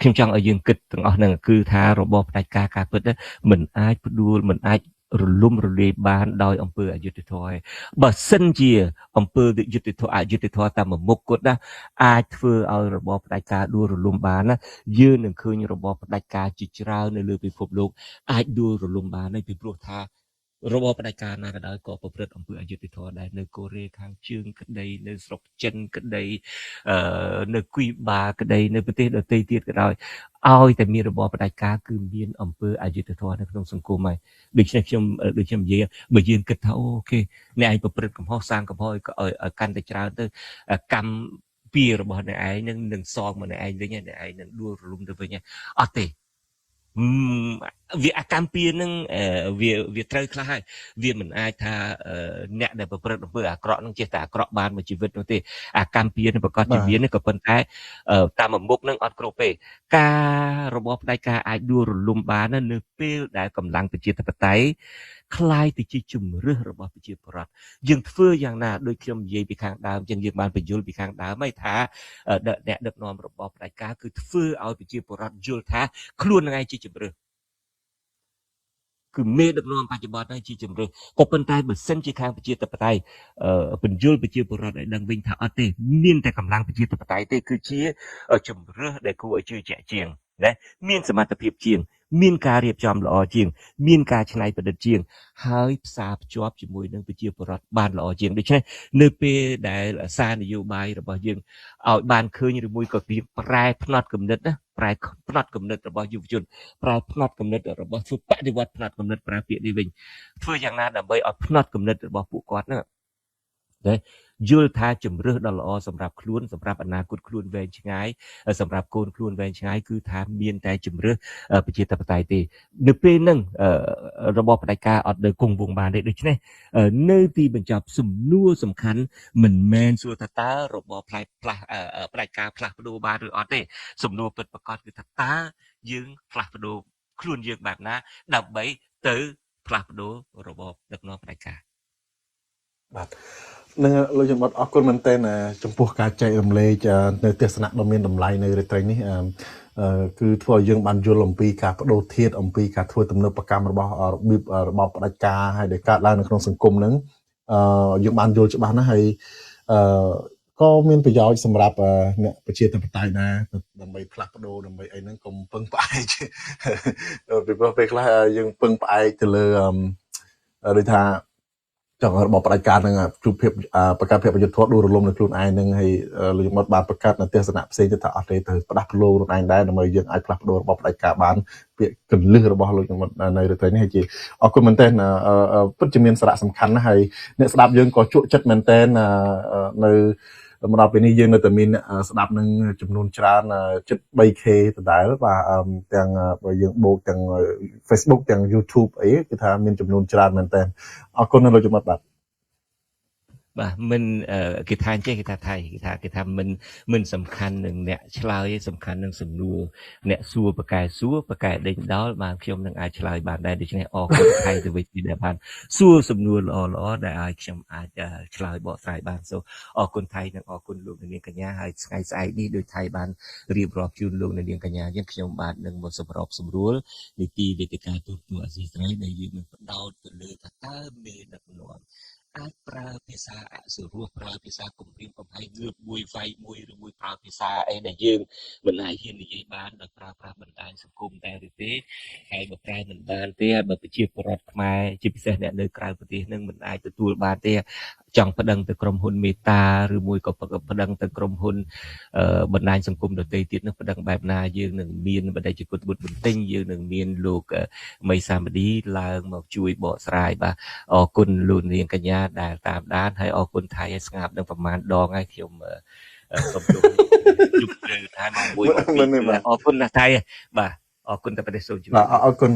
ខ្ញុំចង់ឲ្យយើងគិតទាំងអស់ហ្នឹងគឺថារបបផ្ដាច់ការការពិតមិនអាចផ្ដួលមិនអាចរលំរលាយបានដោយអំពើអយុត្តិធម៌ឯងបើសិនជាអំពើយុត្តិធម៌អយុត្តិធម៌តាមមុខគាត់ណាអាចធ្វើឲ្យរបបផ្ដាច់ការដួលរលំបានណាយើងនឹងឃើញរបបផ្ដាច់ការជាច្រើននៅលើពិភពលោកអាចដួលរលំបានហើយពីព្រោះថារបបផ្ដាច់ការណាក៏ដោយក៏ប្រព្រឹត្តអំពើអយុត្តិធម៌ដែរនៅកូរ៉េខាងជើងក្តីនៅស្រុកចិនក្តីនៅគីបាក្តីនៅប្រទេសដទៃទៀតក៏ដោយឲ្យតែមានរបបផ្ដាច់ការគឺមានអំពើអយុត្តិធម៌នៅក្នុងសង្គមហើយដូច្នេះខ្ញុំនិយាយបើយើងគិតថាអូខេអ្នកឯងប្រព្រឹត្តកំហុសសាងកំហុសឲ្យកាន់តែច្រើនទៅកម្មពីរបស់អ្នកឯងនឹងសងមកអ្នកឯងវិញអ្នកឯងនឹងដួលរលំទៅវិញអត់ទេវាអាកម្មពៀនឹងវាត្រូវខ្លះហើយវាមិនអាចថាអ្នកដែលប្រព្រឹត្តអំពើអាក្រក់នឹងចេះតែអាក្រក់បានមួយជីវិតនោះទេអាកម្មពៀនឹងប្រកាសជាមានក៏ប៉ុន្តែតាមមុខនឹងអត់គ្រប់ទេការរបបផ្ដាច់ការអាចដួលរលំបាននៅពេលដែលកម្លាំងប្រជាធិបតេយ្យคล้ายទៅជាជំរឿសរបស់ប្រជាពលរដ្ឋយើងធ្វើយ៉ាងណាដូចខ្ញុំនិយាយពីខាងដើមចឹងយើងបានបញ្យល់ពីខាងដើមហើយថាអ្នកដឹកនាំរបបផ្ដាច់ការគឺធ្វើឲ្យប្រជាពលរដ្ឋយល់ថាខ្លួននឹងឯងជាជំរឿសគឺមេដឹកនាំបច្ចុប្បន្នហ្នឹងជាជំរឿសក៏ប៉ុន្តែបើសិនជាខាងប្រជាធិបតេយ្យបញ្យល់ប្រជាពលរដ្ឋឲ្យដឹងវិញថាអត់ទេមានតែកម្លាំងប្រជាធិបតេយ្យទេគឺជាជំរឿសដែលគួរឲ្យជឿជាក់ជាងណាមានសមត្ថភាពជាងមានការរៀបចំល្អជាងមានការច្នៃប្រឌិតជាងហើយផ្សារភ្ជាប់ជាមួយនឹងប្រជាពលរដ្ឋបានល្អជាងដូច្នេះនៅពេលដែលសារនយោបាយរបស់យើងឲ្យបានឃើញឬមួយក៏ប្រែផ្នត់គំនិតណាប្រែផ្នត់គំនិតរបស់យុវជនប្រែផ្នត់គំនិតរបស់ធ្វើបដិវត្តផ្នត់គំនិតប្រើពាក្យនេះវិញធ្វើយ៉ាងណាដើម្បីឲ្យផ្នត់គំនិតរបស់ពួកគាត់ហ្នឹងយល់ថាជំរឿសដ៏ល្អសម្រាប់ខ្លួនសម្រាប់អនាគតខ្លួនវែងឆ្ងាយសម្រាប់កូនខ្លួនវែងឆ្ងាយគឺថាមានតែជំរឿសប្រជាធិបតេយ្យទេនៅពេលហ្នឹងរបបផ្ដាច់ការអត់នៅគង់វង្សបានទេដូច្នេះនៅទីបញ្ចប់សំណួរសំខាន់មិនមែនសួរថាតើរបបផ្ដាច់ការផ្លាស់ប្ដូរបានឬអត់ទេសំណួរពិតប្រាកដគឺថាតើយើងផ្លាស់ប្ដូរខ្លួនយើងបែបណាដើម្បីទៅផ្លាស់ប្ដូររបបដឹកនាំផ្ដាច់ការបាទនឹងលោកជំបុតអរគុណមែនទែនចំពោះការចែករំលែកនៅទស្សនៈដ៏មានតម្លៃនៅរាត្រីនេះគឺធ្វើឲ្យយើងបានយល់អំពីការបដូរធាតុអំពីការធ្វើទំនើបកម្មរបស់របៀបរបបផ្ដាច់ការហើយដែលកើតឡើងនៅក្នុងសង្គមហ្នឹងយើងបានយល់ច្បាស់ណាស់ហើយក៏មានប្រយោជន៍សម្រាប់អ្នកប្រជាធិបតេយ្យដែរដើម្បីផ្លាស់ប្ដូរដើម្បីអីហ្នឹងកុំពឹងផ្អែកពីព្រោះពេលខ្លះយើងពឹងផ្អែកទៅលើដូចថា ចង់របស់បដិការនឹងជួបភាពប្រកាសភាពប្រយុទ្ធធម៌ដួលរលំនៅខ្លួនឯងនឹងហើយលោកយមត់បានប្រកាសនៅទស្សនៈផ្សេងទៀតថាអត់ទេទៅផ្ដាស់ប្ដូរខ្លួនឯងដែរដើម្បីយើងអាចផ្លាស់ប្ដូររបស់បដិការបានពាក្យកលឹះរបស់លោកយមត់នៅរឿងនេះហើយជាអរគុណមែនទែនពិតជាមានសារៈសំខាន់ណាស់ហើយអ្នកស្ដាប់យើងក៏ជក់ចិត្តមែនទែននៅមកដល់ពេលនេះយើងនៅតែមានស្ដាប់នឹងចំនួនច្រើនជិត 3K ដដែលបាទទាំងបើយើងបូកទាំង Facebook ទាំង YouTube អីគឺថាមានចំនួនច្រើនមែនទែនអរគុណលោកយមត់បាទបាទមិនគេថាអញ្ចេះគេថាថៃគេថាមិនសំខាន់នឹងអ្នកឆ្លើយសំខាន់នឹងសំណួរអ្នកសួរប្រកែដេញដោលបានខ្ញុំនឹងអាចឆ្លើយបានដែរដូច្នេះអរគុណថៃទៅវិញដែលបានសួរសំណួរល្អដែលឲ្យខ្ញុំអាចឆ្លើយបកស្រាយបានសូអរគុណថៃនិងអរគុណលោកនាងកញ្ញាហើយថ្ងៃស្អែកនេះដោយថៃបានរៀបរាប់ជូនលោកនាងកញ្ញាអញ្ចឹងខ្ញុំបាទនឹងមកសម្របសម្រួលនីតិវេទិកាទូរទស្សន៍អាស៊ីសេរីដែលយើងនឹងបដោតទៅលើថាតើមេដឹកនាំអាចប្រើភាសាអសុរោះប្រើភាសាគំរាមកំហែងងើបមួយវាយមួយឬមួយប្រើភាសាអីដែលយើងមិនអាចហ៊ាននិយាយបានដោយប្រើប្រាស់បណ្ដាញសង្គមតែឬទេហើយបើប្រើមិនបានទេបើប្រជាពលរដ្ឋខ្មែរជាពិសេសអ្នកនៅក្រៅប្រទេសនឹងមិនអាចទទួលបានទេចង់ប្តឹងទៅក្រុមហ៊ុនមេតាឬមួយក៏ប្តឹងទៅក្រុមហ៊ុនបណ្ដាញសង្គមដទៃទៀតនឹងប្តឹងបែបណាយើងនឹងមានបណ្ដាជគុតបុត្របន្ទិញយើងនឹងមានលោកមីសាមឌីឡើងមកជួយបកស្រាយបាទអរគុណលោកនាងកញ្ញាដែលតាមដានហើយអរគុណថៃឲ្យស្ងាប់នឹងប្រមាណដងហើយខ្ញុំសូមជម្រាបជប់ត្រូវថាមួយអរគុណណាស់ថៃបាទអរគុណតែប្រទេសសូមជម្រាបអរគុណ